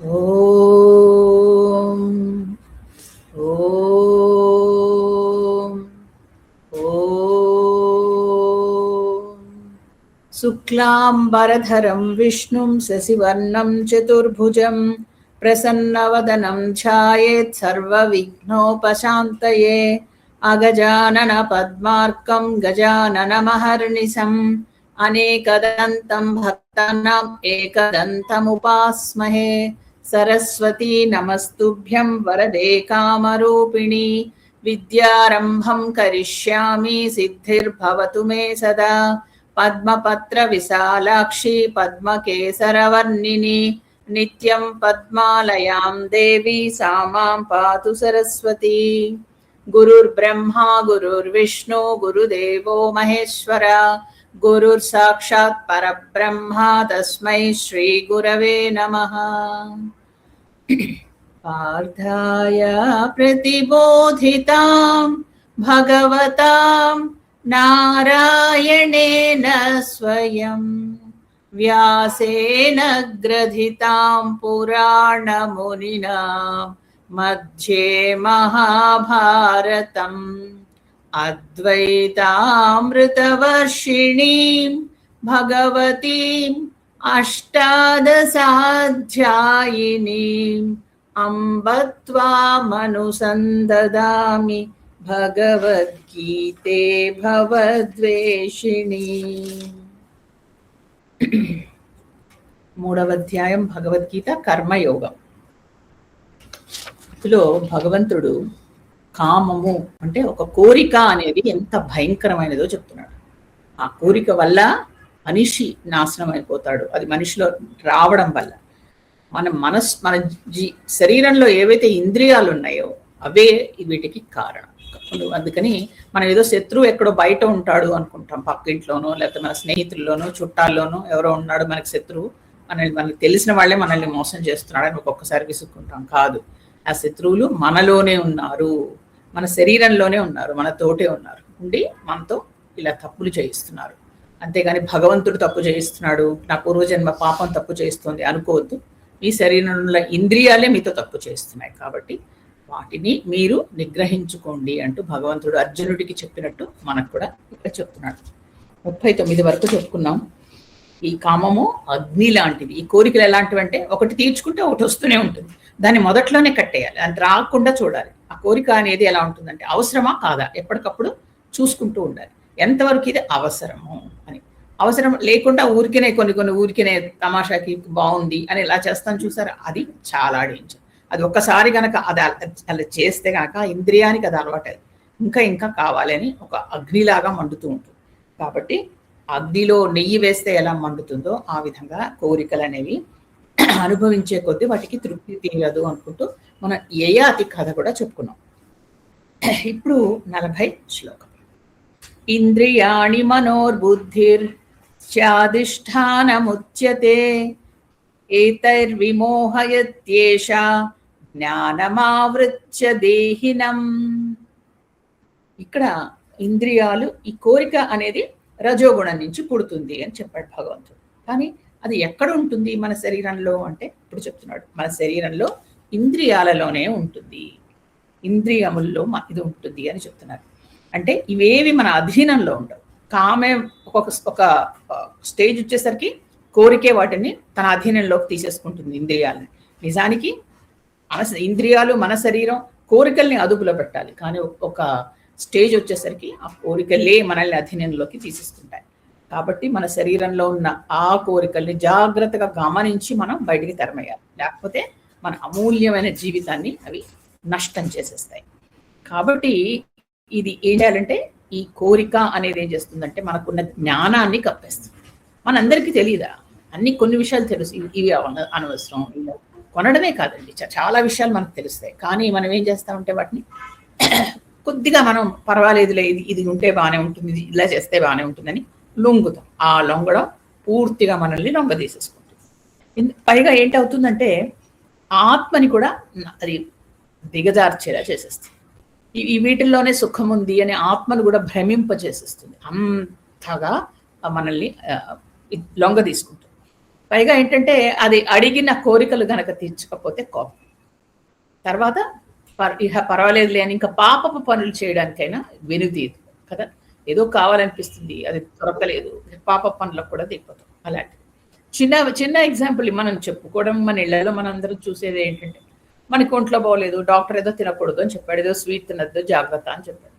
ఓం ఓం ఓం శుక్లాంబరధరం విష్ణుం శశివర్ణం చతుర్భుజం ప్రసన్నవదనం ఛాయేత్ సర్వవిఘ్నోపశాంతయే అగజానన పద్మార్కం గజాననమహర్నిశం అనేకదంతం భక్తానాం ఏకదంతముపాస్మహే సరస్వతీ నమస్తుభ్యం వరదే కామరూపిణి విద్యారంభం కరిష్యామి సిద్ధిర్భవతు మే సదా పద్మపత్ర విశాలాక్షి పద్మకేసరవర్ణిని నిత్యం పద్మాలయాం దేవి సామాం పాతు సరస్వతి. గురుర్బ్రహ్మా గురుర్విష్ణు గురుదేవో మహేశ్వర గురుర్ సాక్షాత్ పరబ్రహ్మ తస్మై శ్రీ గురవే నమః. పార్థాయ ప్రతిబోధితాం భగవతాం నారాయణేన స్వయం వ్యాసేన గ్రథితాం పురాణమునినా మధ్యే మహాభారతం అద్వైతామృతవర్షిణీం భగవతీం అష్టాదశాధ్యాయినీం అంబ త్వామనుసందదామి భగవద్గీతే భవద్వేషిణి. 3వ అధ్యాయం భగవద్గీత కర్మయోగం. ఇందులో భగవంతుడు కామము అంటే ఒక కోరిక అనేది ఎంత భయంకరమైనదో చెప్తున్నాడు. ఆ కోరిక వల్ల మనిషి నాశనం అయిపోతాడు. అది మనిషిలో రావడం వల్ల మన శరీరంలో ఏవైతే ఇంద్రియాలు ఉన్నాయో అవే వీటికి కారణం. అందుకని మనం ఏదో శత్రువు ఎక్కడో బయట ఉంటాడు అనుకుంటాం, పక్కింట్లోనో లేకపోతే మన స్నేహితుల్లోనో చుట్టాల్లోనో ఎవరో ఉన్నాడు మనకి శత్రువు, మనకి తెలిసిన వాళ్ళే మనల్ని మోసం చేస్తున్నాడు అని ఒక్కొక్కసారి విసుక్కుంటాం. కాదు, ఆ శత్రువులు మనలోనే ఉన్నారు, మన శరీరంలోనే ఉన్నారు, మనతోటే ఉన్నారు, ఉండి మనతో ఇలా తప్పులు చేయిస్తున్నారు. అంతేగాని భగవంతుడు తప్పు చేయిస్తున్నాడు, నా పూర్వజన్మ పాపం తప్పు చేయిస్తుంది అనుకోవద్దు. మీ శరీరంలో ఇంద్రియాలే మీతో తప్పు చేస్తున్నాయి, కాబట్టి వాటిని మీరు నిగ్రహించుకోండి అంటూ భగవంతుడు అర్జునుడికి చెప్పినట్టు మనకు కూడా ఇక్కడ చెప్తున్నాడు. 39 వరకు చెప్పుకున్నాం. ఈ కామము అగ్ని లాంటిది. ఈ కోరికలు ఎలాంటివి అంటే ఒకటి తీర్చుకుంటే ఒకటి వస్తూనే ఉంటుంది. దాన్ని మొదట్లోనే కట్టేయాలి, అది రాకుండా చూడాలి. ఆ కోరిక అనేది ఎలా ఉంటుందంటే అవసరమా కాదా ఎప్పటికప్పుడు చూసుకుంటూ ఉండాలి, ఎంతవరకు ఇది అవసరము అని. అవసరం లేకుండా ఊరికినే కొన్ని ఊరికినే తమాషాకి బాగుంది అని ఇలా చేస్తాను చూసారా, అది చాలా డేంజర్. అది ఒక్కసారి కనుక అది అలా చేస్తే కనుక ఇంద్రియానికి అది అలవాటు, ఇంకా కావాలి అని ఒక అగ్నిలాగా మండుతూ ఉంటుంది. కాబట్టి అగ్నిలో నెయ్యి వేస్తే ఎలా మండుతుందో ఆ విధంగా కోరికలు అనేవి అనుభవించే కొద్దీ వాటికి తృప్తి తీరదు అనుకుంటూ మనం యయాతి కథ కూడా చెప్పుకున్నాం. ఇప్పుడు 40 శ్లోకం. ఇంద్రియాణి మనోర్బుద్ధిర్ స్యాధిష్ఠానముచ్యతే ఏతైర్విమోహయత్యేష జ్ఞానమావృత్య దేహినం. ఇక్కడ ఇంద్రియాలు, ఈ కోరిక అనేది రజోగుణం నుంచి పుడుతుంది అని చెప్పాడు భగవంతుడు. కానీ అది ఎక్కడ ఉంటుంది మన శరీరంలో అంటే ఇప్పుడు చెప్తున్నాడు, మన శరీరంలో ఇంద్రియాలలోనే ఉంటుంది, ఇంద్రియముల్లో ఇది ఉంటుంది అని చెప్తున్నారు. అంటే ఇవేవి మన అధీనంలో ఉండవు. కామే ఒక స్టేజ్ వచ్చేసరికి కోరికే వాటిని తన అధీనంలోకి తీసేసుకుంటుంది ఇంద్రియాలని. నిజానికి ఇంద్రియాలు మన శరీరం కోరికల్ని అదుపులో పెట్టాలి, కానీ ఒక స్టేజ్ వచ్చేసరికి ఆ కోరికలే మనల్ని అధీనంలోకి తీసేసుకుంటాయి. కాబట్టి మన శరీరంలో ఉన్న ఆ కోరికల్ని జాగ్రత్తగా గమనించి మనం బయటికి తరమేయాలి, లేకపోతే మన అమూల్యమైన జీవితాన్ని అవి నష్టం చేసేస్తాయి. కాబట్టి ఇది ఏం చేయాలంటే, ఈ కోరిక అనేది ఏం చేస్తుందంటే మనకున్న జ్ఞానాన్ని కప్పేస్తుంది. మనందరికీ తెలియదా, కొన్ని విషయాలు తెలుసు, ఇవి అనవసరం, కొనడమే కాదండి చాలా విషయాలు మనకు తెలుస్తాయి. కానీ మనం ఏం చేస్తామంటే వాటిని కొద్దిగా మనం పర్వాలేదులే, ఇది ఉంటే బాగానే ఉంటుంది, ఇలా చేస్తే బాగానే ఉంటుందని లొంగుతాం. ఆ లొంగడం పూర్తిగా మనల్ని లొంగ తీసేసుకుంటుంది. పైగా ఏంటవుతుందంటే ఆత్మని కూడా అది దిగజార్చేలా చేసేస్తుంది. ఈ వీటిల్లోనే సుఖం ఉంది అని ఆత్మను కూడా భ్రమింప చేసేస్తుంది. అంతగా మనల్ని లొంగ తీసుకుంటుంది. పైగా ఏంటంటే అది అడిగిన కోరికలు గనక తీర్చకపోతే కోపం. తర్వాత ఇహ పర్వాలేదులే అని ఇంకా పాపపు పనులు చేయడానికైనా వెనుదీయదు కదా. ఏదో కావాలనిపిస్తుంది, అది దొరకలేదు, పాప పనులకు కూడా దిగిపోతాం. అలాంటివి చిన్న చిన్న ఎగ్జాంపుల్ మనం చెప్పుకోవడం, మన ఇళ్లలో మనందరం చూసేది ఏంటంటే, మనకి ఒంట్లో బాగోలేదు, డాక్టర్ ఏదో తినకూడదు అని చెప్పాడు, ఏదో స్వీట్ తినద్దు జాగ్రత్త అని చెప్పాడు.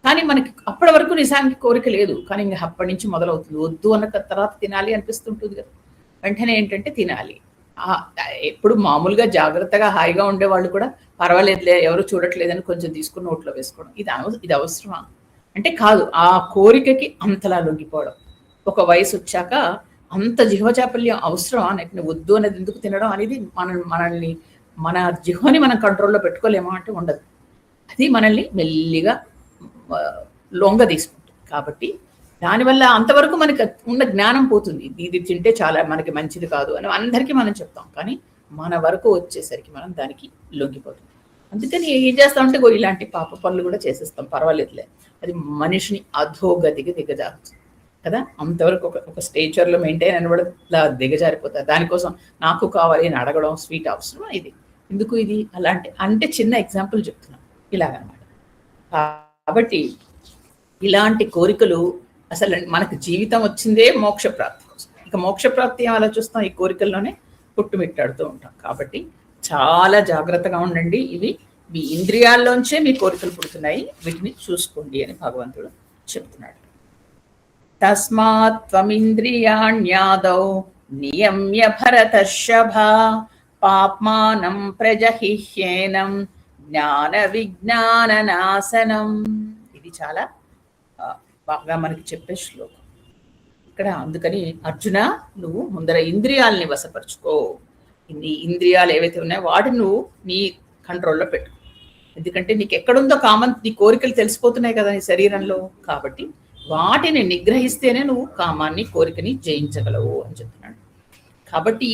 కానీ మనకి అప్పటి వరకు నిజానికి కోరిక లేదు, కానీ ఇంకా అప్పటి నుంచి మొదలవుతుంది. వద్దు అన్న తర్వాత తినాలి అనిపిస్తుంటుంది కదా, వెంటనే ఏంటంటే తినాలి. ఎప్పుడు మామూలుగా జాగ్రత్తగా హాయిగా ఉండేవాళ్ళు కూడా పర్వాలేదులే ఎవరు చూడట్లేదని కొంచెం తీసుకుని నోట్లో వేసుకోవడం, ఇది అవసరమా అంటే కాదు. ఆ కోరికకి అంతలా లొంగిపోవడం, ఒక వయసు వచ్చాక అంత జిహ్వచాపల్యం అవసరమా, నాకు వద్దు అనేది ఎందుకు తినడం అనేది మనల్ని మన జిహ్వని మనం కంట్రోల్లో పెట్టుకోలేమా అంటే ఉండదు. అది మనల్ని మెల్లిగా లొంగ తీసుకుంటుంది. కాబట్టి దానివల్ల అంతవరకు మనకి ఉన్న జ్ఞానం పోతుంది. ఇది తింటే చాలా మనకి మంచిది కాదు అని అందరికీ మనం చెప్తాం, కానీ మన వరకు వచ్చేసరికి మనం దానికి లొంగిపోతుంది. అందుకని ఏం చేస్తామంటే ఇలాంటి పాప పనులు కూడా చేసేస్తాం, పర్వాలేదులే. అది మనిషిని అధోగతికి దిగజారుతుంది కదా. అంతవరకు ఒక స్టేచర్లో మెయింటైన్ అని కూడా దిగజారిపోతారు. దానికోసం నాకు కావాలి అని అడగడం స్వీట్ అవసరం. ఇది ఎందుకు, ఇది అలాంటి అంటే చిన్న ఎగ్జాంపుల్ చెప్తున్నాం ఇలాగనమాట. కాబట్టి ఇలాంటి కోరికలు అసలు మనకు జీవితం వచ్చిందే మోక్ష ప్రాప్తి కోసం. ఇక మోక్ష ప్రాప్తి అలా చూస్తాం, ఈ కోరికల్లోనే పుట్టుమిట్టాడుతూ ఉంటాం. కాబట్టి చాలా జాగ్రత్తగా ఉండండి. ఇవి మీ ఇంద్రియాల్లోంచే మీ కోరికలు పుడుతున్నాయి, వీటిని చూసుకోండి అని భగవంతుడు చెప్తున్నాడు. తస్మాత్ త్వమింద్రియాణ్యాదౌ నియమ్య భరతర్షభ పాప్మానం ప్రజహిహ్యేనం జ్ఞాన విజ్ఞాన నాశనం. ఇది చాలా బాగా మనకి చెప్పే శ్లోకం ఇక్కడ. అందుకని అర్జున, నువ్వు ముందర ఇంద్రియాలని వశపరుచుకో. నీ ఇంద్రియాలు ఏవైతే ఉన్నాయో వాటిని నువ్వు నీ కంట్రోల్లో పెట్టు. ఎందుకంటే నీకు ఎక్కడుందో కామన్, నీ కోరికలు తెలిసిపోతున్నాయి కదా నీ శరీరంలో. కాబట్టి వాటిని నిగ్రహిస్తేనే నువ్వు కామాన్ని, కోరికని జయించగలవు అని చెప్తున్నాడు. కాబట్టి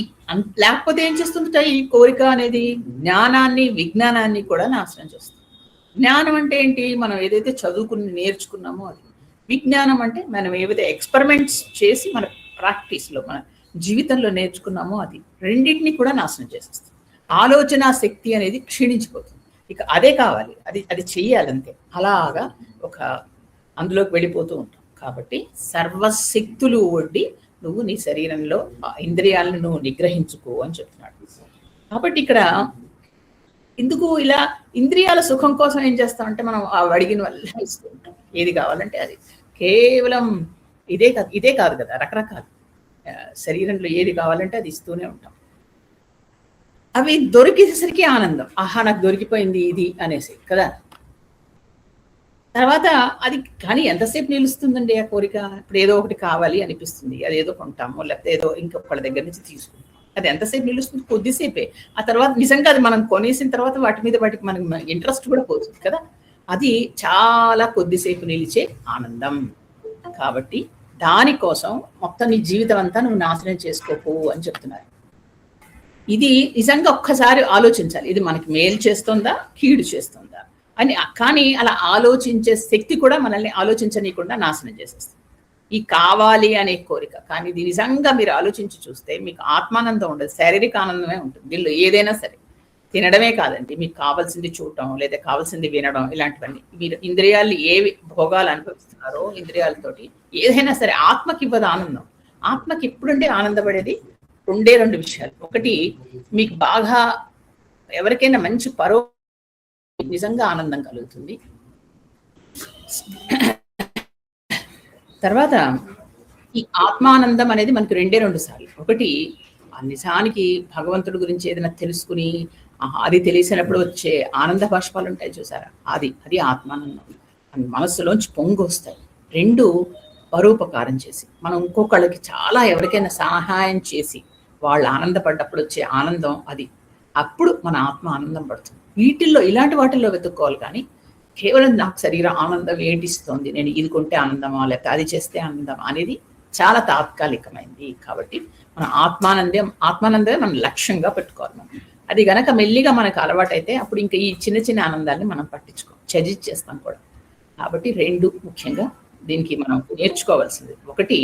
లేకపోతే ఏం చేస్తుందట ఈ కోరిక అనేది, జ్ఞానాన్ని విజ్ఞానాన్ని కూడా నాశనం చేస్తుంది. జ్ఞానం అంటే ఏంటి, మనం ఏదైతే చదువుకుని నేర్చుకున్నామో అది. విజ్ఞానం అంటే మనం ఏవైతే ఎక్స్పెరిమెంట్స్ చేసి మన ప్రాక్టీస్లో మన జీవితంలో నేర్చుకున్నామో అది. రెండింటిని కూడా నాశనం చేసేస్తుంది. ఆలోచన శక్తి అనేది క్షీణించిపోతుంది. ఇక అదే కావాలి, అది చెయ్యాలంతే. అలాగా ఒక అందులోకి వెళ్ళిపోతూ ఉంటాం. కాబట్టి సర్వశక్తులు ఒడ్డి నువ్వు నీ శరీరంలో ఇంద్రియాలను నువ్వు నిగ్రహించుకో అని చెప్తున్నాడు. కాబట్టి ఇక్కడ ఎందుకు ఇలా ఇంద్రియాల సుఖం కోసం ఏం చేస్తామంటే మనం అడిగిన వల్ల ఇస్తూ ఉంటాం, ఏది కావాలంటే అది. కేవలం ఇదే కాదు కదా, రకరకాలు శరీరంలో ఏది కావాలంటే అది ఇస్తూనే ఉంటాం. అవి దొరికేసరికి ఆనందం, ఆహా నాకు దొరికిపోయింది ఇది అనేసి కదా. తర్వాత అది కానీ ఎంతసేపు నిలుస్తుందండి ఆ కోరిక. ఇప్పుడు ఏదో ఒకటి కావాలి అనిపిస్తుంది, అదేదో కొంటాము, లేకపోతే ఏదో ఇంకొకళ్ళ దగ్గర నుంచి తీసుకుంటాం. అది ఎంతసేపు నిలుస్తుంది, కొద్దిసేపే. ఆ తర్వాత నిజంగా అది మనం కొనేసిన తర్వాత వాటికి మనకి ఇంట్రెస్ట్ కూడా పోతుంది కదా. అది చాలా కొద్దిసేపు నిలిచే ఆనందం. కాబట్టి దానికోసం మొత్తం నీ జీవితం అంతా నువ్వు నాశనం చేసుకోకు అని చెప్తున్నారు. ఇది నిజంగా ఒక్కసారి ఆలోచించాలి, ఇది మనకి మేలు చేస్తుందా కీడు చేస్తుందా అని. కానీ అలా ఆలోచించే శక్తి కూడా మనల్ని ఆలోచించనీయకుండా నాశనం చేసేస్తుంది ఈ కావాలి అనే కోరిక. కానీ ఇది నిజంగా మీరు ఆలోచించి చూస్తే మీకు ఆత్మానందం ఉండదు, శారీరక ఆనందమే ఉంటుంది. వీళ్ళు ఏదైనా సరే తినడమే కాదండి, మీకు కావాల్సింది చూడటం లేదా కావాల్సింది వినడం, ఇలాంటివన్నీ మీరు ఇంద్రియాలు ఏవి భోగాలు అనుభవిస్తున్నారో ఇంద్రియాలతోటి ఏదైనా సరే ఆత్మకి ఇవ్వదు ఆనందం. ఆత్మకి ఎప్పుడంటే ఆనందపడేది రెండు విషయాలు. ఒకటి, మీకు బాగా ఎవరికైనా మంచి నిజంగా ఆనందం కలుగుతుంది. తర్వాత ఈ ఆత్మానందం అనేది మనకి రెండు సార్లు. ఒకటి, నిజానికి భగవంతుడి గురించి ఏదైనా తెలుసుకుని అది తెలిసినప్పుడు వచ్చే ఆనంద బాష్పాలు ఉంటాయి చూసారా, అది ఆత్మానందం. మనస్సులోంచి పొంగు వస్తాయి. రెండు, పరోపకారం చేసి మనం ఇంకొకళ్ళకి చాలా ఎవరికైనా సహాయం చేసి వాళ్ళు ఆనందపడ్డప్పుడు వచ్చే ఆనందం అది. అప్పుడు మన ఆత్మ ఆనందం పడుతుంది. ఇలాంటి వాటిల్లో వెతుక్కోవాలి. కానీ కేవలం నాకు శరీర ఆనందం ఏంటిస్తోంది, నేను ఇది కొంటే ఆనందమా లేకపోతే అది చేస్తే ఆనందమా అనేది చాలా తాత్కాలికమైంది. కాబట్టి మన ఆత్మానందమే మనం లక్ష్యంగా పెట్టుకోవాలి. మనం అది గనక మెల్లిగా మనకు అలవాటైతే అప్పుడు ఇంకా ఈ చిన్న ఆనందాన్ని మనం చేస్తాం కూడా. కాబట్టి రెండు ముఖ్యంగా దీనికి మనం నేర్చుకోవాల్సింది. ఒకటి,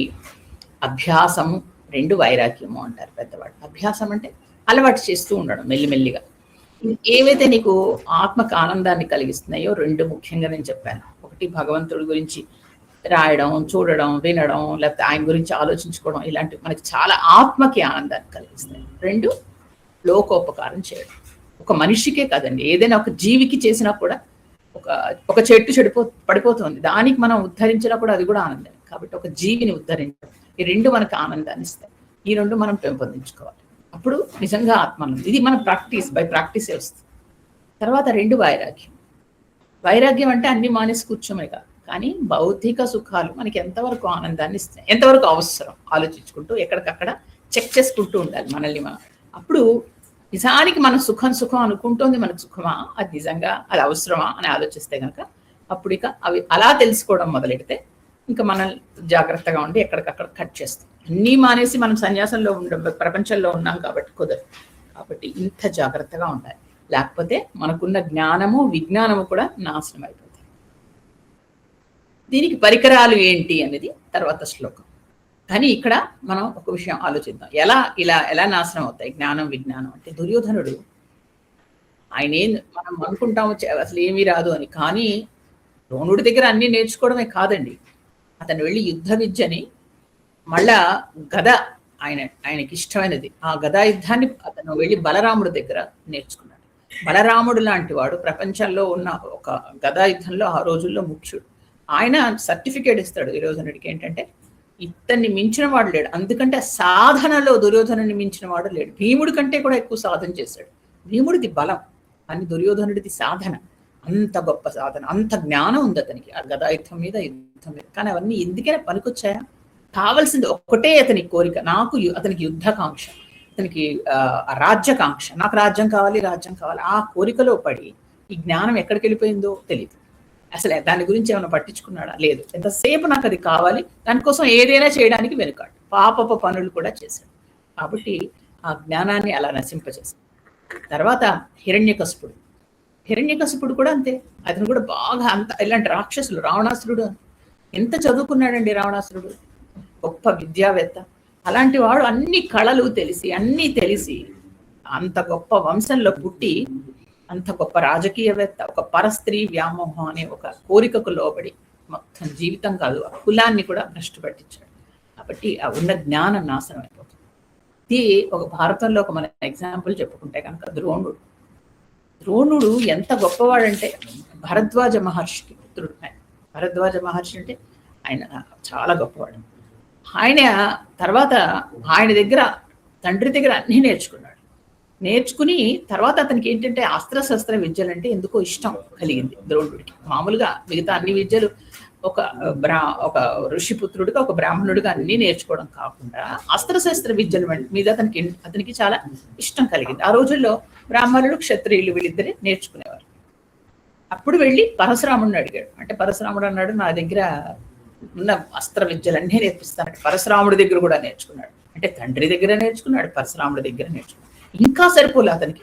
అభ్యాసము 2 వైరాగ్యము అంటారు పెద్దవాడు. అభ్యాసం అంటే అలవాటు చేస్తూ ఉండడం మెల్లిమెల్లిగా. ఏవైతే నీకు ఆత్మకు ఆనందాన్ని కలిగిస్తున్నాయో 2 ముఖ్యంగా నేను చెప్పాను. ఒకటి భగవంతుడి గురించి రాయడం, చూడడం, వినడం, లేకపోతే ఆయన గురించి ఆలోచించుకోవడం, ఇలాంటివి మనకి చాలా ఆత్మకి ఆనందాన్ని కలిగిస్తాయి. 2 లోకోపకారం చేయడం. ఒక మనిషికే కాదండి, ఏదైనా ఒక జీవికి చేసినా కూడా ఒక చెట్టు పడిపోతుంది, దానికి మనం ఉద్ధరించినా కూడా అది కూడా ఆనందం. కాబట్టి ఒక జీవిని ఉద్ధరించడం, ఈ 2 మనకు ఆనందాన్ని ఇస్తాయి. ఈ 2 మనం పెంపొందించుకోవాలి. అప్పుడు నిజంగా ఆత్మను, ఇది మన ప్రాక్టీస్, బై ప్రాక్టీసే వస్తుంది. తర్వాత 2 వైరాగ్యం. వైరాగ్యం అంటే అన్ని మానేసి కూర్చోమే కాదు, కానీ భౌతిక సుఖాలు మనకి ఎంతవరకు ఆనందాన్ని ఇస్తాయి, ఎంతవరకు అవసరం ఆలోచించుకుంటూ ఎక్కడికక్కడ చెక్ చేసుకుంటూ ఉండాలి మనల్ని మనం. అప్పుడు నిజానికి మనం సుఖం అనుకుంటోంది మనకు సుఖమా, అది నిజంగా అది అవసరమా అని ఆలోచిస్తే కనుక అప్పుడు ఇక అవి అలా తెలుసుకోవడం మొదలెడితే ఇంకా మనం జాగ్రత్తగా ఉండి ఎక్కడికక్కడ కట్ చేస్తాం. అన్నీ మానేసి మనం సన్యాసంలో ప్రపంచంలో ఉన్నాం కాబట్టి కుదరదు. కాబట్టి ఇంత జాగ్రత్తగా ఉండాలి, లేకపోతే మనకున్న జ్ఞానము విజ్ఞానము కూడా నాశనం అయిపోతాయి. దీనికి పరికరాలు ఏంటి అనేది తర్వాత శ్లోకం. కానీ ఇక్కడ మనం ఒక విషయం ఆలోచిద్దాం, ఎలా నాశనం అవుతాయి జ్ఞానం విజ్ఞానం అంటే. దుర్యోధనుడు మనం అనుకుంటాము అసలు ఏమీ రాదు అని, కానీ ద్రోణుడి దగ్గర అన్ని నేర్చుకోవడమే కాదండి, అతను వెళ్ళి యుద్ధ విద్యని మళ్ళా గద ఆయనకి ఇష్టమైనది ఆ గదా యుద్ధాన్ని అతను వెళ్ళి బలరాముడి దగ్గర నేర్చుకున్నాడు. బలరాముడు లాంటి వాడు ప్రపంచంలో ఉన్న ఒక గదా యుద్ధంలో ఆ రోజుల్లో ముఖ్యుడు. ఆయన సర్టిఫికేట్ ఇస్తాడు దుర్యోధనుడికి, ఏంటంటే ఇతన్ని మించిన వాడు లేడు. అందుకంటే సాధనలో దుర్యోధనుని మించిన వాడు లేడు. భీముడి కంటే కూడా ఎక్కువ సాధన చేశాడు. భీముడిది బలం అని దుర్యోధనుడిది సాధన. అంత గొప్ప సాధన, అంత జ్ఞానం ఉంది అతనికి ఆ గదాయుద్ధం మీద, యుద్ధం మీద. కానీ అవన్నీ ఎందుకైనా పనికొచ్చాయా? కావాల్సింది ఒక్కటే అతని కోరిక, అతనికి యుద్ధకాంక్ష, అతనికి రాజ్యకాంక్ష, నాకు రాజ్యం కావాలి. ఆ కోరికలో పడి ఈ జ్ఞానం ఎక్కడికి వెళ్ళిపోయిందో తెలియదు. అసలు దాని గురించి ఏమైనా పట్టించుకున్నాడా? లేదు. ఎంతసేపు నాకు అది కావాలి, దానికోసం ఏదైనా చేయడానికి వెనుకాడు, పాపపు పనులు కూడా చేశాడు. కాబట్టి ఆ జ్ఞానాన్ని అలా నశింపచేశాడు. తర్వాత హిరణ్యకశిపుడు కూడా అంతే. అతను కూడా బాగా ఇలాంటి రాక్షసులు, రావణాసురుడు ఎంత చదువుకున్నాడండి రావణాసురుడు, గొప్ప విద్యావేత్త. అలాంటి వాడు అన్ని కళలు తెలిసి అంత గొప్ప వంశంలో పుట్టి అంత గొప్ప రాజకీయవేత్త, ఒక పరస్త్రీ వ్యామోహం అనే ఒక కోరికకు లోబడి మొత్తం జీవితం కాదు ఆ కులాన్ని కూడా భ్రష్టు పట్టించాడు. కాబట్టి ఆ ఉన్న జ్ఞానం నాశనం అయిపోతుంది. ఇది ఒక భారతంలో ఒక మన ఎగ్జాంపుల్ చెప్పుకుంటే కనుక ద్రోణుడు ఎంత గొప్పవాడంటే భరద్వాజ మహర్షికి పుత్రుడు. భరద్వాజ మహర్షి అంటే ఆయన చాలా గొప్పవాడు. ఆయన తర్వాత ఆయన దగ్గర తండ్రి దగ్గర అన్నీ నేర్చుకుని తర్వాత అతనికి ఏంటంటే అస్త్రశస్త్ర విద్యలంటే ఎందుకో ఇష్టం కలిగింది ద్రోణుడికి. మామూలుగా మిగతా అన్ని విద్యలు ఒక ఋషిపుత్రుడిగా, ఒక బ్రాహ్మణుడిగా అన్ని నేర్చుకోవడం కాకుండా అస్త్రశస్త్ర విద్యల మీద అతనికి చాలా ఇష్టం కలిగింది. ఆ రోజుల్లో బ్రాహ్మణులు క్షత్రియులు వీళ్ళిద్దరే నేర్చుకునేవారు. అప్పుడు వెళ్ళి పరశురాముడిని అడిగాడు. అంటే పరశురాముడు అన్నాడు, నా దగ్గర ఉన్న అస్త్ర విద్యలన్నీ నేర్పిస్తానంటే పరశురాముడి దగ్గర కూడా నేర్చుకున్నాడు. అంటే తండ్రి దగ్గర నేర్చుకున్నాడు, పరశురాముడి దగ్గర నేర్చుకున్నాడు. ఇంకా సరిపోలే అతనికి,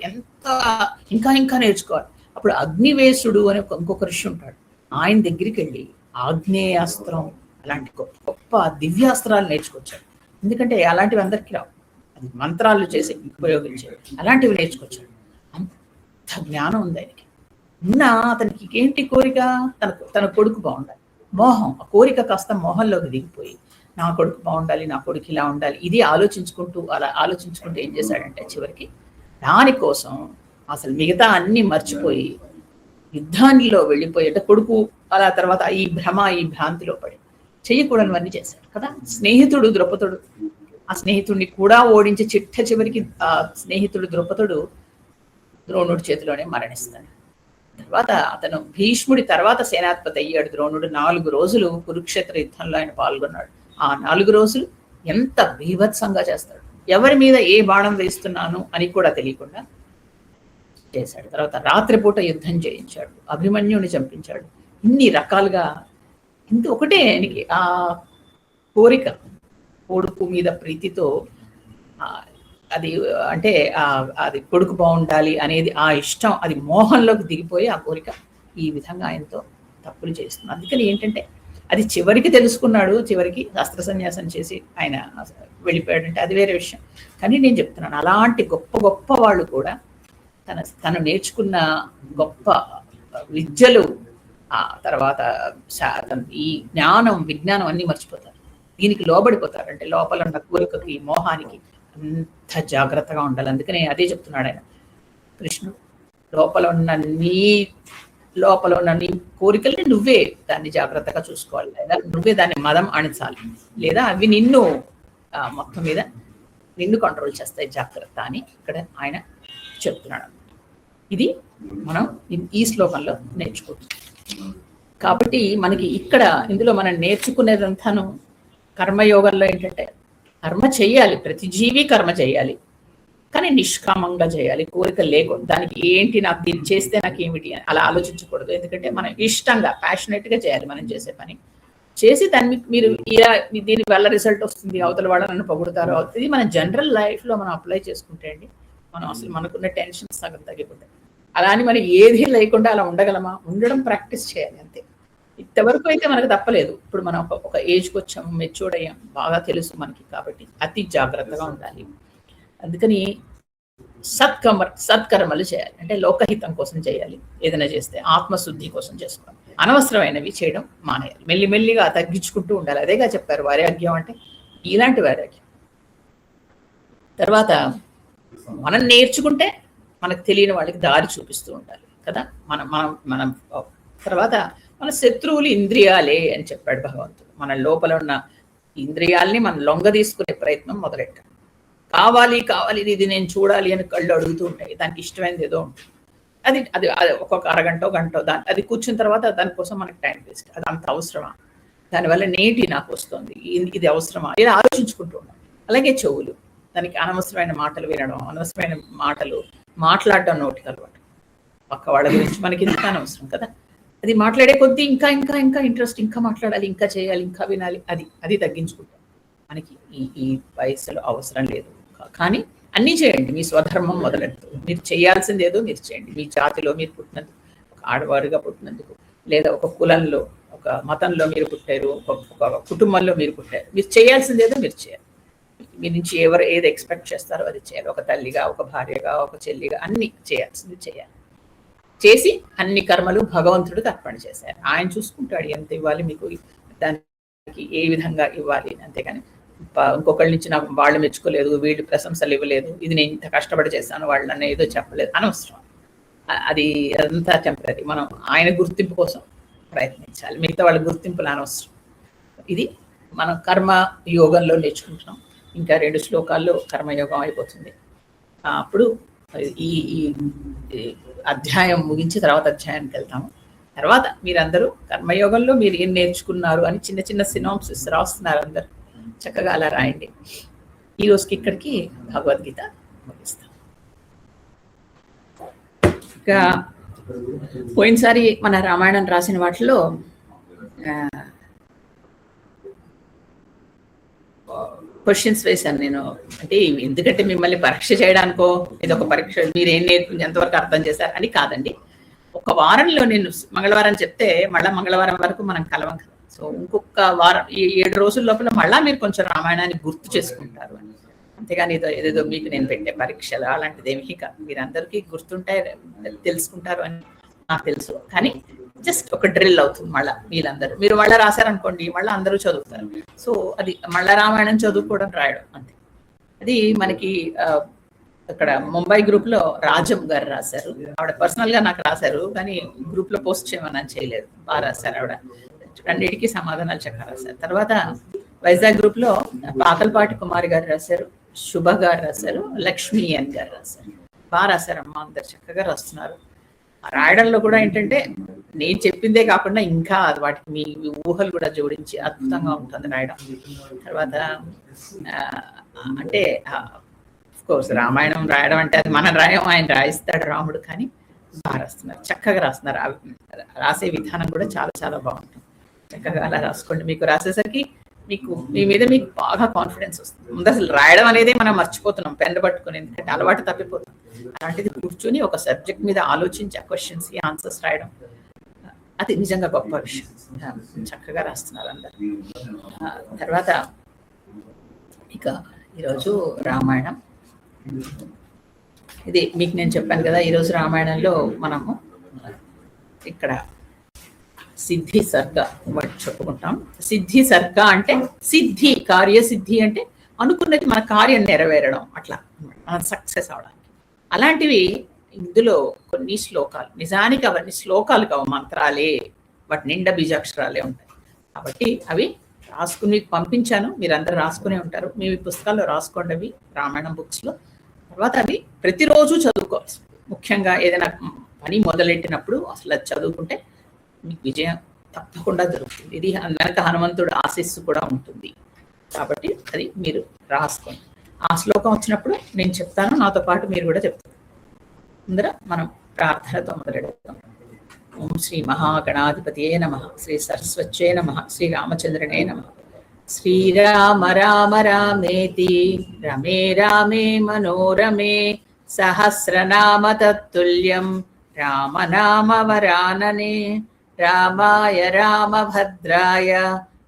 ఇంకా నేర్చుకోవాలి. అప్పుడు అగ్నివేశుడు అనే ఇంకొక ఋషి ఉంటాడు, ఆయన దగ్గరికి వెళ్ళి ఆగ్నేయాస్త్రం అలాంటి గొప్ప దివ్యాస్త్రాలు నేర్చుకొచ్చాడు. ఎందుకంటే అలాంటివి అందరికీ రావు, అది మంత్రాలు చేసి ఉపయోగించాడు, అలాంటివి నేర్చుకొచ్చాడు. అంత జ్ఞానం ఉంది ఆయనకి. అతనికి ఏంటి కోరిక? తన కొడుకు బాగుండాలి, మోహం. ఆ కోరిక కాస్త మోహంలోకి దిగిపోయి నా కొడుకు బాగుండాలి, నా కొడుకు ఇలా ఉండాలి, ఇది ఆలోచించుకుంటూ ఏం చేశాడంటే చివరికి దానికోసం అసలు మిగతా అన్ని మర్చిపోయి యుద్ధాల్లో వెళ్ళిపోయి, అంటే కొడుకు అలా తర్వాత ఈ భ్రాంతిలో పడి చెయ్యకూడనివన్నీ చేశాడు కదా. స్నేహితుడు ద్రౌపదుడు, ఆ స్నేహితుడిని కూడా ఓడించి చివరికి ఆ స్నేహితుడు ద్రౌపదుడు ద్రోణుడి చేతిలోనే మరణిస్తాడు. తర్వాత అతను భీష్ముడి తర్వాత సేనాధిపతి అయ్యాడు ద్రోణుడు. 4 రోజులు కురుక్షేత్ర యుద్ధంలో ఆయన పాల్గొన్నాడు. ఆ 4 రోజులు ఎంత బీభత్సంగా చేస్తాడు, ఎవరి మీద ఏ బాణం వేస్తున్నాను అని కూడా తెలియకుండా చేశాడు. తర్వాత రాత్రిపూట యుద్ధం చేయించాడు, అభిమన్యుని చంపించాడు. ఇన్ని రకాలుగా ఒకటే ఆయనకి ఆ కోరిక, కొడుకు మీద ప్రీతితో అది అంటే అది కొడుకు బాగుండాలి అనేది ఆ ఇష్టం, అది మోహంలోకి దిగిపోయి ఆ కోరిక ఈ విధంగా ఆయనతో తప్పులు చేస్తుంది. అందుకని ఏంటంటే అది చివరికి తెలుసుకున్నాడు, చివరికి అస్త్ర సన్యాసం చేసి ఆయన వెళ్ళిపోయాడంటే అది వేరే విషయం. కానీ నేను చెప్తున్నాను, అలాంటి గొప్ప గొప్ప వాళ్ళు కూడా తను నేర్చుకున్న గొప్ప విద్యలు, ఆ తర్వాత ఈ జ్ఞానం విజ్ఞానం అన్నీ మర్చిపోతారు, దీనికి లోబడిపోతారు. అంటే లోపల ఉన్న కోరికకి మోహానికి అంత జాగ్రత్తగా ఉండాలి. అందుకనే అదే చెప్తున్నాడు ఆయన కృష్ణుడు, లోపల ఉన్న నీ కోరికల్ని నువ్వే దాన్ని జాగ్రత్తగా చూసుకోవాలి, లేదా నువ్వే దాన్ని మదం అణించాలి, లేదా అవి నిన్ను మొత్తం మీద నిన్ను కంట్రోల్ చేస్తాయి, జాగ్రత్త అని ఇక్కడ ఆయన చెప్తున్నాడు. ఇది మనం ఈ శ్లోకంలో నేర్చుకుంటున్నాం. కాబట్టి మనకి ఇక్కడ ఇందులో మనం నేర్చుకునేదంతాను కర్మయోగంలో ఏంటంటే కర్మ చేయాలి, ప్రతి జీవి కర్మ చేయాలి, కానీ నిష్కామంగా చేయాలి, కోరిక లేకుండా. దానికి ఏంటి నాకు దీన్ని చేస్తే నాకు ఏమిటి అని అలా ఆలోచించకూడదు. ఎందుకంటే మనం ఇష్టంగా ప్యాషనేట్గా చేయాలి మనం చేసే పని. చేసి దాన్ని మీరు ఇలా దీని వల్ల రిజల్ట్ వస్తుంది, అవతల వాళ్ళు నన్ను పొగుడుతారో, ఇది మన జనరల్ లైఫ్లో మనం అప్లై చేసుకుంటే అండి మనం అసలు మనకున్న టెన్షన్ సగం తగ్గిపోతాయి. అలా అని మనం ఏది లేకుండా అలా ఉండగలమా? ఉండడం ప్రాక్టీస్ చేయాలి అంతే. ఇంతవరకు అయితే మనకు తప్పలేదు. ఇప్పుడు మనం ఒక ఏజ్కి వచ్చాము, మెచ్యూర్డ్ అయ్యాం, బాగా తెలుసు మనకి, కాబట్టి అతి జాగ్రత్తగా ఉండాలి. అందుకని సత్కర్మలు చేయాలి, అంటే లోకహితం కోసం చేయాలి. ఏదైనా చేస్తే ఆత్మశుద్ధి కోసం చేసుకోవాలి, అనవసరమైనవి చేయడం మానేయాలి, మెల్లిమెల్లిగా తగ్గించుకుంటూ ఉండాలి. అదేగా చెప్పారు వైరాగ్యం అంటే, ఇలాంటి వైరాగ్యం. తర్వాత మనం నేర్చుకుంటే మనకు తెలియని వాళ్ళకి దారి చూపిస్తూ ఉండాలి కదా. మనం తర్వాత మన శత్రువులు ఇంద్రియాలే అని చెప్పాడు భగవంతుడు. మన లోపల ఉన్న ఇంద్రియాల్ని మనం లొంగ తీసుకునే ప్రయత్నం మొదలెట్టాం. కావాలి ఇది నేను చూడాలి అని కళ్ళు అడుగుతూ ఉంటాయి, దానికి ఇష్టమైనది ఏదో ఉంటుంది, అది అది ఒక్కొక్క అరగంట గంట అది కూర్చున్న తర్వాత దానికోసం మనకి టైం వేస్ట్. అది అంత అవసరమా? దానివల్ల నేటి నాకు వస్తుంది, ఇది అవసరమా? ఇలా ఆలోచించుకుంటూ ఉన్నాం. అలాగే చెవులు, దానికి అనవసరమైన మాటలు వినడం, అనవసరమైన మాటలు మాట్లాడడం నోటికి అలవాటు. పక్క వాళ్ళ గురించి మనకి ఇంత అనవసరం కదా. అది మాట్లాడే కొద్దీ ఇంకా ఇంకా ఇంకా ఇంట్రెస్ట్, ఇంకా మాట్లాడాలి, ఇంకా చేయాలి, ఇంకా వినాలి, అది తగ్గించుకుంటాం. మనకి ఈ వయసులో అవసరం లేదు. కానీ అన్నీ చేయండి, మీ స్వధర్మం మొదలెడుతూ మీరు చేయాల్సింది ఏదో మీరు చేయండి. మీ జాతిలో మీరు పుట్టినందుకు, ఒక ఆడవారుగా పుట్టినందుకు, లేదా ఒక కులంలో, ఒక మతంలో మీరు పుట్టారు, ఒక కుటుంబంలో మీరు పుట్టారు, మీరు చేయాల్సింది ఏదో మీరు చేయాలి. మీ నుంచి ఎవరు ఏది ఎక్స్పెక్ట్ చేస్తారో అది చేయాలి. ఒక తల్లిగా, ఒక భార్యగా, ఒక చెల్లిగా అన్ని చేయాల్సింది చేయాలి. చేసి అన్ని కర్మలు భగవంతుడికి అర్పణ చేశారు. ఆయన చూసుకుంటాడు ఎంత ఇవ్వాలి మీకు, దానికి ఏ విధంగా ఇవ్వాలి. అంతేగాని ఇంకొకళ్ళ నుంచి నాకు వాళ్ళు మెచ్చుకోలేదు, వీళ్ళు ప్రశంసలు ఇవ్వలేదు, ఇది నేను ఇంత కష్టపడి చేశాను వాళ్ళు నన్ను ఏదో చెప్పలేదు, అనవసరం. అది అంతా టెంపరీ. మనం ఆయన గుర్తింపు కోసం ప్రయత్నించాలి, మిగతా వాళ్ళ గుర్తింపులు అనవసరం. ఇది మనం కర్మ యోగంలో నేర్చుకుంటున్నాం. ఇంకా 2 శ్లోకాల్లో కర్మయోగం అయిపోతుంది. అప్పుడు ఈ అధ్యాయం ముగించి తర్వాత అధ్యాయానికి వెళ్తాము. తర్వాత మీరందరూ కర్మయోగంలో మీరు ఏం నేర్చుకున్నారు అని చిన్న చిన్న సినాప్సిస్ రాస్తున్నారు అందరు, చక్కగా అలా రాయండి. ఈ రోజుకి ఇక్కడికి భగవద్గీత ముగిస్తాం. ఇంకా పోయినసారి మన రామాయణం రాసిన వాటిలో క్వశ్చన్స్ వేశాను నేను. అంటే ఎందుకంటే మిమ్మల్ని పరీక్ష చేయడానికో, ఇది ఒక పరీక్ష, మీరు ఏం నేర్చుకుని ఎంతవరకు అర్థం చేశారు అని కాదండి. ఒక వారంలో నేను మంగళవారం చెప్తే మళ్ళీ మంగళవారం వరకు మనం కలవం కదా. సో ఇంకొక వారం, ఈ 7 రోజుల లోపల మళ్ళీ మీరు కొంచెం రామాయణాన్ని గుర్తు చేసుకుంటారు అని. అంతేగాని ఏదేదో మీకు నేను పెట్టే పరీక్షలు అలాంటిది ఏమీ కాదు. మీరందరికీ గుర్తుంటే తెలుసుకుంటారు అని నాకు తెలుసు. కానీ జస్ట్ ఒక డ్రిల్ అవుతుంది. మళ్ళీ మీరు మళ్ళీ రాశారనుకోండి, మళ్ళీ అందరూ చదువుతారు. సో అది మళ్ళా రామాయణం చదువుకోవడం, రాయడం అంతే. అది మనకి అక్కడ ముంబై గ్రూప్ లో రాజం గారు రాశారు. ఆవిడ పర్సనల్ గా నాకు రాశారు, కానీ గ్రూప్ లో పోస్ట్ చేయమని చేయలేదు. బాగా రాశారు ఆవిడ, అన్నిటికీ సమాధానాలు చక్కగా రాశారు. తర్వాత వైజాగ్ గ్రూప్ లో పాకలపాటి కుమారి గారు రాశారు, శుభ గారు రాశారు, లక్ష్మీ ఎన్ గారు రాశారు. బాగా రాశారమ్మా, అందరు చక్కగా రాస్తున్నారు. రాయడంలో కూడా ఏంటంటే నేను చెప్పిందే కాకుండా ఇంకా వాటికి మీ ఊహలు కూడా జోడించి అద్భుతంగా ఉంటుంది రాయడం. తర్వాత అంటే కోర్స్ రామాయణం రాయడం అంటే అది మనం రాయం, ఆయన రాయిస్తాడు రాముడు, కానీ బాగా రాస్తున్నారు, చక్కగా రాస్తున్నారు. రాసే విధానం కూడా చాలా చాలా బాగుంటుంది. చక్కగా అలా రాసుకోండి. మీకు రాసేసరికి మీ మీద మీకు బాగా కాన్ఫిడెన్స్ వస్తుంది. ముందు అసలు రాయడం అనేది మనం మర్చిపోతున్నాం పెన్ను పట్టుకుని, ఎందుకంటే అలవాటు తప్పిపోతుంది. అలాంటిది కూర్చొని ఒక సబ్జెక్ట్ మీద ఆలోచించి ఆ క్వశ్చన్స్ కి ఆన్సర్స్ రాయడం అది నిజంగా గొప్ప విషయం. చక్కగా రాస్తున్నారు అందరు. తర్వాత ఇక ఈరోజు రామాయణం, ఇది మీకు నేను చెప్పాను కదా, ఈరోజు రామాయణంలో మనము ఇక్కడ సిద్ధి సర్గ చెప్పుకుంటాం. సిద్ధి సర్గ అంటే సిద్ధి, కార్యసిద్ధి అంటే అనుకున్నది మన కార్యం నెరవేరడం, అట్లా మనం సక్సెస్ అవడానికి. అలాంటివి ఇందులో కొన్ని శ్లోకాలు, నిజానికి అవన్నీ శ్లోకాలు కావు, మంత్రాలే, వాటి నిండా బీజాక్షరాలే ఉంటాయి. కాబట్టి అవి రాసుకుని పంపించాను, మీరందరూ రాసుకునే ఉంటారు. మీ పుస్తకాల్లో రాసుకోండి అవి, రామాయణం బుక్స్లో. తర్వాత అవి ప్రతిరోజు చదువుకోవాలి. ముఖ్యంగా ఏదైనా పని మొదలెట్టినప్పుడు అసలు అది చదువుకుంటే మీకు విజయం తప్పకుండా దొరుకుతుంది. ఇది వెనక హనుమంతుడు ఆశీస్సు కూడా ఉంటుంది. కాబట్టి అది మీరు రాసుకోండి. ఆ శ్లోకం వచ్చినప్పుడు నేను చెప్తాను, నాతో పాటు మీరు కూడా చెప్తారు. అందరూ మనం ప్రార్థనతో మొదలెడతాం. ఓం శ్రీ మహాగణాధిపతియే నమః, శ్రీ సరస్వత్యే నమః, శ్రీ రామచంద్రనే నమః. శ్రీరామ రామ రామేతి రమే రామే మనోరమే, సహస్రనామ తత్తుల్యం రామనామ వరాననే. రామాయ రామభద్రాయ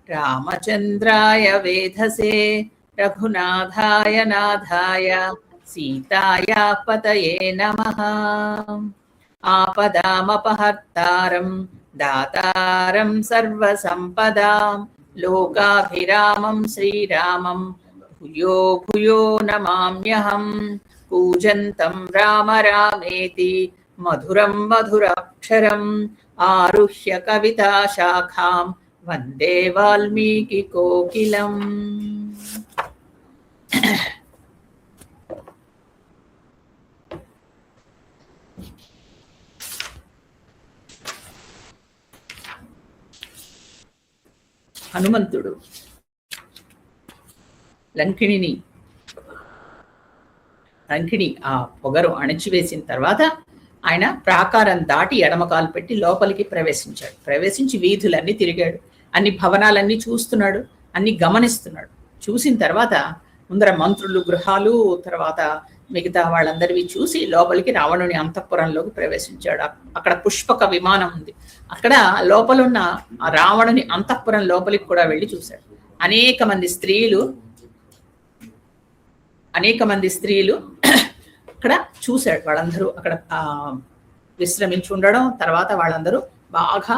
రామచంద్రాయ వేధసే, రఘునాథాయ నాథాయ సీతాయ పతయే నమః. ఆపదామపహర్తారం దాతారం సర్వసంపదాం, లోకాభిరామం శ్రీరామం భూయో భూయో నమామ్యహం. కూజంతం రామ రామేతి మధురం మధురాక్షరం, ఆరుహ్య కవితా శాఖాం వందే వాల్మీకి కోకిలం. హనుమంతుడు లంకిణి ఆ పొగరు అణచివేసిన తర్వాత ఆయన ప్రాకారం దాటి ఎడమకాలు పెట్టి లోపలికి ప్రవేశించాడు. ప్రవేశించి వీధులన్నీ తిరిగాడు, అన్ని భవనాలన్నీ చూస్తున్నాడు, అన్ని గమనిస్తున్నాడు. చూసిన తర్వాత ముందర మంత్రులు గృహాలు, తర్వాత మిగతా వాళ్ళందరివి చూసి లోపలికి రావణుని అంతఃపురంలోకి ప్రవేశించాడు. అక్కడ పుష్పక విమానం ఉంది, అక్కడ లోపలున్న ఆ రావణుని అంతఃపురం లోపలికి కూడా వెళ్ళి చూశాడు. అనేక మంది స్త్రీలు అక్కడ చూశాడు. వాళ్ళందరూ అక్కడ విశ్రమించి ఉండడం, తర్వాత వాళ్ళందరూ బాగా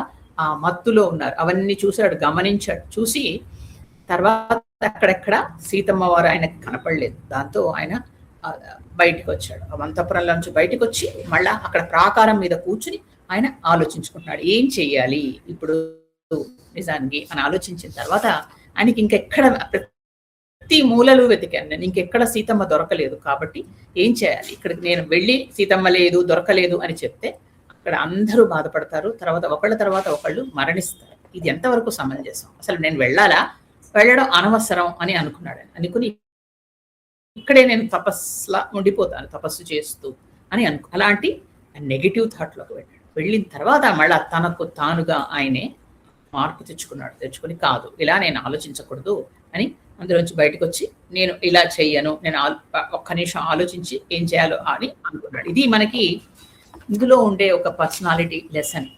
మత్తులో ఉన్నారు. అవన్నీ చూశాడు, గమనించాడు. చూసి తర్వాత అక్కడెక్కడ సీతమ్మ వారు ఆయనకు కనపడలేదు. దాంతో ఆయన బయటకు వచ్చాడు. అంతఃపురంలో నుంచి బయటకు వచ్చి మళ్ళా అక్కడ ప్రాకారం మీద కూర్చుని ఆయన ఆలోచించుకుంటున్నాడు, ఏం చెయ్యాలి ఇప్పుడు నిజానికి అని ఆలోచించిన తర్వాత ఆయనకి ఇంకెక్కడ ప్రతి మూలలు వెతికాను నేను, ఇంకెక్కడ సీతమ్మ దొరకలేదు. కాబట్టి ఏం చేయాలి, ఇక్కడికి నేను వెళ్ళి సీతమ్మ లేదు దొరకలేదు అని చెప్తే అక్కడ అందరూ బాధపడతారు, ఒకళ్ళ తర్వాత ఒకళ్ళు మరణిస్తారు. ఇది ఎంతవరకు సమంజసం, అసలు నేను వెళ్ళడం అనవసరం అని అనుకున్నాడు. అనుకుని ఇక్కడే నేను తపస్సులా ఉండిపోతాను, తపస్సు చేస్తూ అని అలాంటి నెగిటివ్ థాట్లోకి వెళ్ళాడు. వెళ్ళిన తర్వాత మళ్ళా తనకు తానుగా ఆయనే మార్పు తెచ్చుకుని కాదు ఇలా నేను ఆలోచించకూడదు అని అందులోంచి బయటకు వచ్చి నేను ఇలా చెయ్యను, నేను ఒక్క నిమిషం ఆలోచించి ఏం చేయాలో అని అనుకున్నాడు. ఇది మనకి ఇందులో ఉండే ఒక పర్సనాలిటీ లెసన్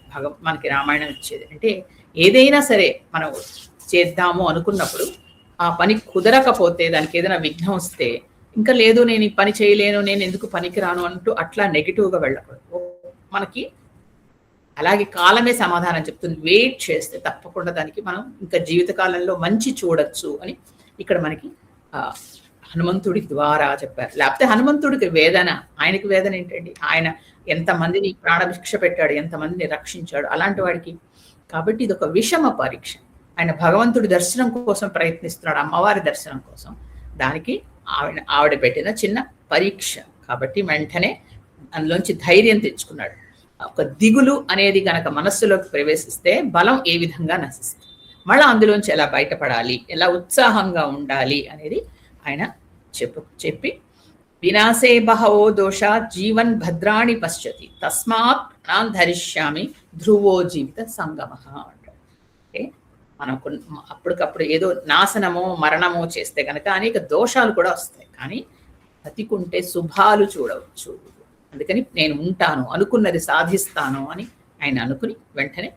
మనకి రామాయణం ఇచ్చేది. అంటే ఏదైనా సరే మనం చేద్దాము అనుకున్నప్పుడు ఆ పని కుదరకపోతే, దానికి ఏదైనా విఘ్నం వస్తే ఇంకా లేదు నేను ఈ పని చేయలేను, నేను ఎందుకు పనికి రాను అంటూ అట్లా నెగిటివ్గా వెళ్ళకూడదు. మనకి అలాగే కాలమే సమాధానం చెప్తుంది. వెయిట్ చేస్తే తప్పకుండా దానికి మనం ఇంకా జీవితకాలంలో మంచి చూడొచ్చు అని ఇక్కడ మనకి హనుమంతుడి ద్వారా చెప్పారు. లేకపోతే హనుమంతుడికి వేదన, ఆయనకి వేదన ఏంటండి, ఆయన ఎంతమందిని ప్రాణభిక్ష పెట్టాడు, ఎంతమందిని రక్షించాడు అలాంటి వాడికి. కాబట్టి ఇది ఒక విషమ పరీక్ష. ఆయన భగవంతుడి దర్శనం కోసం ప్రయత్నిస్తున్నాడు, అమ్మవారి దర్శనం కోసం. దానికి ఆవిడ పెట్టిన చిన్న పరీక్ష. కాబట్టి వెంటనే అందులోంచి ధైర్యం తెచ్చుకున్నాడు. ఒక దిగులు అనేది గనక మనస్సులోకి ప్రవేశిస్తే బలం ఏ విధంగా నశిస్తుంది, మళ్ళీ అందులోంచి ఎలా బయటపడాలి, ఎలా ఉత్సాహంగా ఉండాలి అనేది ఆయన చెప్పి వినాశే బహవో దోష జీవన్ భద్రాణి పశ్యతి తస్మాత్ ప్రాణాన్ ధరిష్యామి ధ్రువో జీవిత సంగమ అంటాడు. అంటే మనకు అప్పటికప్పుడు ఏదో నాశనమో మరణమో చేస్తే కనుక అనేక దోషాలు కూడా వస్తాయి, కానీ బతికుంటే శుభాలు చూడవచ్చు. అందుకని నేను ఉంటాను, అనుకున్నది సాధిస్తాను అని ఆయన అనుకుని వెంటనే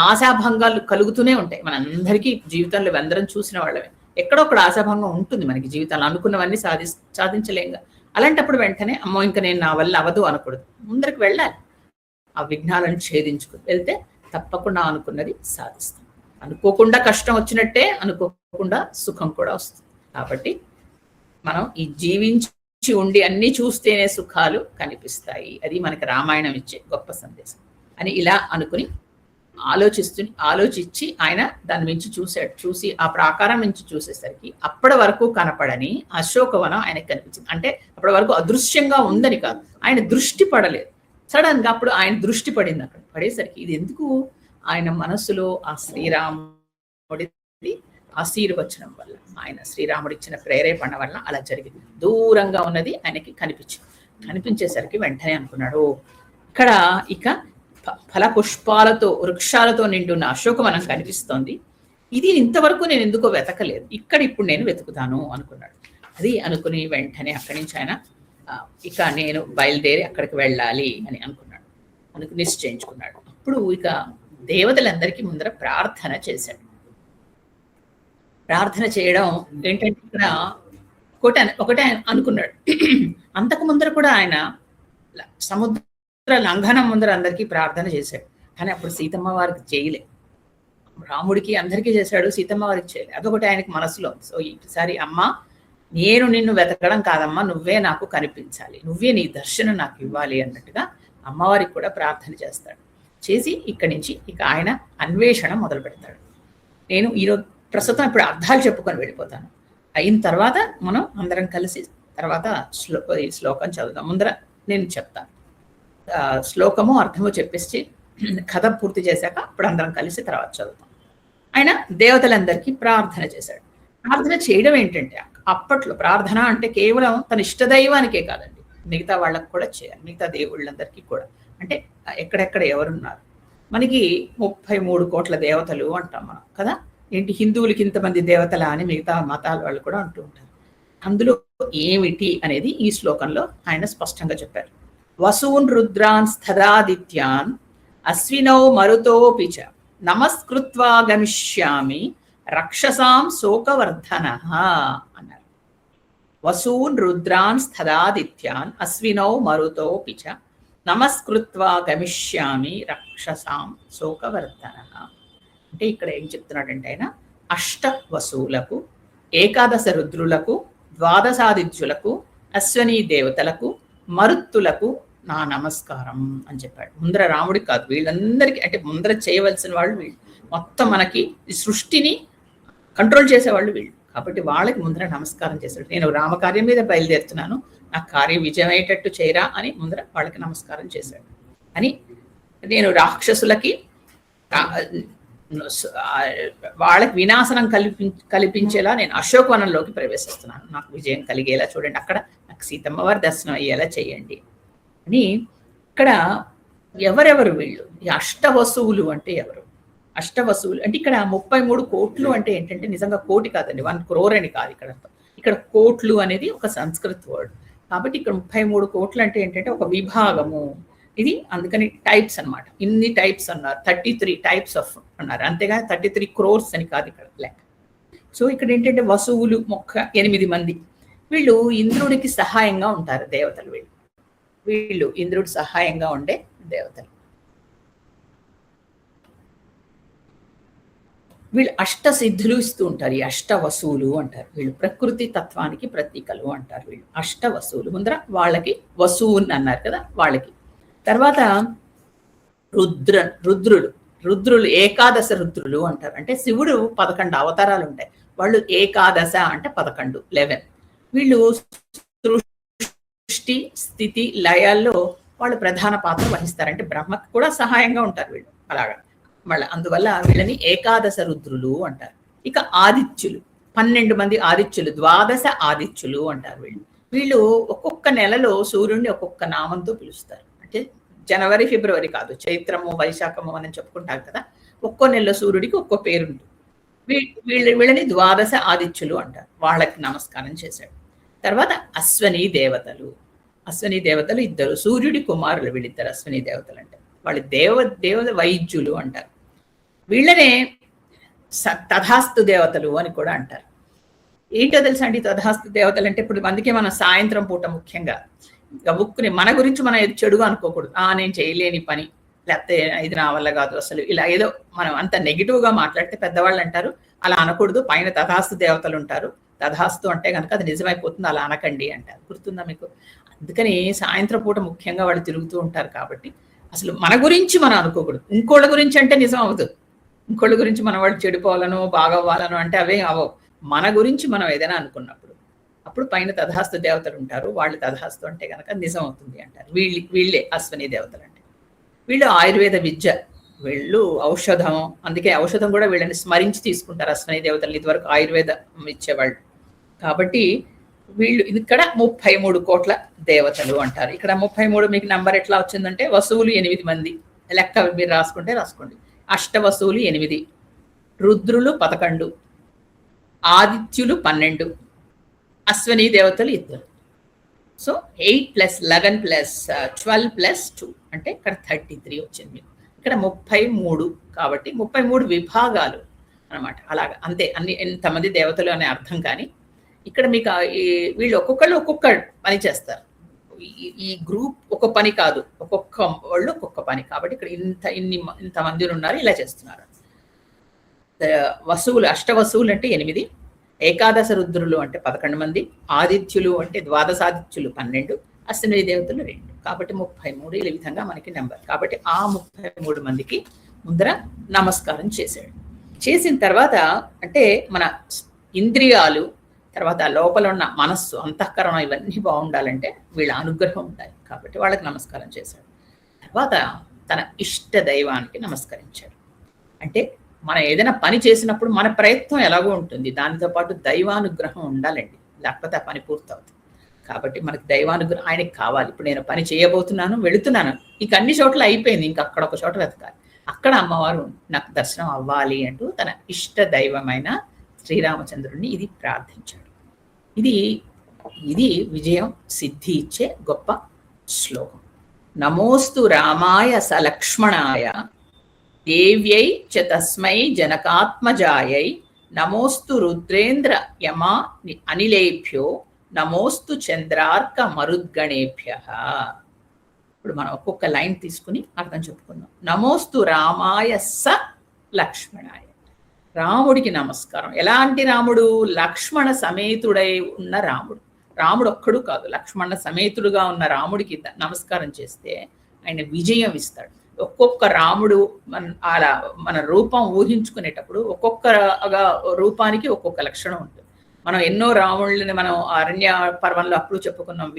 ఆశాభంగాలు కలుగుతూనే ఉంటాయి. మనందరికీ జీవితంలో అందరం చూసిన వాళ్ళమే. ఎక్కడో ఒక ఆశాభంగం ఉంటుంది మనకి జీవితంలో. అనుకున్నవన్నీ సాధించలేంగా. అలాంటప్పుడు వెంటనే అమ్మో ఇంకా నేను నా వల్ల అవ్వదు అనకూడదు. ముందరికి వెళ్ళాలి. ఆ విఘ్నాలను ఛేదించుకుని వెళ్తే తప్పకుండా అనుకున్నది సాధిస్తాం. అనుకోకుండా కష్టం వచ్చినట్టే అనుకోకుండా సుఖం కూడా వస్తుంది. కాబట్టి మనం ఈ జీవించి ఉండి అన్ని చూస్తేనే సుఖాలు కనిపిస్తాయి. అది మనకి రామాయణం ఇచ్చే గొప్ప సందేశం అని ఇలా అనుకుని ఆలోచించి ఆయన దాని నుంచి చూశాడు. చూసి ఆ ప్రాకారం నుంచి చూసేసరికి అప్పటి వరకు కనపడని అశోకవనం ఆయనకు కనిపించింది. అంటే అప్పటి వరకు అదృశ్యంగా ఉందని కాదు, ఆయన దృష్టి పడలేదు. సడన్ గా అప్పుడు ఆయన దృష్టి పడింది. అక్కడ పడేసరికి ఇది ఎందుకు ఆయన మనసులో ఆ శ్రీరాముడి ఆశీర్వచనం వల్ల, ఆయన శ్రీరాముడు ఇచ్చిన ప్రేరేపణ వల్ల అలా జరిగింది. దూరంగా ఉన్నది ఆయనకి కనిపించేసరికి వెంటనే అనుకున్నాడు, ఇక్కడ ఇక ఫల పుష్పాలతో వృక్షాలతో నిండున్న అశోకవనం కనిపిస్తోంది. ఇది ఇంతవరకు నేను ఎందుకో వెతకలేదు, ఇక్కడ ఇప్పుడు నేను వెతుకుతాను అనుకున్నాడు. అది అనుకుని వెంటనే అక్కడి నుంచి ఆయన ఇక నేను బయలుదేరి అక్కడికి వెళ్ళాలి అని అనుకున్నాడు. నిశ్చయించుకున్నాడు. అప్పుడు ఇక దేవతలందరికీ ముందర ప్రార్థన చేశాడు. ప్రార్థన చేయడం ఏంటంటే ఇక్కడ ఒకటే అనుకున్నాడు. అంతకు ముందర కూడా ఆయన సముద్ర లంఘనం ముందర అందరికీ ప్రార్థన చేశాడు. కానీ అప్పుడు సీతమ్మ వారికి చేయలే. రాముడికి అందరికీ చేశాడు, సీతమ్మ వారికి చేయలే. అదొకటి ఆయనకి మనసులో. సో ఈసారి అమ్మ నేను నిన్ను వెతకడం కాదమ్మా, నువ్వే నాకు కనిపించాలి, నువ్వే నీ దర్శనం నాకు ఇవ్వాలి అన్నట్టుగా అమ్మవారికి కూడా ప్రార్థన చేస్తాడు. చేసి ఇక్కడి నుంచి ఇక ఆయన అన్వేషణ మొదలు పెడతాడు. నేను ఈరోజు ప్రస్తుతం ఇప్పుడు అర్థాలు చెప్పుకొని వెళ్ళిపోతాను. అయిన తర్వాత మనం అందరం కలిసి తర్వాత ఈ శ్లోకం చదువుతాం. ముందర నేను చెప్తాను శ్లోకము అర్థము చెప్పేసి కథ పూర్తి చేశాక ఇప్పుడు అందరం కలిసి తర్వాత చదువుతాం. ఆయన దేవతలందరికీ ప్రార్థన చేశాడు. ప్రార్థన చేయడం ఏంటంటే అప్పట్లో ప్రార్థన అంటే కేవలం తన ఇష్టదైవానికే కాదండి, మిగతా వాళ్ళకు కూడా చేయాలి, మిగతా దేవుళ్ళందరికీ కూడా. అంటే ఎక్కడెక్కడ ఎవరున్నారు, మనకి 33 కోట్ల దేవతలు అంటాం మనం కదా. ఏంటి హిందువులకి ఇంతమంది దేవతల అని మిగతా మతాల వాళ్ళు కూడా అంటూ ఉంటారు. అందులో ఏమిటి అనేది ఈ శ్లోకంలో ఆయన స్పష్టంగా చెప్పారు. వసూన్ రుద్రాన్ స్థదాదిత్యాన్ అశ్వినౌ మరుతోపిచ నమస్కృత్వా గమిష్యామి రక్షసాం శోకవర్ధన అన్నారు. వసూన్ రుద్రాన్ స్థదాదిత్యాన్ అశ్వినౌ మరుతోపిచ నమస్కృత్వా గమిష్యామి రక్షసాం శోకవర్ధన. అంటే ఇక్కడ ఏం చెప్తున్నాడంటే ఆయన అష్ట వసువులకు, ఏకాదశ రుద్రులకు, ద్వాదశాదిత్యులకు, అశ్వనీ దేవతలకు, మరుత్తులకు నా నమస్కారం అని చెప్పాడు. ముందర రాముడికి కాదు, వీళ్ళందరికీ. అంటే ముందర చేయవలసిన వాళ్ళు వీళ్ళు, మొత్తం మనకి ఈ సృష్టిని కంట్రోల్ చేసేవాళ్ళు వీళ్ళు. కాబట్టి వాళ్ళకి ముందర నమస్కారం చేశాడు. నేను రామకార్యం మీద బయలుదేరుతున్నాను, నా కార్యం విజయమయ్యేటట్టు చేయరా అని ముందర వాళ్ళకి నమస్కారం చేశాడు. అని నేను రాక్షసులకి వాళ్ళకి వినాశనం కల్పించేలా నేను అశోకవనంలోకి ప్రవేశిస్తున్నాను, నాకు విజయం కలిగేలా చూడండి, అక్కడ నాకు సీతమ్మ వారి దర్శనం అయ్యేలా చేయండి అని. ఇక్కడ ఎవరెవరు వీళ్ళు? ఈ అష్టవసువులు అంటే ఎవరు? అష్టవసువులు అంటే ఇక్కడ 33 కోట్లు అంటే ఏంటంటే నిజంగా కోటి కాదండి, 1 crore అని కాదు. ఇక్కడ కోట్లు అనేది ఒక సంస్కృత్ వర్డ్. కాబట్టి ఇక్కడ 33 కోట్లు అంటే ఏంటంటే ఒక విభాగము ఇది. అందుకని టైప్స్ అన్నమాట. ఇన్ని టైప్స్ అన్నారు, 33 టైప్స్ ఆఫ్ అన్నారు, అంతేగాని 33 crores అని కాదు ఇక్కడ లెక్క. సో ఇక్కడ ఏంటంటే వసువులు 8 మంది. వీళ్ళు ఇంద్రుడికి సహాయంగా ఉంటారు దేవతలు. వీళ్ళు ఇంద్రుడి సహాయంగా ఉండే దేవతలు. వీళ్ళు అష్ట సిద్ధులు ఇస్తూ ఉంటారు. ఈ అష్ట వసువులు అంటారు. వీళ్ళు ప్రకృతి తత్వానికి ప్రతీకలు అంటారు. వీళ్ళు అష్ట వసువులు. ముందర వాళ్ళకి వసువుని అన్నారు కదా, వాళ్ళకి. తర్వాత రుద్రులు ఏకాదశ రుద్రులు అంటారు. అంటే శివుడు 11 అవతారాలు ఉంటాయి, వాళ్ళు ఏకాదశ అంటే 11, 11. వీళ్ళు సృష్టి స్థితి లయాల్లో వాళ్ళు ప్రధాన పాత్ర వహిస్తారు. అంటే బ్రహ్మకు కూడా సహాయంగా ఉంటారు వీళ్ళు అలాగా. మళ్ళీ అందువల్ల వీళ్ళని ఏకాదశ రుద్రులు అంటారు. ఇక ఆదిత్యులు 12 మంది ఆదిత్యులు, ద్వాదశ ఆదిత్యులు అంటారు. వీళ్ళు ఒక్కొక్క నెలలో సూర్యుడిని ఒక్కొక్క నామంతో పిలుస్తారు. అంటే జనవరి ఫిబ్రవరి కాదు, చైత్రము వైశాఖము అని చెప్పుకుంటాం కదా, ఒక్కో నెలలో సూర్యుడికి ఒక్కో పేరు ఉంటుంది. వీళ్ళని ద్వాదశ ఆదిత్యులు అంటారు. వాళ్ళకి నమస్కారం చేశాడు. తర్వాత అశ్వనీ దేవతలు. అశ్వనీ దేవతలు 2 సూర్యుడి కుమారులు వీళ్ళిద్దరు అశ్వనీ దేవతలు అంటారు. వాళ్ళు దేవత వైద్యులు అంటారు. వీళ్ళనే తథాస్తు దేవతలు అని కూడా అంటారు. ఏంటో తెలుసా అండి తథాస్తు దేవతలు అంటే? ఇప్పుడు అందుకే మనం సాయంత్రం పూట ముఖ్యంగా గబుక్కుని మన గురించి మనం ఏది చెడుగా అనుకోకూడదు. నేను చేయలేని పని, లేకపోతే ఇది నా వల్ల కాదు అసలు, ఇలా ఏదో మనం అంత నెగిటివ్గా మాట్లాడితే పెద్దవాళ్ళు అంటారు అలా అనకూడదు, పైన తథాస్తు దేవతలు ఉంటారు, తథాస్తు అంటే కనుక అది నిజమైపోతుంది, అలా అనకండి అంటారు. గుర్తుందా మీకు? అందుకని సాయంత్రం పూట ముఖ్యంగా వాళ్ళు తిరుగుతూ ఉంటారు కాబట్టి అసలు మన గురించి మనం అనుకోకూడదు. ఇంకోళ్ళ గురించి అంటే నిజం అవుతుంది. ఇంకోళ్ళ గురించి మన వాళ్ళు చెడిపోవాలను బాగవ్వాలను అంటే అవే అవవు. మన గురించి మనం ఏదైనా అనుకున్నప్పుడు అప్పుడు పైన తథాస్తు దేవతలు ఉంటారు, వాళ్ళు తథాస్తు అంటే కనుక నిజం అవుతుంది అంటారు. వీళ్ళే అశ్వని దేవతలు అంటే. వీళ్ళు ఆయుర్వేద విద్య, వీళ్ళు ఔషధం, అందుకే ఔషధం కూడా వీళ్ళని స్మరించి తీసుకుంటారు అశ్వని దేవతలు. ఇదివరకు ఆయుర్వేదం ఇచ్చేవాళ్ళు కాబట్టి వీళ్ళు ఇక్కడ 33 కోట్ల దేవతలు అంటారు. ఇక్కడ 33 మీకు నంబర్ ఎట్లా వచ్చిందంటే వసువులు 8 మంది, లెక్క మీరు రాసుకుంటే రాసుకోండి. అష్ట వసువులు 8, రుద్రులు 11, ఆదిత్యులు 12, అశ్వని దేవతలు 2. సో 8 + 11 + 12 + 2 అంటే ఇక్కడ 33 వచ్చింది మీకు. ఇక్కడ 33 కాబట్టి 33 విభాగాలు అనమాట. అలాగా అంతే, అన్ని ఎంతమంది దేవతలు అనే అర్థం. కానీ ఇక్కడ మీకు వీళ్ళు ఒక్కొక్కళ్ళు ఒక్కొక్క పని చేస్తారు. ఈ గ్రూప్ ఒక పని కాదు, ఒక్కొక్క వాళ్ళు ఒక్కొక్క పని. కాబట్టి ఇక్కడ ఇంతమంది ఉన్నారు, ఇలా చేస్తున్నారు. వసువులు, అష్టవసువులు అంటే 8, ఏకాదశ రుద్రులు అంటే 11 మంది, ఆదిత్యులు అంటే ద్వాదశాదిత్యులు 12, అశ్విని దేవతలు 2. కాబట్టి 33 ఈ విధంగా మనకి నెంబర్. కాబట్టి ఆ 33 మందికి ముందర నమస్కారం చేశాడు. చేసిన తర్వాత అంటే మన ఇంద్రియాలు, తర్వాత లోపల ఉన్న మనస్సు, అంతఃకరణ ఇవన్నీ బాగుండాలంటే వీళ్ళ అనుగ్రహం ఉండాలి. కాబట్టి వాళ్ళకి నమస్కారం చేశాడు. తర్వాత తన ఇష్ట దైవానికి నమస్కరించాడు. అంటే మనం ఏదైనా పని చేసినప్పుడు మన ప్రయత్నం ఎలాగో ఉంటుంది, దానితో పాటు దైవానుగ్రహం ఉండాలండి, లేకపోతే ఆ పని పూర్తవుతుంది. కాబట్టి మనకి దైవానుగ్రహం ఆయనకి కావాలి. ఇప్పుడు నేను పని చేయబోతున్నాను, వెళుతున్నాను, ఇంక అన్ని చోట్ల అయిపోయింది, ఇంక అక్కడ ఒక చోట వెతకాలి, అక్కడ అమ్మవారు నాకు దర్శనం అవ్వాలి అంటూ తన ఇష్ట దైవమైన శ్రీరామచంద్రుడిని ఇది ప్రార్థించాడు. ఇది విజయం సిద్ధి ఇచ్చే గొప్ప శ్లోకం. నమోస్తు రామాయ సలక్ష్మణాయ దేవ్యై చ తస్మై జనకాత్మజాయై నమోస్తు రుద్రేంద్ర యమా అనిలేభ్యో నమోస్తు చంద్రార్క మరుద్గణేభ్య. ఇప్పుడు మనం ఒక్కొక్క లైన్ తీసుకుని అర్థం చెప్పుకుందాం. నమోస్తు రామాయ స లక్ష్మణాయ, రాముడికి నమస్కారం. ఎలాంటి రాముడు? లక్ష్మణ సమేతుడై ఉన్న రాముడు. రాముడు ఒక్కడు కాదు, లక్ష్మణ సమేతుడుగా ఉన్న రాముడికి నమస్కారం చేస్తే ఆయన విజయం ఇస్తాడు. ఒక్కొక్క రాముడు అలా మన రూపం ఊహించుకునేటప్పుడు ఒక్కొక్క రూపానికి ఒక్కొక్క లక్షణం ఉంటుంది. మనం ఎన్నో రాముళ్ళని మనం అరణ్య పర్వంలో అప్పుడు చెప్పుకున్నాం.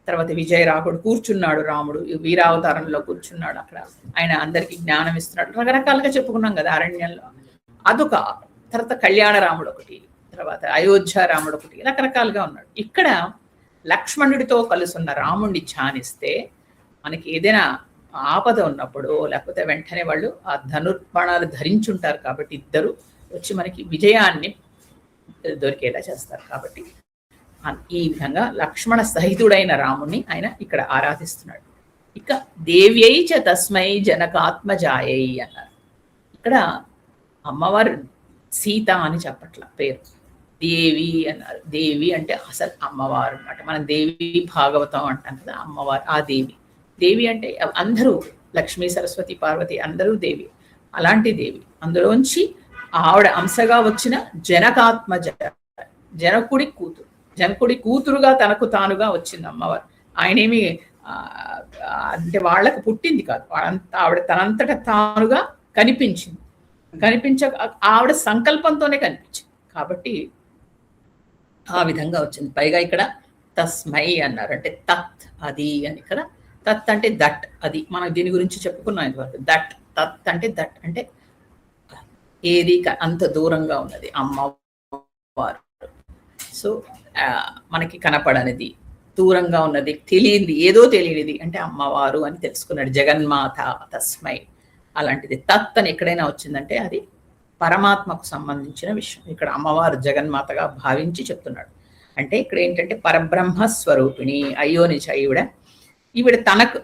తర్వాత విజయరాఘుడు కూర్చున్నాడు, రాముడు వీరావతారంలో కూర్చున్నాడు, అక్కడ ఆయన అందరికీ జ్ఞానం ఇస్తున్నాడు, రకరకాలుగా చెప్పుకున్నాం కదా అరణ్యంలో. అదొక. తర్వాత కళ్యాణ రాముడు ఒకటి, తర్వాత అయోధ్య రాముడు ఒకటి, రకరకాలుగా ఉన్నాడు. ఇక్కడ లక్ష్మణుడితో కలుసున్న రాముడిని ధ్యానిస్తే మనకి ఏదైనా ఆపద ఉన్నప్పుడు, లేకపోతే వెంటనే వాళ్ళు ఆ ధనుర్బాణాలు ధరించుంటారు కాబట్టి ఇద్దరు వచ్చి మనకి విజయాన్ని దొరికేలా చేస్తారు. కాబట్టి ఈ విధంగా లక్ష్మణ సహితుడైన రాముని ఆయన ఇక్కడ ఆరాధిస్తున్నాడు. ఇక దేవ్యై చ తస్మై జనకాత్మజాయై అన్నారు. ఇక్కడ అమ్మవారు సీత అని చెప్పట్ల పేరు, దేవి అన్నారు. దేవి అంటే అసలు అమ్మవారు అన్నమాట. మనం దేవి భాగవతం అంటాం కదా, అమ్మవారు ఆ దేవి. దేవి అంటే అందరూ లక్ష్మీ సరస్వతి పార్వతి అందరూ దేవి. అలాంటి దేవి అందులోంచి ఆవిడ అంశగా వచ్చిన జనకాత్మజ, జనకుడి కూతురుగా తనకు తానుగా వచ్చింది అమ్మవారు. ఆయనేమి అంటే వాళ్ళకు పుట్టింది కాదు, ఆవిడ తనంతట తానుగా కనిపించింది. ఆవిడ సంకల్పంతోనే కనిపించింది కాబట్టి ఆ విధంగా వచ్చింది. పైగా ఇక్కడ తస్మై అన్నారు, అంటే తత్ అది అని. ఇక్కడ తత్ అంటే దట్, అది మనం దీని గురించి చెప్పుకున్నాం ఇంతవరకు. దట్, తత్ అంటే దట్ అంటే ఏది అంత దూరంగా ఉన్నది అమ్మవారు. సో మనకి కనపడనిది, దూరంగా ఉన్నది, తెలియంది, ఏదో తెలియనిది అంటే అమ్మవారు అని తెలుసుకున్నాడు. జగన్మాత తస్మై అలాంటిది. తత్ అని ఎక్కడైనా వచ్చిందంటే అది పరమాత్మకు సంబంధించిన విషయం. ఇక్కడ అమ్మవారు జగన్మాతగా భావించి చెప్తున్నాడు. అంటే ఇక్కడ ఏంటంటే పరబ్రహ్మ స్వరూపిణి, అయ్యో నిజ ఈవిడ తనకు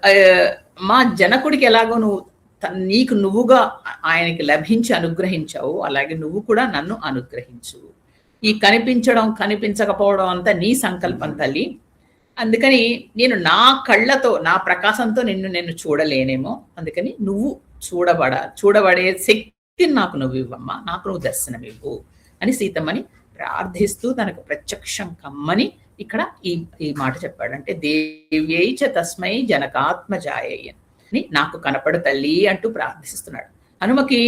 మా జనకుడికి ఎలాగో నువ్వు నీకు నువ్వుగా ఆయనకి లభించి అనుగ్రహించావు, అలాగే నువ్వు కూడా నన్ను అనుగ్రహించు. ఈ కనిపించడం కనిపించకపోవడం అంతా నీ సంకల్పం తల్లి. అందుకని నేను నా కళ్ళతో నా ప్రకాశంతో నేను చూడలేనేమో, అందుకని నువ్వు చూడబడే శక్తిని నాకు నువ్వు ఇవ్వమ్మా, నాకు నువ్వు దర్శనం ఇవ్వు అని సీతమ్మని ప్రార్థిస్తూ తనకు ప్రత్యక్షం కమ్మని ఇక్కడ ఈ మాట చెప్పాడు. అంటే దేవ్యై చ తస్మై జనకాత్మజాయై అని నాకు కనపడు తల్లి అంటూ ప్రార్థిస్తున్నాడు. హనుమకి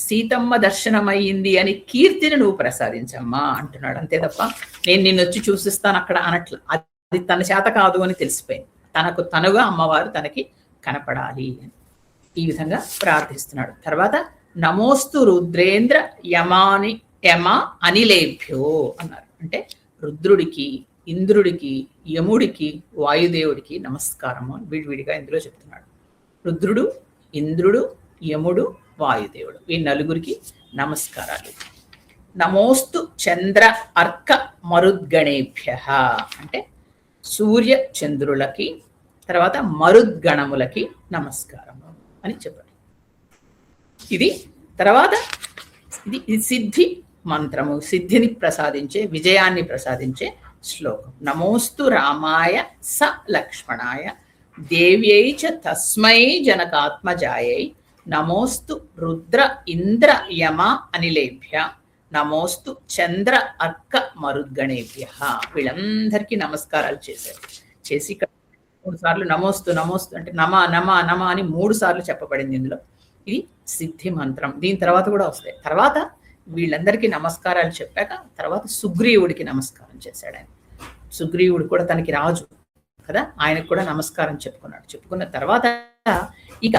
సీతమ్మ దర్శనమయ్యింది అని కీర్తిని నువ్వు ప్రసాదించమ్మా అంటున్నాడు. అంతే తప్ప నేను నిన్నొచ్చి చూసిస్తాను అక్కడ అనట్ల. అది తన చేత కాదు అని తెలిసిపోయింది. తనుగా అమ్మవారు తనకి కనపడాలి అని ఈ విధంగా ప్రార్థిస్తున్నాడు. తర్వాత నమోస్తు రుద్రేంద్ర యమ అనిలేభ్యో అన్నారు. అంటే రుద్రుడికి, ఇంద్రుడికి, యముడికి, వాయుదేవుడికి నమస్కారము అని విడివిడిగా ఇందులో చెప్తున్నాడు. రుద్రుడు, ఇంద్రుడు, యముడు, వాయుదేవుడు ఈ నలుగురికి నమస్కారాలు. నమోస్తు చంద్ర అర్క మరుద్గణేభ్య అంటే సూర్య చంద్రులకి, తర్వాత మరుద్గణములకి నమస్కారము అని చెప్పాడు. ఇది తర్వాత ఇది సిద్ధి మంత్రము, సిద్ధిని ప్రసాదించే, విజయాన్ని ప్రసాదించే శ్లోకం. నమోస్తు రామాయ స లక్ష్మణాయ దేవ్యై చ తస్మై జనకాత్మజాయై నమోస్తు రుద్ర ఇంద్ర యమ అనిలేభ్య నమోస్తు చంద్ర అర్క మరుద్గణేభ్య. వీళ్ళందరికీ నమస్కారాలు చేసి 3 సార్లు నమోస్తు నమోస్తు అంటే నమ నమ నమ అని 3 సార్లు చెప్పబడింది ఇందులో. ఇది సిద్ధి మంత్రం. దీని తర్వాత కూడా వస్తాయి. తర్వాత వీళ్ళందరికీ నమస్కారాలు చెప్పాక తర్వాత సుగ్రీవుడికి నమస్కారం చేశాడు ఆయన. సుగ్రీవుడు కూడా తనకి రాజు కదా, ఆయనకు కూడా నమస్కారం చెప్పుకున్నాడు. చెప్పుకున్న తర్వాత ఇక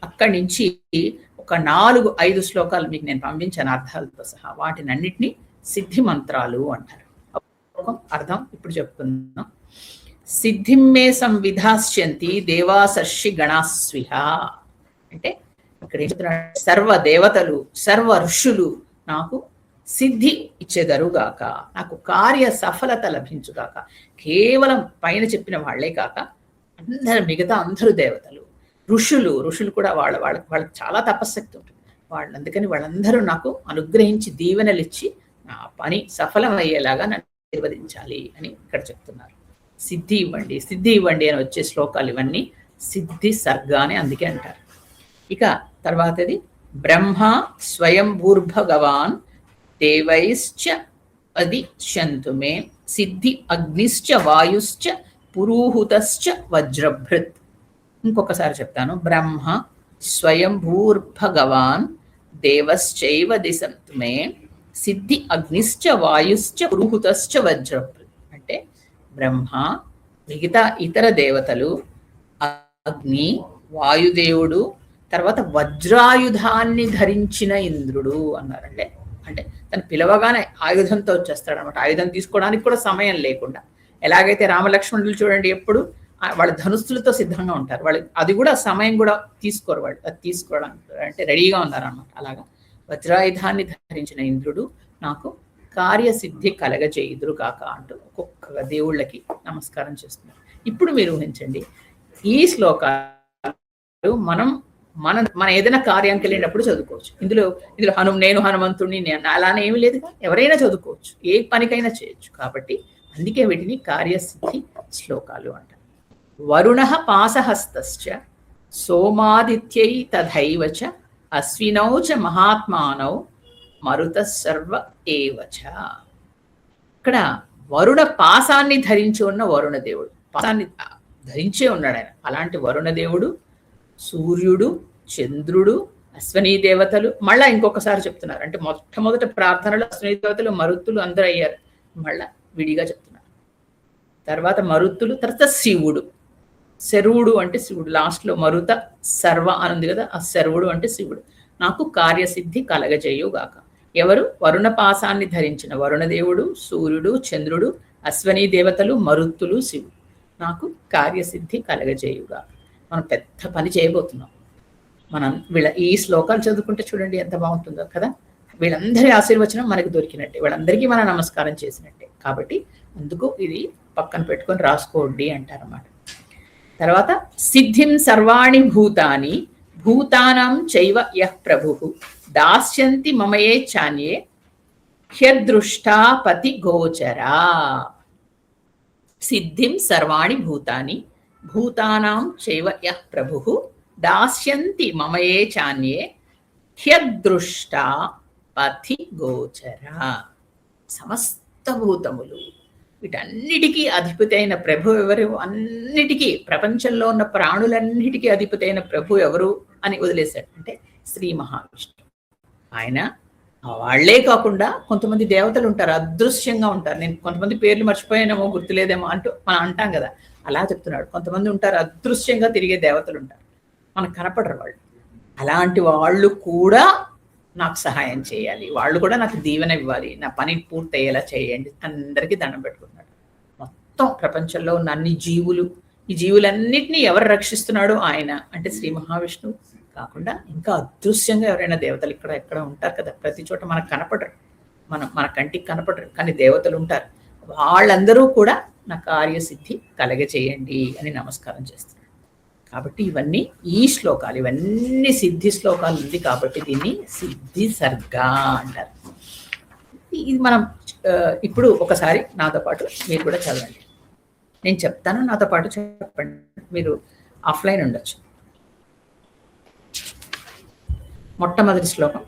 అక్కడి నుంచి ఒక 4-5 శ్లోకాలు మీకు నేను పంపించాను అర్థాలతో సహా. వాటినన్నిటినీ సిద్ధి మంత్రాలు అంటారు. అర్థం ఇప్పుడు చెప్పుకుందాం. సిద్ధిమ్మే సంవిధాశ్యంతి దేవాసర్షి గణాస్విహ అంటే ఇక్కడ ఏం చెప్తున్నాడు, సర్వ దేవతలు సర్వ ఋషులు నాకు సిద్ధి ఇచ్చేదరుగాక, నాకు కార్య సఫలత లభించుగాక. కేవలం పైన చెప్పిన వాళ్లే కాక మిగతా అందరూ దేవతలు, ఋషులు కూడా వాళ్ళకి చాలా తపశక్తి ఉంటుంది. అందుకని వాళ్ళందరూ నాకు అనుగ్రహించి దీవెనలు ఇచ్చి నా పని సఫలం అయ్యేలాగా నన్ను నిర్వహించాలి అని ఇక్కడ చెప్తున్నారు. సిద్ధి ఇవ్వండి అని వచ్చే శ్లోకాలు ఇవన్నీ సిద్ధి సర్గ అని అందుకే అంటారు. ఇక తర్వాతది బ్రహ్మ స్వయంభూర్భగవాన్ దేవైశ్చ అదిశ్యంతుమే సిద్ధి అగ్నిశ్చ వాయుశ్చ పురూహుతశ్చ వజ్రభృత్. ఇంకొకసారి చెప్తాను. బ్రహ్మ స్వయంభూర్భగవాన్ దేవశ్చైవ దిశంతుమే సిద్ధి అగ్నిశ్చ వాయుశ్చ పురూహుతశ్చ వజ్రభృత్ అంటే బ్రహ్మ, మిగతా ఇతర దేవతలు, అగ్ని, వాయుదేవుడు, తర్వాత వజ్రాయుధాన్ని ధరించిన ఇంద్రుడు అన్నారంటే. అంటే తను పిలవగానే ఆయుధంతో వచ్చేస్తాడు అనమాట. ఆయుధం తీసుకోవడానికి కూడా సమయం లేకుండా. ఎలాగైతే రామలక్ష్మణులు చూడండి ఎప్పుడు వాళ్ళ ధనుస్సులతో సిద్ధంగా ఉంటారు, వాళ్ళు అది కూడా సమయం కూడా తీసుకోరు, వాళ్ళు అది తీసుకోవడానికి అంటే రెడీగా ఉన్నారన్నమాట. అలాగా వజ్రాయుధాన్ని ధరించిన ఇంద్రుడు నాకు కార్యసిద్ధి కలగజేయుదురు కాక అంటూ ఒక్కొక్క దేవుళ్ళకి నమస్కారం చేస్తున్నారు. ఇప్పుడు మీరు ఊహించండి, ఈ శ్లోకాలు మన ఏదైనా కార్యానికి వెళ్ళినప్పుడు చదువుకోవచ్చు. ఇందులో నేను హనుమంతుడిని అలానే ఏమి లేదుగా, ఎవరైనా చదువుకోవచ్చు, ఏ పనికైనా చేయొచ్చు. కాబట్టి అందుకే వీటిని కార్యసిద్ధి శ్లోకాలు అంటారు. వరుణ పాసహస్తశ్చ సోమాదిత్యై తథైవ చ అశ్వినౌ చ మహాత్మానౌ మరుత సర్వ ఏవచ. ఇక్కడ వరుణ పాసాన్ని ధరించి ఉన్న వరుణ దేవుడు, పాసాన్ని ధరించే ఉన్నాడు ఆయన. అలాంటి వరుణ దేవుడు, సూర్యుడు, చంద్రుడు, అశ్వనీ దేవతలు. మళ్ళా ఇంకొకసారి చెప్తున్నారు. అంటే మొట్టమొదటి ప్రార్థనలు అశ్వనీ దేవతలు, మరుత్తులు అందరూ అయ్యారు. మళ్ళా విడిగా చెప్తున్నారు. తర్వాత మరుత్తులు, తర్వాత శివుడు. శర్వుడు అంటే శివుడు. లాస్ట్లో మరుత సర్వ అనుంది కదా, ఆ శర్వుడు అంటే శివుడు. నాకు కార్యసిద్ధి కలగజేయుగాక. ఎవరు? వరుణ పాసాన్ని ధరించిన వరుణదేవుడు, సూర్యుడు, చంద్రుడు, అశ్వనీ దేవతలు, మరుత్తులు, శివుడు నాకు కార్యసిద్ధి కలగజేయుగాక. మనం పెద్ద పని చేయబోతున్నాం. మనం ఈ శ్లోకాలు చదువుకుంటే చూడండి ఎంత బాగుంటుందో కదా. వీళ్ళందరి ఆశీర్వచనం మనకు దొరికినట్టే, వాళ్ళందరికీ మనం నమస్కారం చేసినట్టే. కాబట్టి అందుకు ఇది పక్కన పెట్టుకొని రాసుకోండి అంటారన్నమాట. తర్వాత సిద్ధిం సర్వాణి భూతాని భూతానాం చైవ యః ప్రభుః దాస్యంతి మమయే చాన్యే హ్యదృష్టా పతి గోచరా. సిద్ధిం సర్వాణి భూతాని భూతానాం చైవ యః ప్రభుః దాస్యంతి మమయే చాన్యే హ్యదృష్టా పథి గోచరా. సమస్త భూతములు వీటన్నిటికీ అధిపతి అయిన ప్రభు ఎవరు? అన్నిటికీ, ప్రపంచంలో ఉన్న ప్రాణులన్నిటికీ అధిపతి అయిన ప్రభు ఎవరు అని వదిలేశాడు అంటే శ్రీ మహావిష్ణువు. ఆయన వాళ్లే కాకుండా కొంతమంది దేవతలు ఉంటారు, అదృశ్యంగా ఉంటారు. నేను కొంతమంది పేర్లు మర్చిపోయానేమో, గుర్తులేదేమో అంటూ మనం అంటాం కదా, అలా చెప్తున్నాడు. కొంతమంది ఉంటారు అదృశ్యంగా తిరిగే దేవతలు ఉంటారు, మనకు కనపడరు వాళ్ళు. అలాంటి వాళ్ళు కూడా నాకు సహాయం చేయాలి, వాళ్ళు కూడా నాకు దీవెన ఇవ్వాలి, నా పని పూర్తి అయ్యేలా చేయండి, అందరికీ దండం పెట్టుకున్నాడు. మొత్తం ప్రపంచంలో ఉన్న అన్ని జీవులు, ఈ జీవులన్నిటినీ ఎవరు రక్షిస్తున్నాడో ఆయన అంటే శ్రీ మహావిష్ణువు కాకుండా ఇంకా అదృశ్యంగా ఎవరైనా దేవతలు ఇక్కడ ఎక్కడ ఉంటారు కదా, ప్రతి చోట మనకు కనపడరు, మన కంటికి కనపడరు, కానీ దేవతలు ఉంటారు. వాళ్ళందరూ కూడా నా కార్యసిద్ధి కలగచేయండి అని నమస్కారం చేస్తున్నారు. కాబట్టి ఇవన్నీ ఈ శ్లోకాలు, ఇవన్నీ సిద్ధి శ్లోకాలు ఉంది కాబట్టి దీన్ని సిద్ధి సర్గ అంటారు. ఇది మనం ఇప్పుడు ఒకసారి నాతో పాటు మీరు కూడా చదవండి, నేను చెప్తాను, నాతో పాటు చెప్పండి. మీరు ఆఫ్లైన్ ఉండొచ్చు. మొట్టమొదటి శ్లోకం.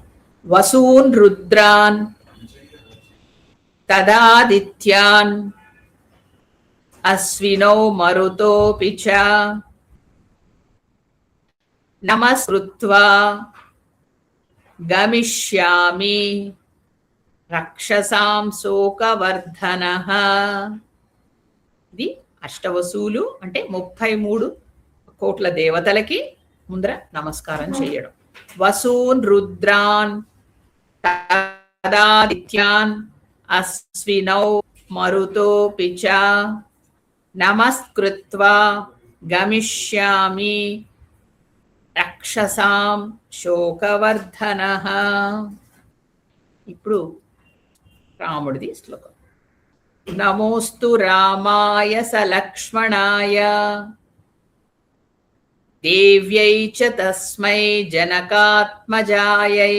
వసూన్ రుద్రాన్ తదాదిత్యాన్ అశ్వినౌ మరుతోపి చ నమస్కృత్వా గమిష్యామి రక్షసాం శోకవర్ధనః. ఇది అష్టవసులు అంటే 33 కోట్ల దేవతలకి ముందర నమస్కారం చేయడం. వసూన్ రుద్రాన్ తదాదిత్యాన్ అశ్వినౌ మరుతోపి చ నమస్కృత్వా గమిష్యామి రక్షసాం శోకవర్ధనః. ఇప్పుడు రాముడిది శ్లోకం. నమోస్తు రామాయ సలక్ష్మణాయ దేవ్యై చ తస్మై జనకాత్మజాయై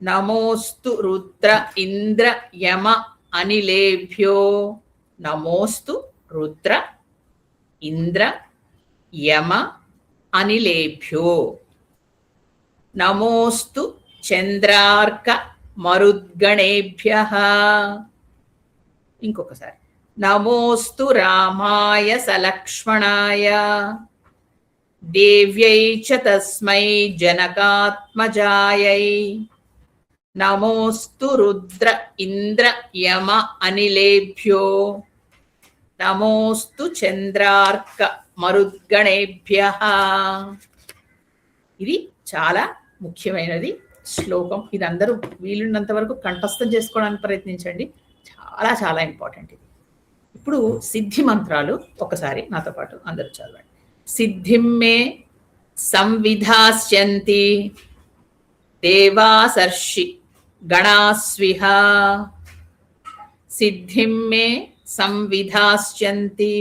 నమోస్తు రుద్ర ఇంద్ర యమ అనిలేభ్యో. నమోస్తు రుద్ర ఇంద్ర యమ అనిలేభ్యో. నమోస్తు చంద్రార్క మరుద్గణేభ్యః. ఇంకొకసారి. నమోస్తు రామాయ సలక్ష్మణాయ దేవ్యై చ తస్మై జనకాత్మజాయై నమోస్తు రుద్ర ఇంద్ర యమ అనిలేభ్యో. నమోస్తు చంద్రార్క మరుద్గణేభ్యః. ఇది చాలా ముఖ్యమైనది శ్లోకం. ఇది అందరూ వీలున్నంత వరకు కంఠస్థం చేసుకోవడానికి ప్రయత్నించండి, చాలా చాలా ఇంపార్టెంట్ ఇది. ఇప్పుడు సిద్ధి మంత్రాలు ఒకసారి నాతో పాటు అందరూ చదవండి. సిద్ధిం మే సంవిధాస్యంతి దేవాసర్షి గణాస్విహ. సిద్ధిం మే సంవిధాస్యంతి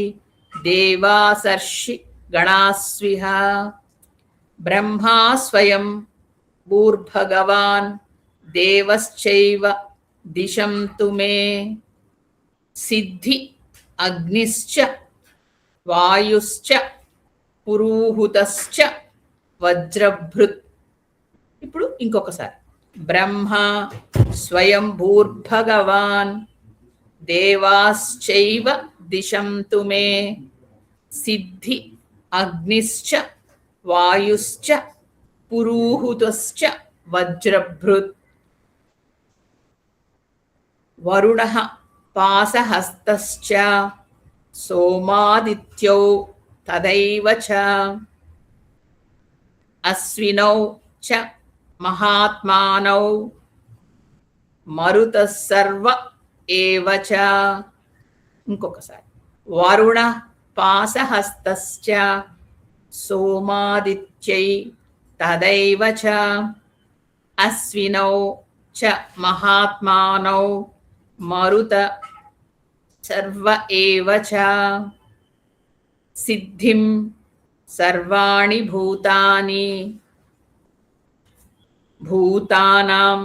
దేవాసర్షి గణాస్విహ. బ్రహ్మా స్వయం భూర్భగవాన్ దేవశ్చైవ దిశంతు మే. సిద్ధి అగ్నిశ్చ వాయుశ్చ పురూహుతశ్చ వజ్రభృత్. ఇప్పుడు ఇంకొకసారి. బ్రహ్మ స్వయం భూర్భగవాన్ దేవాశ్చైవ దిశంతు మే. సిద్ధి అగ్నిశ్చ వాయుశ్చ పురూహుతశ్చ వజ్రభృత్. వరుణః పాసహస్తశ్చ సోమాదిత్యౌ తదైవ చ. అశ్వినౌ చ మహాత్మానౌ మరుతః సర్వ ఏవ చ. ఇంకొకసారి. వరుణ పాసహస్తశ్చ సోమాదిత్యై తదైవ చ. అశ్వినౌ చ మహాత్మానౌ మరుత సర్వ ఏవ చ. సిద్ధిం సర్వాణి భూతాని భూతానాం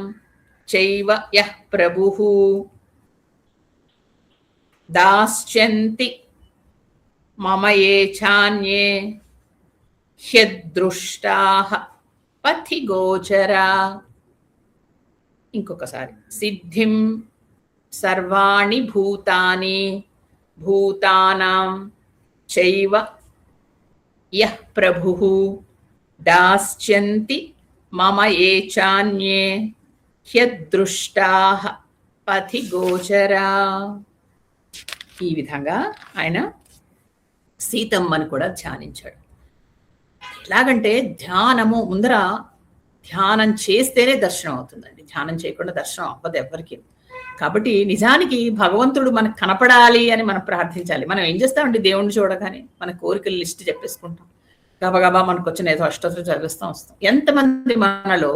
చైవ యః ప్రభుః దాస్యంతి మమ ఏ చాన్యే హ్యదృష్టాః పథి గోచరా. ఇంకొకసారి. సిద్ధిం సర్వాణి భూతాని భూతానాం చైవ యః ప్రభుః దాస్యంతి మమ ఏ చాన్యే హ్యదృష్టాః పథి గోచరా. ఈ విధంగా ఆయన సీతమ్మను కూడా ధ్యానించాడు. ఎలాగంటే ధ్యానము ముందర ధ్యానం చేస్తేనే దర్శనం అవుతుందండి. ధ్యానం చేయకుండా దర్శనం అవ్వదు ఎవరికి. కాబట్టి నిజానికి భగవంతుడు మనకు కనపడాలి అని మనం ప్రార్థించాలి. మనం ఏం చేస్తామండి, దేవుణ్ణి చూడగానే మన కోరికల లిస్ట్ చెప్పేసుకుంటాం. గబగబా మనకు వచ్చిన ఏదో అష్టోత్తరం చదివిస్తాం వస్తాం. ఎంతమంది మనలో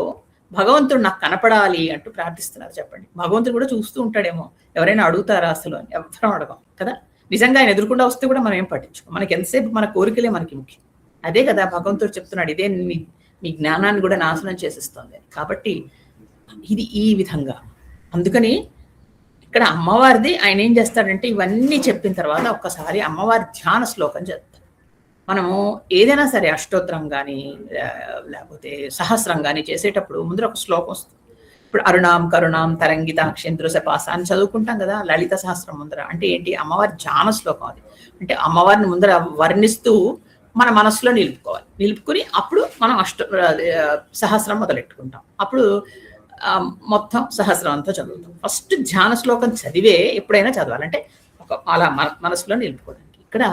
భగవంతుడు నాకు కనపడాలి అంటూ ప్రార్థిస్తున్నారు చెప్పండి. భగవంతుడు కూడా చూస్తూ ఉంటాడేమో, ఎవరైనా అడుగుతారా అసలు అని? ఎవరం అడగం కదా. నిజంగా ఆయన ఎదురుకుండా వస్తే కూడా మనం ఏం పట్టించుకో. మనకి ఎంతసేపు మన కోరికలే మనకి ముఖ్యం. అదే కదా భగవంతుడు చెప్తున్నాడు, ఇదే మీ జ్ఞానాన్ని కూడా నాశనం చేసేస్తుంది. కాబట్టి ఇది ఈ విధంగా. అందుకని ఇక్కడ అమ్మవారిది ఆయన ఏం చేస్తాడంటే ఇవన్నీ చెప్పిన తర్వాత ఒక్కసారి అమ్మవారి ధ్యాన శ్లోకం చెప్తాడు. మనము ఏదైనా సరే అష్టోత్తరం కానీ లేకపోతే సహస్రం కానీ చేసేటప్పుడు ముందర ఒక శ్లోకం వస్తుంది. ఇప్పుడు అరుణాం కరుణాం తరంగితాక్షేంద్రసపాస అని చదువుకుంటాం కదా లలిత సహస్రం ముందర. అంటే ఏంటి, అమ్మవారి ధ్యాన శ్లోకం అది. అంటే అమ్మవారిని ముందర వర్ణిస్తూ మన మనసులో నిలుపుకోవాలి. నిలుపుకుని అప్పుడు మనం సహస్రం మొదలెట్టుకుంటాం. అప్పుడు మొత్తం సహస్రం అంతా చదువుతాం. ఫస్ట్ ధ్యాన శ్లోకం చదివే ఎప్పుడైనా చదవాలంటే అలా మనసులో నిలుపుకోవడానికి. ఇక్కడ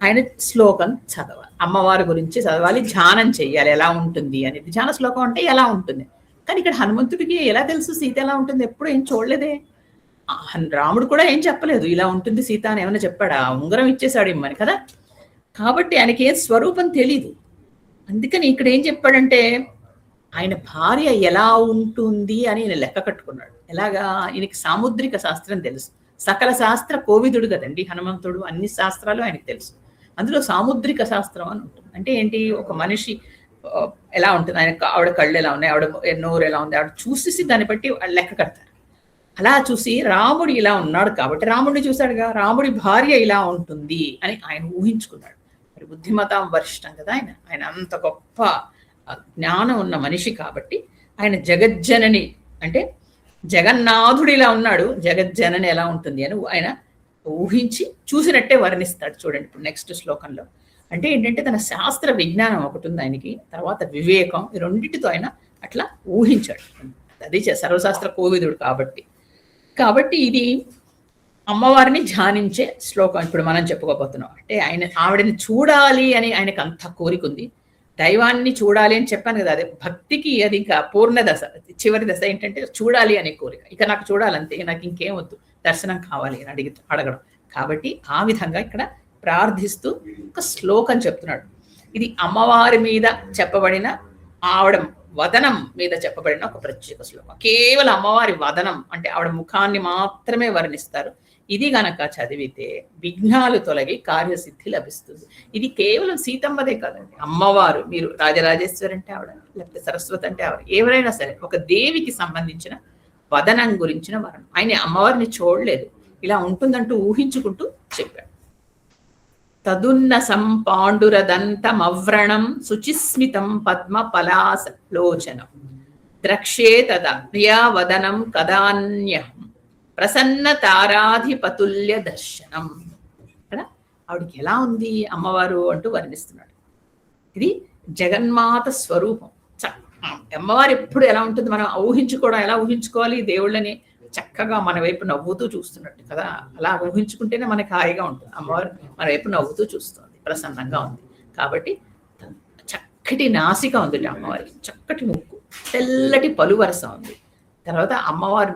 ఆయన శ్లోకం చదవాలి, అమ్మవారి గురించి చదవాలి, ధ్యానం చెయ్యాలి. ఎలా ఉంటుంది అనేది ధ్యాన శ్లోకం అంటే ఎలా ఉంటుంది. కానీ ఇక్కడ హనుమంతుడికి ఎలా తెలుసు సీత ఎలా ఉంటుంది? ఎప్పుడు ఏం చూడలేదే. రాముడు కూడా ఏం చెప్పలేదు ఇలా ఉంటుంది సీత అని. ఏమైనా చెప్పాడా? ఉంగరం ఇచ్చేసాడు ఇమ్మని కదా. కాబట్టి ఆయనకి ఏ స్వరూపం తెలీదు. అందుకని ఇక్కడ ఏం చెప్పాడంటే ఆయన భార్య ఎలా ఉంటుంది అని ఆయన లెక్క కట్టుకున్నాడు. ఎలాగా? ఈయనకి సాముద్రిక శాస్త్రం తెలుసు. సకల శాస్త్ర కోవిదుడు కదండి హనుమంతుడు. అన్ని శాస్త్రాలు ఆయనకు తెలుసు. అందులో సాముద్రిక శాస్త్రం అని ఉంటుంది. అంటే ఏంటి, ఒక మనిషి ఎలా ఉంటుంది, ఆయన ఆవిడ కళ్ళు ఎలా ఉన్నాయి, ఆవిడ నోరు ఎలా ఉంది, ఆవిడ చూసేసి దాన్ని బట్టి లెక్క కడతారు. అలా చూసి రాముడు ఇలా ఉన్నాడు కాబట్టి రాముడిని చూశాడుగా, రాముడి భార్య ఇలా ఉంటుంది అని ఆయన ఊహించుకున్నాడు. మరి బుద్ధిమతాం వరిష్టం కదా ఆయన. ఆయన అంత గొప్ప జ్ఞానం ఉన్న మనిషి కాబట్టి ఆయన జగజ్జనని అంటే జగన్నాథుడు ఇలా ఉన్నాడు, జగజ్జనని ఎలా ఉంటుంది అని ఆయన ఊహించి చూసినట్టే వర్ణిస్తాడు. చూడండి ఇప్పుడు నెక్స్ట్ శ్లోకంలో. అంటే ఏంటంటే తన శాస్త్ర విజ్ఞానం ఒకటి ఉంది ఆయనకి, తర్వాత వివేకం, ఈ రెండింటితో ఆయన అట్లా ఊహించాడు. అది సర్వశాస్త్ర కోవిదుడు కాబట్టి ఇది అమ్మవారిని ధ్యానించే శ్లోకం ఇప్పుడు మనం చెప్పుకోబోతున్నాం. అంటే ఆవిడని చూడాలి అని ఆయనకు అంత కోరిక ఉంది. దైవాన్ని చూడాలి అని చెప్పాను కదా, అదే భక్తికి అది ఇంకా పూర్ణ దశ. చివరి దశ ఏంటంటే చూడాలి అనే కోరిక. ఇక నాకు చూడాలంతే, నాకు ఇంకేం వద్దు, దర్శనం కావాలి అని అడగడం. కాబట్టి ఆ విధంగా ఇక్కడ ప్రార్థిస్తూ ఒక శ్లోకం చెప్తున్నాడు. ఇది అమ్మవారి మీద చెప్పబడిన, ఆవిడ వదనం మీద చెప్పబడిన ఒక ప్రత్యేక శ్లోకం. కేవలం అమ్మవారి వదనం అంటే ఆవిడ ముఖాన్ని మాత్రమే వర్ణిస్తారు. ఇది గనక చదివితే విఘ్నాలు తొలగి కార్యసిద్ధి లభిస్తుంది. ఇది కేవలం సీతమ్మదే కాదండి, అమ్మవారు. మీరు రాజరాజేశ్వరి అంటే ఆవిడ, లేకపోతే సరస్వతి అంటే ఆవిడ, ఎవరైనా సరే ఒక దేవికి సంబంధించిన వదనం గురించిన వరం. ఆయన అమ్మవారిని చూడలేదు, ఇలా ఉంటుందంటూ ఊహించుకుంటూ చెప్పాడు. తదున్న సంపాండురదంతమవ్రణం శుచిస్మితం పద్మ పలాసలోచనం ద్రక్షే తదా ప్రియావదనం కదాన్యహం ప్రసన్న తారాధిపతుల్య దర్శనం. ఇక్కడ ఆవిడికి ఎలా ఉంది అమ్మవారు అంటూ వర్ణిస్తున్నాడు. ఇది జగన్మాత స్వరూపం. అమ్మవారు ఎప్పుడు ఎలా ఉంటుంది మనం ఊహించుకోవడం. ఎలా ఊహించుకోవాలి? దేవుళ్ళని చక్కగా మన వైపు నవ్వుతూ చూస్తున్నట్టు కదా. అలా ఊహించుకుంటేనే మనకి హాయిగా ఉంటుంది. అమ్మవారు మన వైపు నవ్వుతూ చూస్తుంది, ప్రసన్నంగా ఉంది. కాబట్టి చక్కటి నాసిక ఉంది అమ్మవారికి, చక్కటి ముక్కు, తెల్లటి పలువరస ఉంది. తర్వాత అమ్మవారు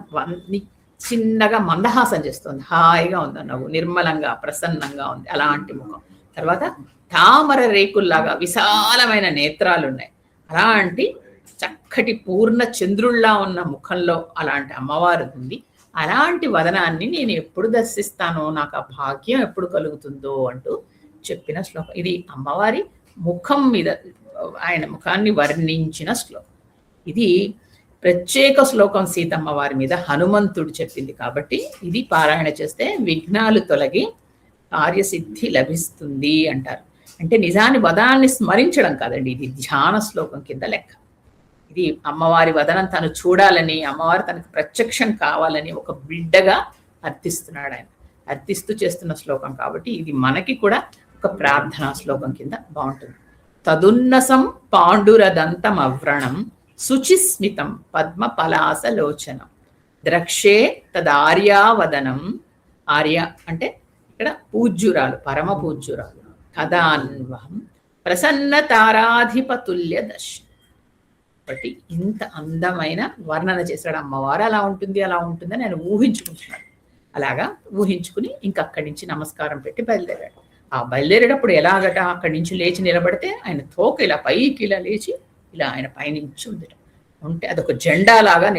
చిన్నగా మందహాసం చేస్తుంది, హాయిగా ఉంది నవ్వు, నిర్మలంగా ప్రసన్నంగా ఉంది, అలాంటి ముఖం. తర్వాత తామర రేకుల్లాగా విశాలమైన నేత్రాలు ఉన్నాయి. అలాంటి చక్కటి పూర్ణ చంద్రుల్లా ఉన్న ముఖంలో అలాంటి అమ్మవారు ఉంది. అలాంటి వదనాన్ని నేను ఎప్పుడు దర్శిస్తానో, నాకు ఆ భాగ్యం ఎప్పుడు కలుగుతుందో అంటూ చెప్పిన శ్లోకం. ఇది అమ్మవారి ముఖం మీద ఆయన ముఖాన్ని వర్ణించిన శ్లోకం. ఇది ప్రత్యేక శ్లోకం సీతమ్మ వారి మీద హనుమంతుడు చెప్పింది కాబట్టి ఇది పారాయణ చేస్తే విఘ్నాలు తొలగి కార్యసిద్ధి లభిస్తుంది అంటారు. అంటే నిజాన్ని వదనాన్ని స్మరించడం కాదండి, ఇది ధ్యాన శ్లోకం కింద లెక్క. ఇది అమ్మవారి వదనం తను చూడాలని, అమ్మవారు తనకు ప్రత్యక్షం కావాలని ఒక బిడ్డగా అర్థిస్తున్నాడు ఆయన. అర్థిస్తూ చేస్తున్న శ్లోకం కాబట్టి ఇది మనకి కూడా ఒక ప్రార్థనా శ్లోకం కింద బాగుంటుంది. తదున్నసం పాండురదంతం అవ్రణం శుచిస్మితం పద్మ పలాసలోచనం ద్రక్షే తదార్యావదనం. ఆర్య అంటే ఇక్కడ పూజ్యురాలు, పరమ పూజ్యురాలు. కదాన్వహం ప్రసన్న తారాధిపతుల్య దర్శనం. బట్టి ఇంత అందమైన వర్ణన చేశాడు. అమ్మవారు అలా ఉంటుంది అలా ఉంటుందని ఆయన ఊహించుకుంటున్నాడు. అలాగా ఊహించుకుని ఇంక అక్కడి నుంచి నమస్కారం పెట్టి బయలుదేరాడు. ఆ బయలుదేరేటప్పుడు ఎలాగట అక్కడి నుంచి లేచి నిలబడితే ఆయన తోక ఇలా పైకి ఇలా లేచి ఇలా ఆయన పైనుంచి ఉంది ఉంటే అదొక జెండా లాగా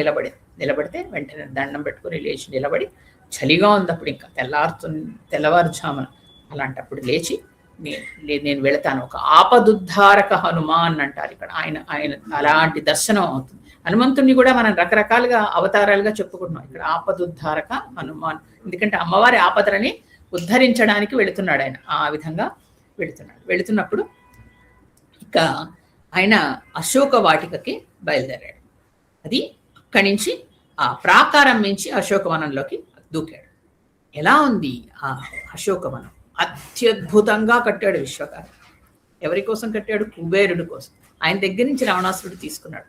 నిలబడితే వెంటనే దండం పెట్టుకుని లేచి నిలబడి, చలిగా ఉంది అప్పుడు, ఇంకా తెల్లవారుజామున, అలాంటప్పుడు లేచి నేను వెళతాను. ఒక ఆపదుద్ధారక హనుమాన్ అంటారు ఇక్కడ. ఆయన అలాంటి దర్శనం అవుతుంది. హనుమంతుడిని కూడా మనం రకరకాలుగా అవతారాలుగా చెప్పుకుంటున్నాం. ఇక్కడ ఆపదుద్ధారక హనుమాన్, ఎందుకంటే అమ్మవారి ఆపదలని ఉద్ధరించడానికి వెళుతున్నాడు ఆయన. ఆ విధంగా వెళుతున్నప్పుడు ఇక ఆయన అశోక వాటికకి బయలుదేరాడు. అది అక్కడి నుంచి ఆ ప్రాకారం నుంచి అశోకవనంలోకి దూకాడు. ఎలా ఉంది ఆ అశోకవనం? అత్యద్భుతంగా కట్టాడు విశ్వకర్మ. ఎవరి కోసం కట్టాడు? కుబేరుడు కోసం. ఆయన దగ్గర నుంచి రావణాసురుడు తీసుకున్నాడు.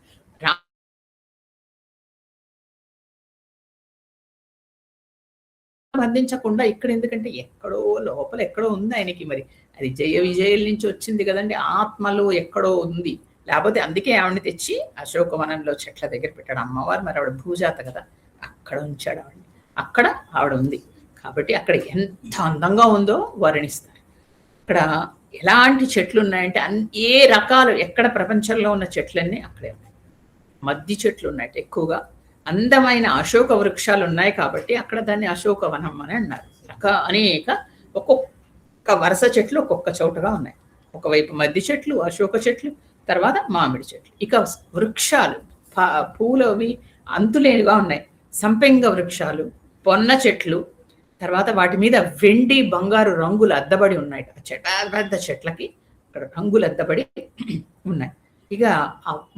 బంధించకుండా ఇక్కడ, ఎందుకంటే ఎక్కడో లోపల ఎక్కడో ఉంది ఆయనకి. మరి అది జయ విజయాల నుంచి వచ్చింది కదండి, ఆత్మలో ఎక్కడో ఉంది. లేకపోతే అందుకే ఆవిడని తెచ్చి అశోకవనంలో చెట్ల దగ్గర పెట్టాడు. అమ్మవారు మరి ఆవిడ భూజాత కదా, అక్కడ ఉంచాడు ఆవిడని. అక్కడ ఆవిడ ఉంది కాబట్టి అక్కడ ఎంత అందంగా ఉందో వర్ణిస్తారు. ఇక్కడ ఎలాంటి చెట్లు ఉన్నాయంటే ఏ రకాలు, ఎక్కడ ప్రపంచంలో ఉన్న చెట్లన్నీ అక్కడే ఉన్నాయి. మద్ది చెట్లు ఉన్నాయి ఎక్కువగా, అందమైన అశోక వృక్షాలు ఉన్నాయి కాబట్టి అక్కడ దాన్ని అశోకవనం అని అన్నారు. అనేక ఒక్కొక్క వరుస చెట్లు ఒక్కొక్క చోటగా ఉన్నాయి. ఒకవైపు మద్ది చెట్లు, అశోక చెట్లు, తర్వాత మామిడి చెట్లు. ఇక వృక్షాలు పూలవి అంతులేనిగా ఉన్నాయి. సంపెంగ వృక్షాలు, పొన్న చెట్లు, తర్వాత వాటి మీద వెండి బంగారు రంగులు అద్దబడి ఉన్నాయి. పెద్ద చెట్లకి అక్కడ రంగులు అద్దబడి ఉన్నాయి. ఇక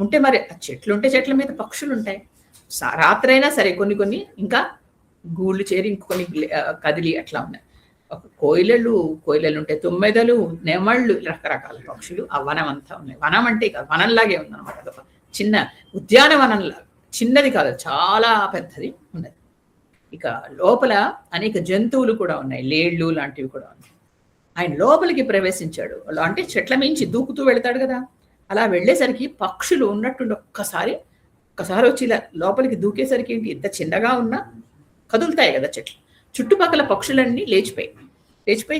ఉంటే మరి చెట్లు ఉంటే చెట్ల మీద పక్షులు ఉంటాయి. రాత్రైనా సరే కొన్ని ఇంకా గూళ్ళు చేరి ఇంకొన్ని కదిలి అట్లా ఉన్నాయి. కోయిలలు ఉంటాయి, తుమ్మెదలు, నెమళ్ళు, రకరకాల పక్షులు. ఆ వనం అంతా ఉన్నాయి. వనం అంటే ఇక వనంలాగే ఉందన్నమాట. అదొక చిన్న ఉద్యానవనంలాగా, చిన్నది కాదు, చాలా పెద్దది ఉన్నది. ఇక లోపల అనేక జంతువులు కూడా ఉన్నాయి, లేళ్ళు లాంటివి కూడా ఉన్నాయి. ఆయన లోపలికి ప్రవేశించాడు. అంటే చెట్ల మించి దూకుతూ వెళతాడు కదా, అలా వెళ్ళేసరికి పక్షులు ఉన్నట్టుండి ఒక్కసారి వచ్చి ఇలా లోపలికి దూకేసరికి ఎంత చిన్నగా ఉన్నా కదులుతాయి కదా చెట్లు. చుట్టుపక్కల పక్షులన్నీ లేచిపోయి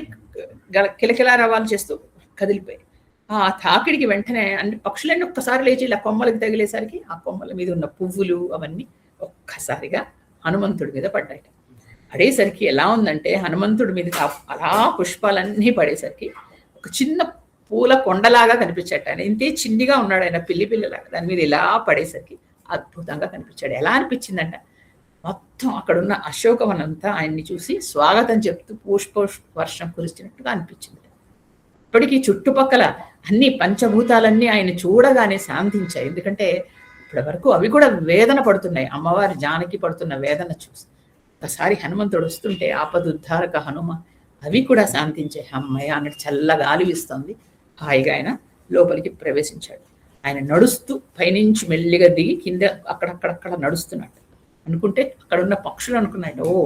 కిలకిలా రవాలు చేస్తూ కదిలిపోయి ఆ తాకిడికి వెంటనే అన్ని పక్షులన్నీ ఒక్కసారి లేచి ఇలా కొమ్మలకి తగిలేసరికి ఆ కొమ్మల మీద ఉన్న పువ్వులు అవన్నీ ఒక్కసారిగా హనుమంతుడి మీద పడ్డాయి. పడేసరికి ఎలా ఉందంటే హనుమంతుడి మీద అలా పుష్పాలన్నీ పడేసరికి ఒక చిన్న పూల కొండలాగా కనిపించాడు. ఆయన ఇంతే చిన్నిగా ఉన్నాడు, ఆయన పిల్లిలాగా. దాని మీద ఇలా పడేసరికి అద్భుతంగా కనిపించాడు. ఎలా అనిపించిందంట, మొత్తం అక్కడున్న అశోకవనంతా ఆయన్ని చూసి స్వాగతం చెప్తూ పుష్ప వర్షం కురిచినట్టుగా అనిపించింది. ఇప్పటికీ చుట్టుపక్కల అన్ని పంచభూతాలన్నీ ఆయన చూడగానే శాంతించాయి. ఎందుకంటే ఇప్పటి వరకు అవి కూడా వేదన పడుతున్నాయి. అమ్మవారి జానకి పడుతున్న వేదన చూసి ఒకసారి హనుమంతుడు వస్తుంటే ఆపదుద్ధారక హనుమ అవి కూడా శాంతించాయి. అమ్మయ్య అన్నట్టు చల్లగా ఆలివిస్తుంది. హాయిగా ఆయన లోపలికి ప్రవేశించాడు. ఆయన నడుస్తూ పైనుంచి మెల్లిగా దిగి కింద అక్కడక్కడక్కడ నడుస్తున్నాడు. అనుకుంటే అక్కడ ఉన్న పక్షులు అనుకున్నాడు, ఓ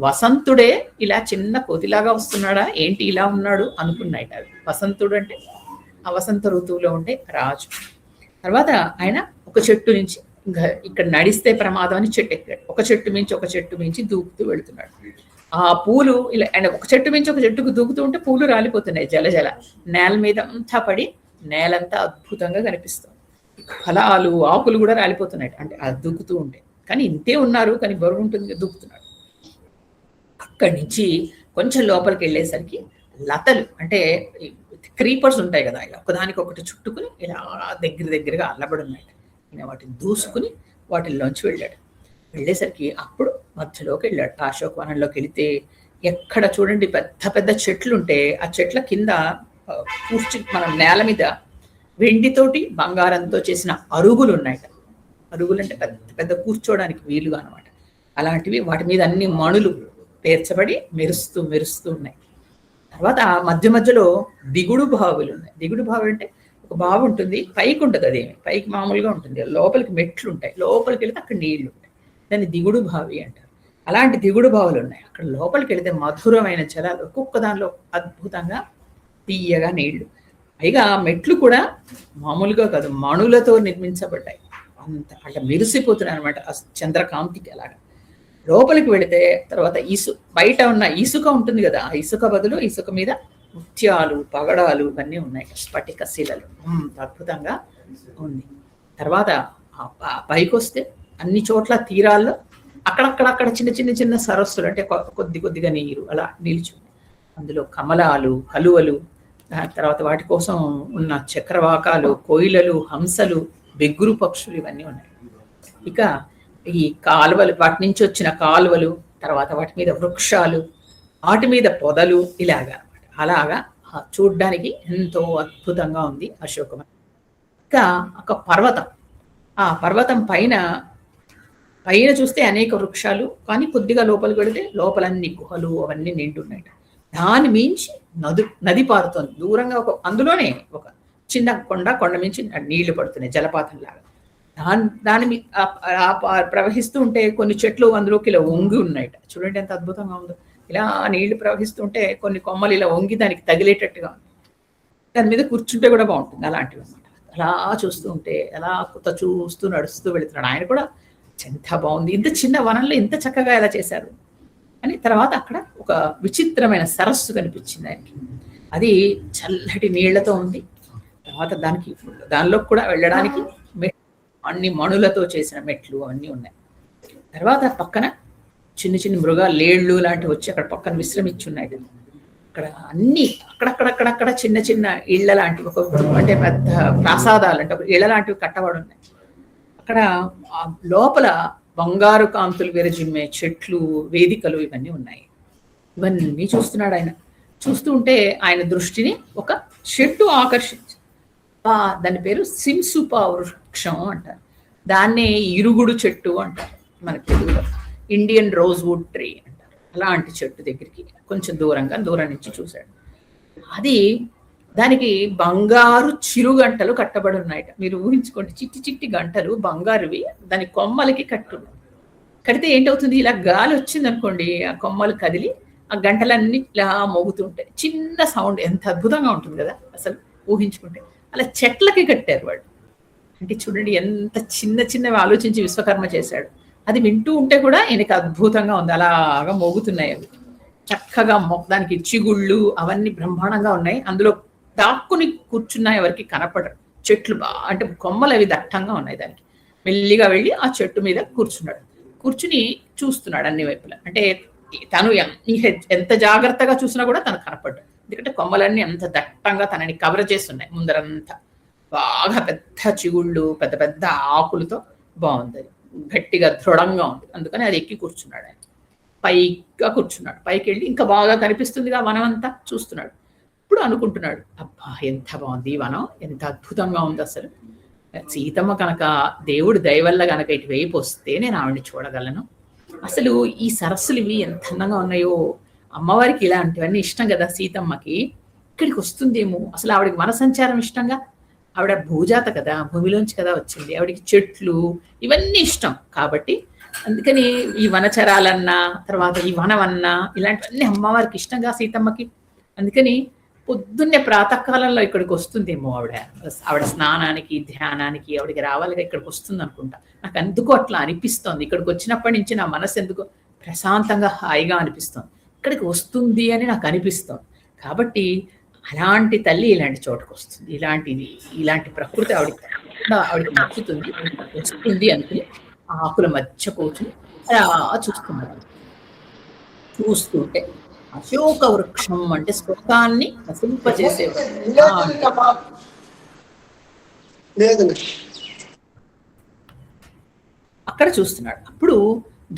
వసంతుడే ఇలా చిన్న కోతిలాగా వస్తున్నాడా ఏంటి ఇలా ఉన్నాడు అనుకున్నాడు. అవి వసంతుడు అంటే ఆ వసంత ఋతువులో ఉండే రాజు. తర్వాత ఆయన ఒక చెట్టు నుంచి ఇంకా ఇక్కడ నడిస్తే ప్రమాదం అని చెట్టు ఎక్కాడు. ఒక చెట్టు మించి దూకుతూ వెళుతున్నాడు. ఆ పూలు ఇలా ఆయన ఒక చెట్టు మించి ఒక చెట్టుకు దూకుతూ ఉంటే పూలు రాలిపోతున్నాయి జల నేల మీద అంతా పడి నేలంతా అద్భుతంగా కనిపిస్తుంది. ఫలాలు ఆకులు కూడా రాలిపోతున్నాయి అంటే అది దూకుతూ ఉంటే. కానీ ఇంతే ఉన్నారు, కానీ బరువు ఉంటుంది దూకుతున్నాడు. అక్కడి నుంచి కొంచెం లోపలికి వెళ్ళేసరికి లతలు అంటే క్రీపర్స్ ఉంటాయి కదా, ఇలా ఒకదానికొకటి చుట్టుకుని ఇలా దగ్గరగా అల్లబడి ఉన్నాయి. ఈయన వాటిని దూసుకుని వాటిల్లోంచి వెళ్ళాడు. వెళ్ళేసరికి అప్పుడు మధ్యలోకి వెళ్ళాడు. అశోకవనంలోకి వెళితే ఎక్కడ చూడండి పెద్ద పెద్ద చెట్లు ఉంటే ఆ చెట్ల కింద కూర్చి మన నేల మీద వెండితోటి బంగారంతో చేసిన అరుగులు ఉన్నాయట. అరుగులు అంటే పెద్ద పెద్ద కూర్చోవడానికి వీలుగా అనమాట. అలాంటివి వాటి మీద అన్ని మణులు పేర్చబడి మెరుస్తూ ఉన్నాయి. తర్వాత మధ్య మధ్యలో దిగుడు బావులు ఉన్నాయి. దిగుడు బావి అంటే ఒక బావి ఉంటుంది, పైకి ఉంటుంది, అదేమి పైకి మామూలుగా ఉంటుంది, లోపలికి మెట్లు ఉంటాయి, లోపలికి వెళితే అక్కడ నీళ్లు ఉంటాయి, దాన్ని దిగుడు బావి అంటారు. అలాంటి దిగుడు బావులు ఉన్నాయి. అక్కడ లోపలికి వెళితే మధురమైన జలాలు, ఒక్కొక్క దానిలో అద్భుతంగా తీయగా నీళ్లు. పైగా మెట్లు కూడా మామూలుగా కాదు, మణులతో నిర్మించబడ్డాయి. అంత అట్లా మెరిసిపోతున్నాయి అనమాట చంద్రకాంతికి. అలాగా లోపలికి వెళితే తర్వాత బయట ఉన్న ఇసుక ఉంటుంది కదా, ఆ ఇసుక బదులు ఇసుక మీద ముత్యాలు, పగడాలు ఇవన్నీ ఉన్నాయి, స్ఫటిక శిలలు. అద్భుతంగా ఉంది. తర్వాత పైకి వస్తే అన్ని చోట్ల తీరాల్లో అక్కడక్కడ చిన్న సరస్సులు, అంటే కొద్దిగా నీరు అలా నిలిచింది. అందులో కమలాలు, కలువలు, తర్వాత వాటి కోసం ఉన్న చక్రవాకాలు, కోయిలలు, హంసలు, బెగ్గురు పక్షులు ఇవన్నీ ఉన్నాయి. ఇక ఈ కాలువలు, వాటి నుంచి వచ్చిన కాలువలు, తర్వాత వాటి మీద వృక్షాలు, వాటి మీద పొదలు, ఇలాగా అనమాట. అలాగా చూడ్డానికి ఎంతో అద్భుతంగా ఉంది అశోకవనం. ఇంకా ఒక పర్వతం, ఆ పర్వతం పైన చూస్తే అనేక వృక్షాలు, కానీ కొద్దిగా లోపలికి వెళితే లోపలన్నీ గుహలు అవన్నీ నిండున్నాయి. దాని మించి నది పారుతోంది దూరంగా. అందులోనే ఒక చిన్న కొండ మించి నీళ్లు పడుతున్నాయి జలపాతం లాగా. దాని ప్రవహిస్తూ ఉంటే కొన్ని చెట్లు అందులోకి ఇలా వంగి ఉన్నాయట. చూడండి ఎంత అద్భుతంగా ఉందో. ఇలా నీళ్లు ప్రవహిస్తుంటే కొన్ని కొమ్మలు ఇలా వంగి దానికి తగిలేటట్టుగా ఉంది. దాని మీద కూర్చుంటే కూడా బాగుంటుంది. అలాంటివి అనమాట. అలా చూస్తూ ఉంటే అలా చూస్తూ నడుస్తూ వెళుతున్నాడు. ఆయన కూడా ఎంత బాగుంది, ఇంత చిన్న వనంలో ఇంత చక్కగా ఎలా చేశారు అని. తర్వాత అక్కడ ఒక విచిత్రమైన సరస్సు కనిపించింది ఆయనకి. అది చల్లటి నీళ్లతో ఉంది. తర్వాత దానిలో కూడా వెళ్ళడానికి అన్ని మణులతో చేసిన మెట్లు అవన్నీ ఉన్నాయి. తర్వాత పక్కన చిన్న మృగాలు, లేళ్ళు లాంటివి వచ్చి అక్కడ పక్కన విశ్రమించి ఉన్నాయి. అక్కడ అన్ని అక్కడక్కడ చిన్న ఇళ్ల లాంటివి, అంటే పెద్ద ప్రాసాదాలు అంటే ఇళ్ల లాంటివి కట్టబడి ఉన్నాయి. అక్కడ లోపల బంగారు కాంతులు విరజిమ్మే చెట్లు, వేదికలు ఇవన్నీ ఉన్నాయి. ఇవన్నీ చూస్తున్నాడు ఆయన. చూస్తూ ఉంటే ఆయన దృష్టిని ఒక చెట్టు ఆకర్షించి, దాని పేరు సింసుప వృక్షం అంటారు. దాన్నే ఇరుగుడు చెట్టు అంటారు మన తెలుగులో. ఇండియన్ రోజ్ వుడ్ ట్రీ అంటారు. అలాంటి చెట్టు దగ్గరికి కొంచెం దూరం నుంచి చూశాడు. అది దానికి బంగారు చిరుగంటలు కట్టబడి ఉన్నాయట. మీరు ఊహించుకోండి, చిట్టి గంటలు బంగారువి దాని కొమ్మలకి కట్టున్నాయి. కడితే ఏంటవుతుంది, ఇలా గాలి వచ్చింది అనుకోండి, ఆ కొమ్మలు కదిలి ఆ గంటలన్నీ ఇలా మోగుతుంటాయి. చిన్న సౌండ్, ఎంత అద్భుతంగా ఉంటుంది కదా అసలు ఊహించుకుంటే. అలా చెట్లకి కట్టారు వాళ్ళు. అంటే చూడండి ఎంత చిన్నవి ఆలోచించి విశ్వకర్మ చేశాడు. అది వింటూ ఉంటే కూడా ఈయనకి అద్భుతంగా ఉంది. అలాగా మోగుతున్నాయి అవి చక్కగా. దానికి చిగుళ్ళు అవన్నీ బ్రహ్మాండంగా ఉన్నాయి. అందులో దాక్కుని కూర్చున్నా ఎవరికి కనపడరు. చెట్లు అంటే కొమ్మలు అవి దట్టంగా ఉన్నాయి. దానికి మెల్లిగా వెళ్ళి ఆ చెట్టు మీద కూర్చుని చూస్తున్నాడు అన్ని వైపులా. అంటే తను ఎంత జాగ్రత్తగా చూసినా కూడా తను కనపడ్డాడు. ఎందుకంటే కొమ్మలన్నీ అంత దట్టంగా తనని కవర్ చేస్తున్నాయి. ముందరంతా బాగా పెద్ద చిగుళ్ళు, పెద్ద ఆకులతో బాగుంది, గట్టిగా దృఢంగా ఉంది. అందుకని అది ఎక్కి కూర్చున్నాడు ఆయన. పైగా కూర్చున్నాడు. పైకి వెళ్ళి ఇంకా బాగా కనిపిస్తుందిగా వనం అంతా చూస్తున్నాడు. ఇప్పుడు అనుకుంటున్నాడు, అబ్బా ఎంత బాగుంది ఈ వనం, ఎంత అద్భుతంగా ఉంది అసలు. సీతమ్మ కనుక దేవుడు దయవల్ల కనుక ఇటువైపు వస్తే నేను ఆవిడని చూడగలను. అసలు ఈ సరస్సులు ఇవి ఎంత అందంగా ఉన్నాయో. అమ్మవారికి ఇలాంటివన్నీ ఇష్టం కదా సీతమ్మకి. ఇక్కడికి వస్తుందేమో, అసలు ఆవిడకి వన సంచారం ఇష్టంగా. ఆవిడ భూజాత కదా, భూమిలోంచి కదా వచ్చింది. ఆవిడకి చెట్లు ఇవన్నీ ఇష్టం కాబట్టి అందుకని ఈ వనచరాలన్నా, తర్వాత ఈ వనమన్నా ఇలాంటివన్నీ అమ్మవారికి ఇష్టంగా సీతమ్మకి. అందుకని పొద్దున్నే ప్రాతకాలంలో ఇక్కడికి వస్తుందేమో ఆవిడ స్నానానికి, ధ్యానానికి ఆవిడకి రావాలిగా, ఇక్కడికి వస్తుంది అనుకుంటా. నాకు ఎందుకు అట్లా అనిపిస్తోంది. ఇక్కడికి వచ్చినప్పటి నుంచి నా మనసు ఎందుకు ప్రశాంతంగా హాయిగా అనిపిస్తోంది. ఇక్కడికి వస్తుంది అని నాకు అనిపిస్తోంది. కాబట్టి అలాంటి తల్లి ఇలాంటి చోటుకు వస్తుంది. ఇలాంటి ప్రకృతి ఆవిడకి నచ్చుతుంది, వస్తుంది అనుకుని ఆకుల మధ్య కూర్చుని అలా చూస్తున్నాడు. చూస్తుంటే అశోక వృక్షం అంటే శోకాన్ని నశింపజేసేవాడు. అక్కడ చూస్తున్నాడు. అప్పుడు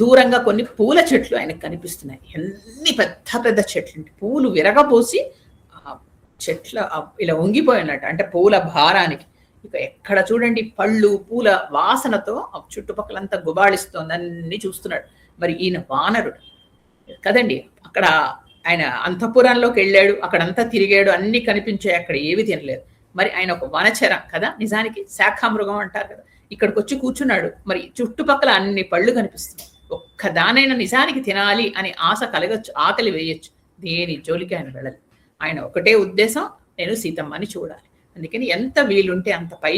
దూరంగా కొన్ని పూల చెట్లు ఆయనకు కనిపిస్తున్నాయి. ఎన్ని పెద్ద పెద్ద చెట్లు, పూలు విరగపోసి చెట్ల ఇలా వంగిపోయినట్టు, అంటే పూల భారానికి. ఇక ఎక్కడ చూడండి పళ్ళు పూల వాసనతో చుట్టుపక్కలంతా గుబాళిస్తోంది, అన్ని చూస్తున్నాడు. మరి ఈయన వానరుడు కదండి, అక్కడ ఆయన అంతఃపురంలోకి వెళ్ళాడు, అక్కడంతా తిరిగాడు, అన్ని కనిపించాయి, అక్కడ ఏవి తినలేదు. మరి ఆయన ఒక వనచర కదా, నిజానికి శాఖామృగం అంటారు కదా. ఇక్కడికి వచ్చి కూర్చున్నాడు, మరి చుట్టుపక్కల అన్ని పళ్ళు కనిపిస్తున్నాయి. ఒక్కదానైనా నిజానికి తినాలి అని ఆశ కలగచ్చు, ఆకలి వేయచ్చు. దేని జోలికి ఆయన వెళ్ళాలి. ఆయన ఒకటే ఉద్దేశం, నేను సీతమ్మని చూడాలి. అందుకని ఎంత వీలుంటే అంత పై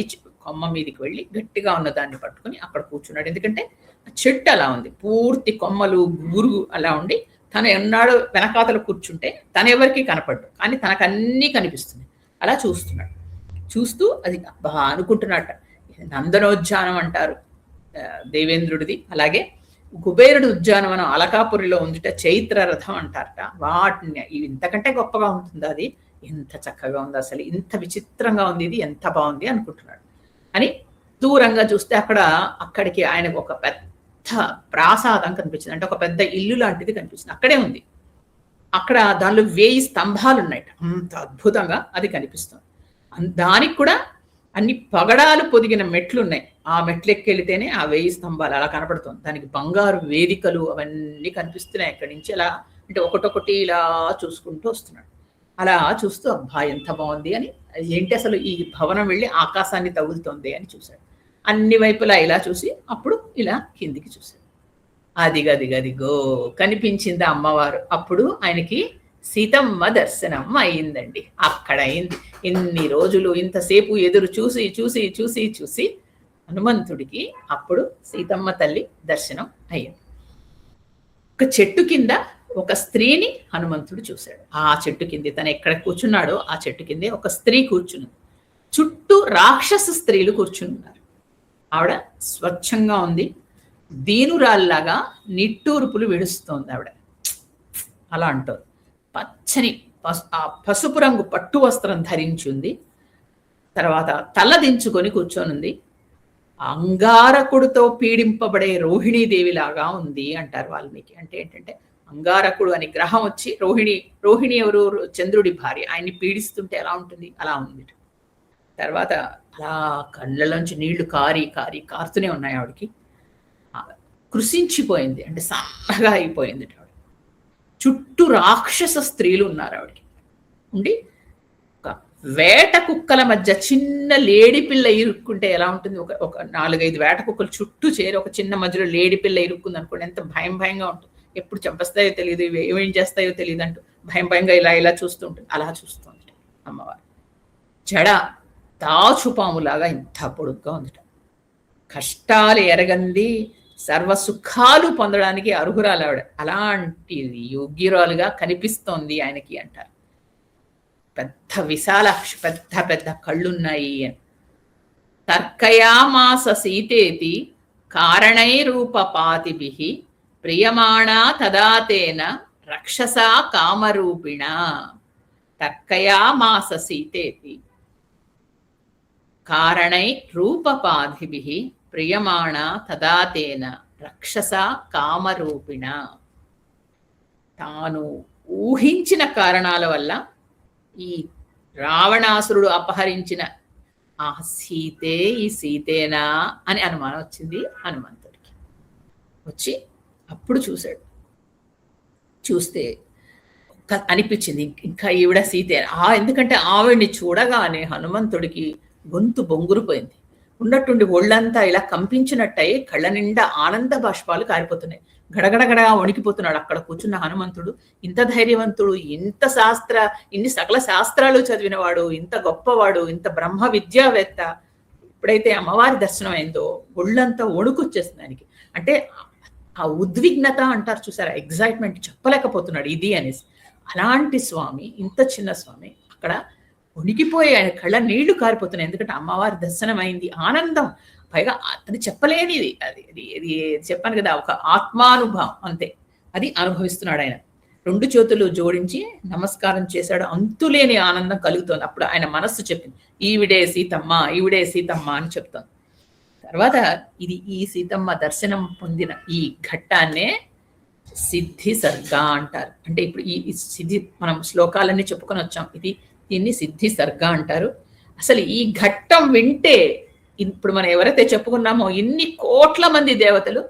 కొమ్మ మీదకి వెళ్ళి గట్టిగా ఉన్న దాన్ని పట్టుకుని అక్కడ కూర్చున్నాడు. ఎందుకంటే చెట్టు అలా ఉంది, పూర్తి కొమ్మలు గురుగు అలా ఉండి, తను ఎన్నాడు వెనకాతలు కూర్చుంటే తను ఎవరికి కనపడ్డు, కానీ తనకు అన్నీ కనిపిస్తుంది. అలా చూస్తున్నాడు. చూస్తూ అది బాగా అనుకుంటున్నట్ట. నందనోద్యానం అంటారు దేవేంద్రుడిది, అలాగే కుబేరుడి ఉద్యానవనం అలకాపురిలో ఉందిట, చైత్ర రథం అంటారట. వాటిని ఇవి ఇంతకంటే గొప్పగా ఉంటుందా, అది ఎంత చక్కగా ఉంది, అసలు ఇంత విచిత్రంగా ఉంది, ఇది ఎంత బాగుంది అనుకుంటున్నాడు. అని దూరంగా చూస్తే అక్కడికి ఆయనకు ఒక పెద్ద ప్రాసాదం కనిపించింది, అంటే ఒక పెద్ద ఇల్లు లాంటిది కనిపించింది. అక్కడే ఉంది. అక్కడ దానిలో 1000 స్తంభాలు ఉన్నాయట, అంత అద్భుతంగా అది కనిపిస్తుంది. దానికి కూడా అన్ని పగడాలు పొదిగిన మెట్లు ఉన్నాయి. ఆ మెట్లు ఎక్కెళ్తేనే ఆ 1000 స్తంభాలు అలా కనపడుతుంది. దానికి బంగారు వేదికలు అవన్నీ కనిపిస్తున్నాయి. అక్కడి నుంచి అలా అంటే ఒకటొకటి ఇలా చూసుకుంటూ వస్తున్నాడు. అలా చూస్తూ అబ్బా ఎంత బాగుంది అని, ఏంటి అసలు ఈ భవనం వెళ్ళి ఆకాశాన్ని తగులుతోంది అని చూశాడు. అన్ని వైపులా ఇలా చూసి అప్పుడు ఇలా కిందికి చూశాడు. అదిగదిగదిగో కనిపించింది అమ్మవారు. అప్పుడు ఆయనకి సీతమ్మ దర్శనం అయిందండి. అక్కడ అయింది. ఎన్ని రోజులు ఇంతసేపు ఎదురు చూసి చూసి చూసి చూసి హనుమంతుడికి అప్పుడు సీతమ్మ తల్లి దర్శనం అయ్యింది. ఒక చెట్టు కింద ఒక స్త్రీని హనుమంతుడు చూశాడు. ఆ చెట్టు కింద తను ఎక్కడ కూర్చున్నాడో ఆ చెట్టు కిందే ఒక స్త్రీ కూర్చుని, చుట్టూ రాక్షస స్త్రీలు కూర్చున్నారు. ఆవిడ స్వచ్ఛంగా ఉంది, దీనురాల్లాగా నిట్టూర్పులు విడుస్తోంది ఆవిడ. అలా అంటారు. పచ్చని పసుపు రంగు పట్టు వస్త్రం ధరించింది. తర్వాత తల దించుకొని కూర్చొనుంది. అంగారకుడితో పీడింపబడే రోహిణీదేవిలాగా ఉంది అంటారు వాల్మీకి. అంటే ఏంటంటే అంగారకుడు అని గ్రహం వచ్చి రోహిణి ఎవరు, చంద్రుడి భార్య, ఆయన్ని పీడిస్తుంటే ఎలా ఉంటుంది అలా ఉంది. తర్వాత అలా కళ్ళలోంచి నీళ్లు కారుతూనే ఉన్నాయి ఆవిడకి. కృషించిపోయింది, అంటే సన్నగా అయిపోయింది ఆవిడ. చుట్టూ రాక్షస స్త్రీలు ఉన్నారు ఆవిడకి. ఉండి ఒక వేట కుక్కల మధ్య చిన్న లేడి పిల్ల ఇరుక్కుంటే ఎలా ఉంటుంది, ఒక 4-5 వేట కుక్కలు చుట్టూ చేరి ఒక చిన్న మధ్యలో లేడి పిల్ల ఇరుక్కుంది అనుకోండి, ఎంత భయంగా ఉంటుంది. ఎప్పుడు చంపేస్తాయో తెలియదు, ఏమేం చేస్తాయో తెలియదు అంటూ భయంగా ఇలా చూస్తూ ఉంటుంది. అలా చూస్తుంది అమ్మవారు. జడ తాచుపాములాగా ఇంత పొడుగ్గా ఉందిట. కష్టాలు ఎరగంది, సర్వసుఖాలు పొందడానికి అర్హురాలు ఆవిడ. అలాంటి యోగ్యురాలుగా కనిపిస్తోంది ఆయనకి అంటారు. పెద్ద విశాలాక్షి, పెద్ద పెద్ద కళ్ళున్నాయి అని. తర్కయామాస సీతేతి కారణైరూపపాతిభిః ప్రియమాణా తదాతేన రక్షసా కామరూపిణ. తర్కయామాస సీతేతి కారణై రూపపాధిభిః ప్రియమాణ తదాతేన రక్షస కామరూపిణ. తాను ఊహించిన కారణాల వల్ల ఈ రావణాసురుడు అపహరించిన ఆ సీతే ఈ సీతేనా అని అనుమానం వచ్చింది హనుమంతుడికి. వచ్చి అప్పుడు చూశాడు. చూస్తే అనిపించింది ఇంకా ఈవిడ సీతే. ఎందుకంటే ఆవిడ్ని చూడగానే హనుమంతుడికి గొంతు బొంగురుపోయింది. ఉన్నట్టుండి ఒళ్ళంతా ఇలా కంపించినట్టయి కళ్ళ నిండా ఆనంద బాష్పాలు కారిపోతున్నాయి. గడగడగడగా వణికిపోతున్నాడు అక్కడ కూర్చున్న హనుమంతుడు. ఇంత ధైర్యవంతుడు, ఇన్ని సకల శాస్త్రాలు చదివినవాడు, ఇంత గొప్పవాడు, ఇంత బ్రహ్మ విద్యావేత్త, ఎప్పుడైతే అమ్మవారి దర్శనం అయిందో ఒళ్ళంతా వణుకొచ్చేస్తుంది ఆయనకి. అంటే ఆ ఉద్విగ్నత అంటారు చూసారా, ఎగ్జైట్మెంట్ చెప్పలేకపోతున్నాడు ఇది అనేసి. అలాంటి స్వామి, ఇంత చిన్న స్వామి అక్కడ ఉనికిపోయి ఆయన కళ్ళ నీళ్లు కారిపోతున్నాయి. ఎందుకంటే అమ్మవారి దర్శనం అయింది, ఆనందం. పైగా అది చెప్పలేనిది, అది చెప్పాను కదా, ఒక ఆత్మానుభవం అంతే, అది అనుభవిస్తున్నాడు ఆయన. 2 చేతులు జోడించి నమస్కారం చేశాడు. అంతులేని ఆనందం కలుగుతోంది. అప్పుడు ఆయన మనస్సు చెప్పింది, ఈవిడే సీతమ్మ, ఈవిడే సీతమ్మ అని చెప్తోంది. తర్వాత ఈ సీతమ్మ దర్శనం పొందిన ఈ ఘట్టాన్నే సిద్ధి సర్గ అంటారు. అంటే ఇప్పుడు ఈ సిద్ధి మనం శ్లోకాలన్నీ చెప్పుకొని వచ్చాం. దీన్ని సిద్ధి సర్గ అంటారు. అసలు ఈ ఘట్టం వింటే ఇప్పుడు మనం ఎవరైతే చెప్పుకున్నామో ఇన్ని కోట్ల మంది దేవతలు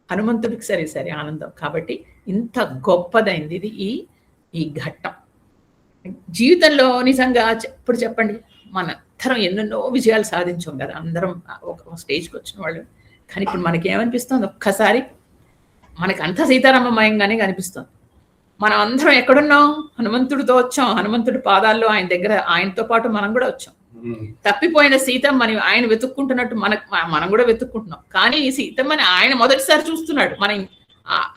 హనుమంతుడికి సరే ఆనందం. కాబట్టి ఇంత గొప్పదైంది ఇది ఈ ఘట్టం. జీవితంలో నిజంగా ఇప్పుడు చెప్పండి, మన అందరం ఎన్నెన్నో విజయాలు సాధించాం కదా, అందరం ఒక స్టేజ్కి వచ్చిన వాళ్ళు. కానీ ఇప్పుడు మనకి ఏమనిపిస్తుంది, ఒక్కసారి మనకి అంత సీతారామమయంగానే కనిపిస్తుంది. మనం అందరం ఎక్కడున్నాం, హనుమంతుడితో వచ్చాం, హనుమంతుడి పాదాల్లో ఆయన దగ్గర ఆయనతో పాటు మనం కూడా వచ్చాం. తప్పిపోయిన సీతమ్మని ఆయన వెతుక్కుంటున్నట్టు మనం కూడా వెతుక్కుంటున్నాం. కానీ ఈ సీతమ్మని ఆయన మొదటిసారి చూస్తున్నాడు. మనం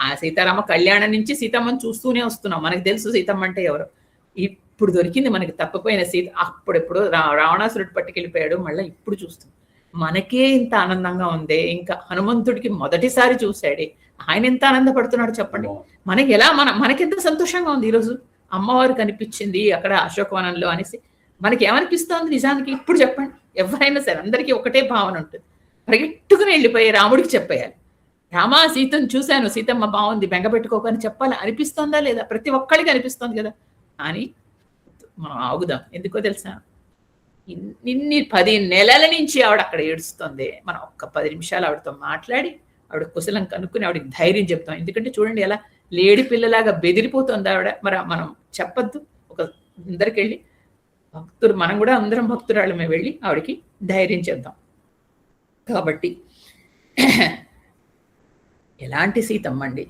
ఆ సీతారామ కళ్యాణం నుంచి సీతమ్మని చూస్తూనే వస్తున్నాం. మనకు తెలుసు సీతమ్మ అంటే ఎవరు. ఇప్పుడు దొరికింది మనకి తప్పిపోయిన సీత. అప్పుడెప్పుడు రావణాసురుడు పట్టుకెళ్ళిపోయాడు, మళ్ళీ ఇప్పుడు చూస్తున్నాం. మనకే ఇంత ఆనందంగా ఉంది, ఇంకా హనుమంతుడికి మొదటిసారి చూశాడే ఆయన ఎంత ఆనందపడుతున్నాడు చెప్పండి. మనకి ఎలా మనకెంత సంతోషంగా ఉంది. ఈరోజు అమ్మవారు కనిపించింది అక్కడ అశోకవనంలో అనేసి మనకి ఏమనిపిస్తోంది నిజానికి? ఇప్పుడు చెప్పండి. ఎవరైనా సరే అందరికీ ఒకటే భావన ఉంటుంది. పరిగెట్టుకుని వెళ్ళిపోయి రాముడికి చెప్పేయాలి, రామా సీతను చూశాను, సీతమ్మ బాగుంది, బెంగ పెట్టుకోకని చెప్పాలి. అనిపిస్తోందా లేదా? ప్రతి ఒక్కరికి అనిపిస్తోంది కదా. కానీ మనం ఆగుదాం. ఎందుకో తెలుసా, ఇన్ని 10 నెలల నుంచి ఆవిడ అక్కడ ఏడుస్తుంది. మనం ఒక్క 10 నిమిషాలు ఆవిడతో మాట్లాడి ఆవిడ కుశలం కనుక్కుని ఆవిడకి ధైర్యం చెప్తాం. ఎందుకంటే చూడండి ఎలా లేడి పిల్లలాగా బెదిరిపోతుంది ఆవిడ. మరి మనం చెప్పద్దు, ఒక అందరికి వెళ్ళి భక్తులు, మనం కూడా అందరం భక్తురాళ్ళమే, వెళ్ళి ఆవిడకి ధైర్యం చేద్దాం. కాబట్టి ఎలాంటి సీతమ్మ అండి,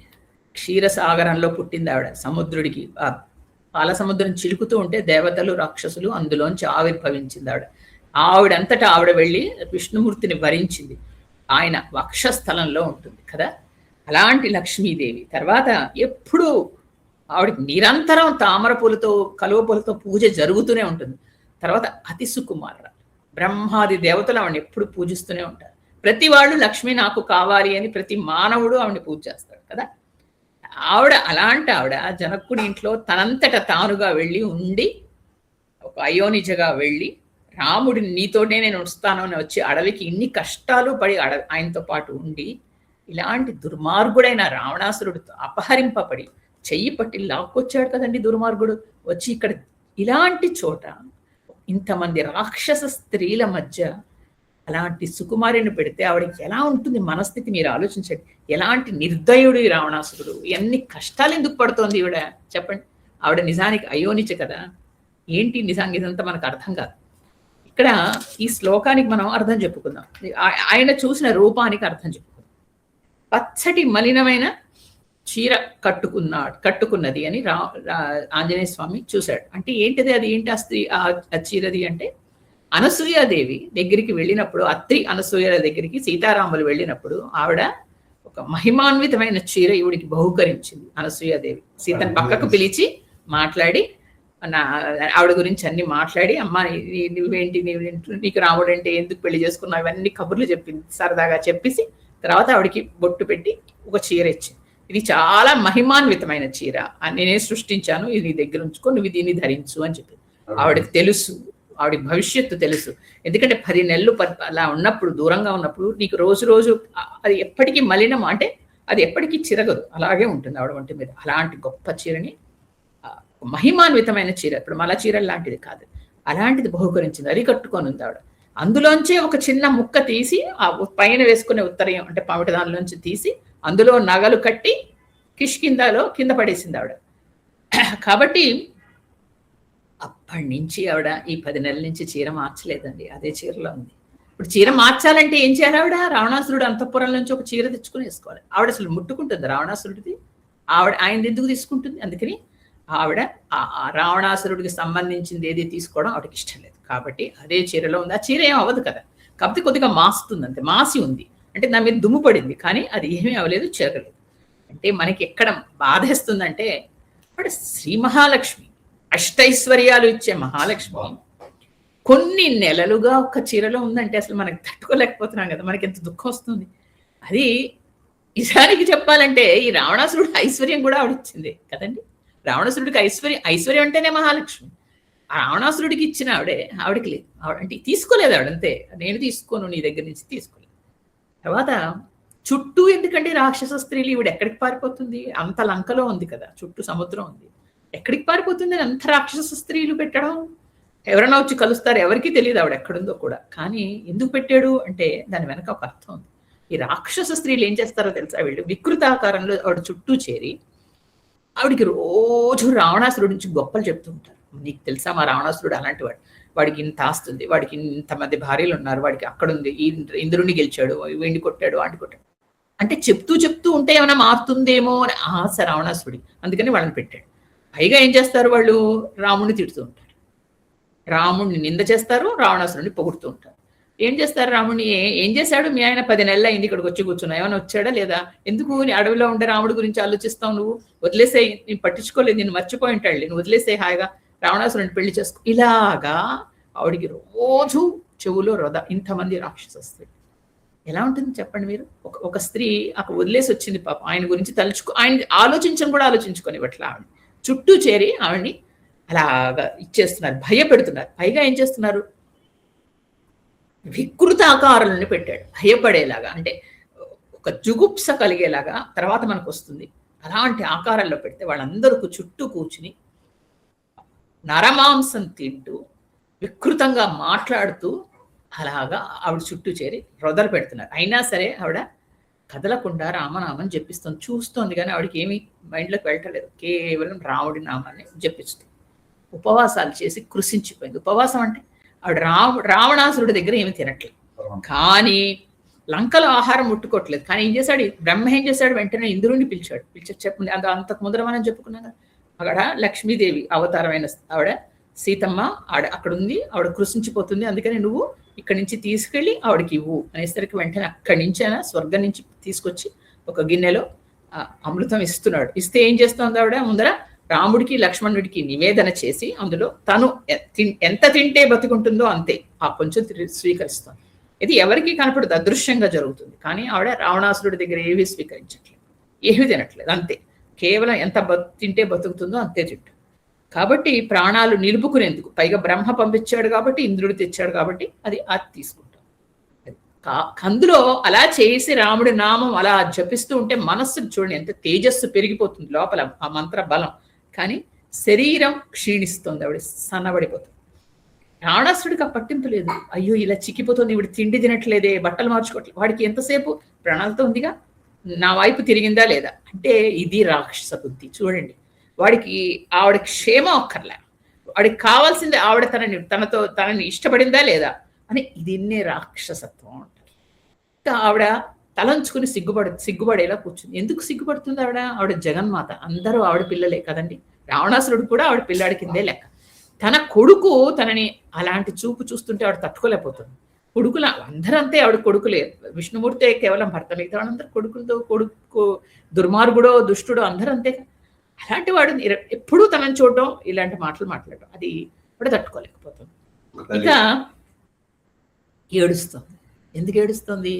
క్షీరసాగరంలో పుట్టింది ఆవిడ. సముద్రుడికి పాల సముద్రం చిలుకుతూ ఉంటే దేవతలు రాక్షసులు అందులోంచి ఆవిర్భవించింది ఆవిడ. ఆవిడంతటా ఆవిడ వెళ్ళి విష్ణుమూర్తిని వరించింది. ఆయన వక్షస్థలంలో ఉంటుంది కదా. అలాంటి లక్ష్మీదేవి తర్వాత ఎప్పుడూ ఆవిడకి నిరంతరం తామర పూలతో కలువ పూలతో పూజ జరుగుతూనే ఉంటుంది. తర్వాత అతి సుకుమార, బ్రహ్మాది దేవతలు ఆవిడని ఎప్పుడు పూజిస్తూనే ఉంటారు. ప్రతి వాళ్ళు లక్ష్మి నాకు కావాలి అని ప్రతి మానవుడు ఆవిడని పూజ చేస్తాడు కదా. అలాంటి ఆవిడ జనకుడి ఇంట్లో తనంతట తానుగా వెళ్ళి ఉండి, ఒక అయోనిజగా వెళ్ళి రాముడిని నీతోనే నేను వస్తాను అని వచ్చి అడవికి ఇన్ని కష్టాలు పడి ఆయనతో పాటు ఉండి, ఇలాంటి దుర్మార్గుడైన రావణాసురుడితో అపహరింపబడి చెయ్యి పట్టి లాక్కొచ్చాడు కదండి దుర్మార్గుడు. వచ్చి ఇక్కడ ఇలాంటి చోట ఇంతమంది రాక్షస స్త్రీల మధ్య అలాంటి సుకుమారిని పెడితే ఆవిడకి ఎలా ఉంటుంది మనస్థితి మీరు ఆలోచించండి. ఎలాంటి నిర్దయుడు ఈ రావణాసురుడు, ఎన్ని కష్టాలు ఎందుకు పడుతోంది ఈవిడ చెప్పండి. ఆవిడ నిజానికి అయోనిచ కదా. ఏంటి నిజానికి ఇదంతా మనకు అర్థం కాదు. ఇక్కడ ఈ శ్లోకానికి మనం అర్థం చెప్పుకుందాం, ఆయన చూసిన రూపానికి అర్థం చెప్పుకుందాం. పచ్చటి మలినమైన చీర కట్టుకున్నది అని ఆంజనేయ స్వామి చూశాడు. అంటే ఏంటిది, అది ఏంటి ఆ స్త్రీ ఆ చీరది అంటే, అనసూయాదేవి దగ్గరికి వెళ్ళినప్పుడు, అత్రి అనసూయ దగ్గరికి సీతారాములు వెళ్ళినప్పుడు ఆవిడ ఒక మహిమాన్వితమైన చీర ఈవిడికి బహుకరించింది. అనసూయాదేవి సీతను పక్కకు పిలిచి మాట్లాడి ఆవిడ గురించి అన్ని మాట్లాడి, అమ్మ నువ్వేంటి, నీకు రాముడు అంటే ఎందుకు పెళ్లి చేసుకున్నావు, ఇవన్నీ కబుర్లు చెప్పింది. సరదాగా చెప్పేసి తర్వాత ఆవిడకి బొట్టు పెట్టి ఒక చీర ఇచ్చింది. ఇది చాలా మహిమాన్వితమైన చీర, నేనే సృష్టించాను, ఇది నీ దగ్గర ఉంచుకో, నువ్వు దీన్ని ధరించు అని చెప్పి. ఆవిడకి తెలుసు, ఆవిడకి భవిష్యత్తు తెలుసు. ఎందుకంటే 10 నెలలు అలా ఉన్నప్పుడు, దూరంగా ఉన్నప్పుడు నీకు రోజు రోజు అది ఎప్పటికీ మలినం, అంటే అది ఎప్పటికీ చిరగదు, అలాగే ఉంటుంది ఆవిడ ఒంటి మీద. అలాంటి గొప్ప చీరని, మహిమాన్వితమైన చీర, ఇప్పుడు మల చీర లాంటిది కాదు, అలాంటిది బహుకరించింది. అది కట్టుకొని ఉంది ఆవిడ. అందులోంచే ఒక చిన్న ముక్క తీసి ఆ పైన వేసుకునే ఉత్తరయం అంటే పామిటి దానిలోంచి తీసి అందులో నగలు కట్టి కిష్కిందలో కింద పడేసింది ఆవిడ. కాబట్టి అప్పటి నుంచి ఆవిడ ఈ 10 నెలల నుంచి చీర మార్చలేదండి, అదే చీరలో ఉంది. ఇప్పుడు చీర మార్చాలంటే ఏం చేయాలి ఆవిడ? రావణాసురుడు అంతఃపురం నుంచి ఒక చీర తెచ్చుకుని వేసుకోవాలి. ఆవిడ అసలు ముట్టుకుంటుంది రావణాసురుడిది? ఆయన ఎందుకు తీసుకుంటుంది? అందుకని ఆవిడ ఆ రావణాసురుడికి సంబంధించింది ఏది తీసుకోవడం ఆవిడకి ఇష్టం లేదు. కాబట్టి అదే చీరలో ఉంది. ఆ చీర ఏం అవ్వదు కదా, కాకపోతే కొద్దిగా మాస్తుంది అంతే, మాసి ఉంది. అంటే దాని మీద దుమ్ము పడింది, కానీ అది ఏమీ అవ్వలేదు, చెరగలేదు. అంటే మనకి ఎక్కడ బాధేస్తుందంటే, అప్పుడు శ్రీ మహాలక్ష్మి, అష్టైశ్వర్యాలు ఇచ్చే మహాలక్ష్మి కొన్ని నెలలుగా ఒక చీరలో ఉందంటే అసలు మనకి తట్టుకోలేకపోతున్నాం కదా, మనకి ఎంత దుఃఖం వస్తుంది. అది నిజానికి చెప్పాలంటే ఈ రావణాసురుడికి ఐశ్వర్యం కూడా ఆవిడిచ్చింది కదండి. రావణాసురుడికి ఐశ్వర్యం అంటేనే మహాలక్ష్మి. ఆ రావణాసురుడికి ఇచ్చిన ఆవిడకి లేదు. అంటే తీసుకోలేదు ఆవిడంతే. నేను తీసుకోను నీ దగ్గర నుంచి తీసుకోలేదు. తర్వాత చుట్టూ ఎందుకంటే రాక్షస స్త్రీలు ఈవిడ ఎక్కడికి పారిపోతుంది? అంత లంకలో ఉంది కదా, చుట్టూ సముద్రం ఉంది, ఎక్కడికి పారిపోతుంది అని అంత రాక్షస స్త్రీలు పెట్టడం? ఎవరైనా వచ్చి కలుస్తారు, ఎవరికీ తెలియదు ఆవిడ ఎక్కడుందో కూడా. కానీ ఎందుకు పెట్టాడు అంటే దాని వెనక ఒక అర్థం ఉంది. ఈ రాక్షస స్త్రీలు ఏం చేస్తారో తెలుసా? వీళ్ళు వికృతాకారంలో ఆవిడ చుట్టూ చేరి ఆవిడికి రోజు రావణాసురుడి నుంచి గొప్పలు చెప్తూ ఉంటారు. నీకు తెలుసా మా రావణాసురుడు అలాంటి వాడు, వాడికి ఇంత ఆస్తుంది, వాడికి ఇంతమంది భార్యలు ఉన్నారు, వాడికి అక్కడుంది, ఈ ఇంద్రుడిని గెలిచాడు, వెండి కొట్టాడు, వాడిని కొట్టాడు అంటే చెప్తూ ఉంటే ఏమైనా మారుతుందేమో అని ఆశ రావణాసురుడి. అందుకని వాళ్ళని పెట్టాడు. పైగా ఏం చేస్తారు వాళ్ళు? రాముడిని తిడుతూ ఉంటారు, రాముడిని నింద చేస్తారు, రావణాసురుడిని పొగుడుతూ ఉంటారు. ఏం చేస్తారు? రాముడిని ఏం చేశాడు మీ ఆయన? 10 నెలలు అయింది ఇక్కడికి వచ్చి కూర్చున్నా, ఏమైనా వచ్చాడా లేదా? ఎందుకు నీ అడవిలో ఉండే రాముడి గురించి ఆలోచిస్తావు? నువ్వు వదిలేసే, నేను పట్టించుకోలేదు, నేను మర్చిపోయి ఉంటాడు, నువ్వు వదిలేసే, హాయిగా రావణాసురుడిని పెళ్లి చేసుకో. ఇలాగా ఆవిడికి రోజు చెవులో రొద. ఇంతమంది రాక్షస స్త్రీ ఎలా ఉంటుంది చెప్పండి మీరు? ఒక స్త్రీ అక్కడ వదిలేసి వచ్చింది పాప, ఆయన గురించి ఆయన ఆలోచించని కూడా ఆలోచించుకొని ఆవిడ చుట్టూ చేరి ఆవిడ్ని అలాగా ఇచ్చేస్తున్నారు, భయపెడుతున్నారు. పైగా ఏం చేస్తున్నారు? వికృత ఆకారాలను పెట్టాడు, భయపడేలాగా, అంటే ఒక జుగుప్స కలిగేలాగా తర్వాత మనకు వస్తుంది. అలాంటి ఆకారాల్లో పెడితే వాళ్ళందరూ చుట్టూ కూర్చుని నరమాంసం తింటూ వికృతంగా మాట్లాడుతూ అలాగా ఆవిడ చుట్టూ చేరి రొదలు పెడుతున్నారు. అయినా సరే ఆవిడ కదలకుండా రామనామం జపిస్తుంది. చూస్తోంది కానీ ఆవిడకి ఏమీ మైండ్లోకి వెళ్ళటలేదు. కేవలం రాముడి నామాన్ని జపిస్తుంది. ఉపవాసాలు చేసి కృషించిపోయింది. ఉపవాసం అంటే ఆవిడ రావణాసురుడి దగ్గర ఏమి తినట్లేదు, కానీ లంకలో ఆహారం ముట్టుకోవట్లేదు. కానీ ఏం చేశాడు బ్రహ్మ? ఏం చేశాడు? వెంటనే ఇంద్రుడిని పిలిచాడు. చెప్పండి, అంతకు ముందర మనం చెప్పుకున్నాం కదా, అక్కడ లక్ష్మీదేవి అవతారమైన ఆవిడ సీతమ్మ అక్కడ ఉంది, ఆవిడ కృషించిపోతుంది, అందుకని నువ్వు ఇక్కడి నుంచి తీసుకెళ్ళి ఆవిడకి ఇవ్వు అనేసరికి వెంటనే అక్కడి నుంచి అయినా స్వర్గం నుంచి తీసుకొచ్చి ఒక గిన్నెలో అమృతం ఇస్తున్నాడు. ఇస్తే ఏం చేస్తుంది ఆవిడ? ముందర రాముడికి లక్ష్మణుడికి నివేదన చేసి అందులో తను ఎంత తింటే బతుకుంటుందో అంతే ఆ కొంచెం స్వీకరిస్తుంది. ఇది ఎవరికి కనపడదు, అదృశ్యంగా జరుగుతుంది. కానీ ఆవిడ రావణాసురుడి దగ్గర ఏవి స్వీకరించట్లేదు, ఏవి తినట్లేదు, అంతే. కేవలం ఎంత తింటే బతుకుతుందో అంతే తింటాడు. కాబట్టి ప్రాణాలు నిలుపుకునేందుకు, పైగా బ్రహ్మ పంపించాడు కాబట్టి, ఇంద్రుడు తెచ్చాడు కాబట్టి అది తీసుకుంటాం. అందులో అలా చేసి రాముడి నామం అలా జపిస్తూ ఉంటే మనస్సు చూడండి ఎంత తేజస్సు పెరిగిపోతుంది లోపల, ఆ మంత్ర బలం. కానీ శరీరం క్షీణిస్తుంది, ఆవిడ సన్నబడిపోతుంది. రావణాసురుడికి ఆ పట్టింపు లేదు. అయ్యో ఇలా చిక్కిపోతుంది, ఇవిడ తిండి తినట్లేదే, బట్టలు మార్చుకోవట్లేదు. వాడికి ఎంతసేపు ప్రాణాలతో ఉందిగా, నా వైపు తిరిగిందా లేదా అంటే ఇది రాక్షస బుద్ధి. చూడండి, వాడికి ఆవిడ క్షేమం అక్కర్లే, వాడికి కావాల్సింది ఆవిడ తనని ఇష్టపడిందా లేదా అని. దీన్నే రాక్షసత్వం అంటారు. ఇంకా ఆవిడ తలంచుకుని సిగ్గుపడేలా కూర్చుంది. ఎందుకు సిగ్గుపడుతుంది ఆవిడ జగన్మాత, అందరూ ఆవిడ పిల్లలే కదండి. రావణాసురుడు కూడా ఆవిడ పిల్లాడి కిందే లెక్క. తన కొడుకు తనని అలాంటి చూపు చూస్తుంటే ఆవిడ తట్టుకోలేకపోతుంది. కొడుకుల అందరూ అంతే, ఆవిడ కొడుకులే. విష్ణుమూర్తి కేవలం భర్త, మిగతా అందరూ కొడుకు దుర్మార్గుడో దుష్టుడో అందరూ అంతే. అలాంటి వాడు ఎప్పుడూ తనని చూడడం, ఇలాంటి మాటలు మాట్లాడటం, అది కూడా తట్టుకోలేకపోతుంది. ఇక ఏడుస్తుంది. ఎందుకు ఏడుస్తుంది?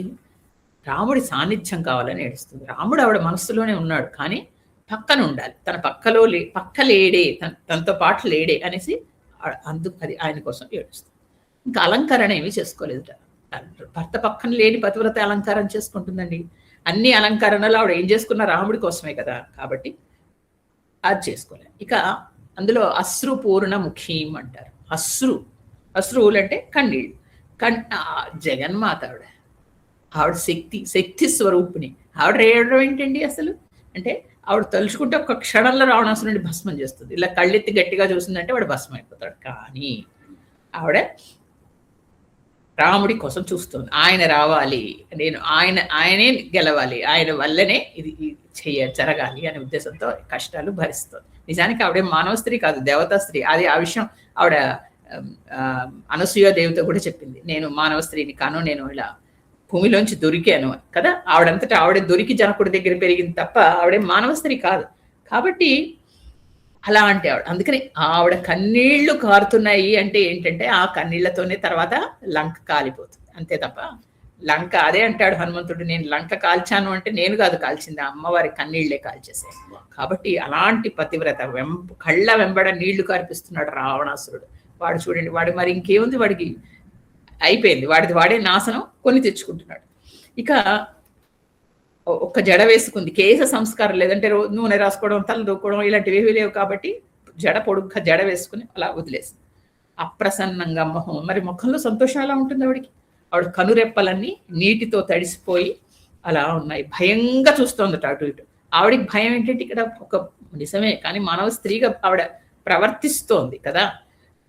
రాముడి సాన్నిధ్యం కావాలని ఏడుస్తుంది. రాముడు ఆవిడ మనస్సులోనే ఉన్నాడు, కానీ పక్కన ఉండాలి, తన పక్క లేడే, తనతో పాటు లేడే అనేసి అది ఆయన కోసం ఏడుస్తుంది. ఇంకా అలంకరణ ఏమీ చేసుకోలేదు. భర్త పక్కన లేని పతివ్రత అలంకారం చేసుకుంటుందండి. అన్ని అలంకరణలు ఆవిడ ఏం చేసుకున్న రాముడి కోసమే కదా, కాబట్టి అది చేసుకోలేదు. ఇక అందులో అశ్రు పూర్ణ ముఖీం అంటారు. అశ్రువులు అంటే కన్నీళ్ళు. జగన్మాత ఆవిడ శక్తి స్వరూపిణి. ఆవిడ ఏడడం ఏంటండి అసలు అంటే, ఆవిడ తలుచుకుంటే ఒక క్షణంలో రావణాసురుడిని భస్మం చేస్తుంది. ఇలా కళ్ళెత్తి గట్టిగా చూసిందంటే వాడు భస్మం అయిపోతాడు. కానీ ఆవిడ రాముడి కోసం చూస్తుంది. ఆయన రావాలి, ఆయనే గెలవాలి, ఆయన వల్లనే ఇది జరగాలి అనే ఉద్దేశంతో కష్టాలు భరిస్తుంది. నిజానికి ఆవిడ మానవ స్త్రీ కాదు, దేవతా స్త్రీ. అది ఆ విషయం ఆవిడ అనసూయ దేవత కూడా చెప్పింది. నేను మానవ స్త్రీని కాను, నేను ఇలా భూమిలోంచి దొరికాను కదా. ఆవిడంతటా ఆవిడ దొరికి జనకుడి దగ్గర పెరిగింది తప్ప ఆవిడే మానవ స్త్రీ కాదు. కాబట్టి అలా అంటే అందుకని ఆవిడ కన్నీళ్లు కారుతున్నాయి అంటే ఏంటంటే, ఆ కన్నీళ్లతోనే తర్వాత లంక కాలిపోతుంది, అంతే తప్ప లంక అదే అంటాడు హనుమంతుడు, నేను లంక కాల్చాను అంటే నేను కాదు కాల్చింది, అమ్మవారి కన్నీళ్లే కాల్చేసాయి. కాబట్టి అలాంటి పతివ్రత కళ్ళ వెంబడ నీళ్లు కార్పిస్తున్నాడు రావణాసురుడు. వాడు చూడండి, వాడు మరి ఇంకేముంది, వాడికి అయిపోయింది, వాడే నాశనం కొని తెచ్చుకుంటున్నాడు. ఇక ఒక్క జడ వేసుకుంది, కేశ సంస్కారం లేదంటే నూనె రాసుకోవడం, తల దూకోవడం ఇలాంటివి ఏమీ లేవు కాబట్టి పొడుగ్గా జడ వేసుకుని అలా వదిలేసింది. అప్రసన్నంగా మొహం, మరి ముఖంలో సంతోషం ఎలా ఉంటుంది ఆవిడికి? ఆవిడ కనురెప్పలన్నీ నీటితో తడిసిపోయి అలా ఉన్నాయి, భయంగా చూస్తోందట అటు ఇటు. ఆవిడికి భయం ఏంటంటే ఇక్కడ ఒక నిజమే, కానీ మానవ స్త్రీగా ఆవిడ ప్రవర్తిస్తోంది కదా.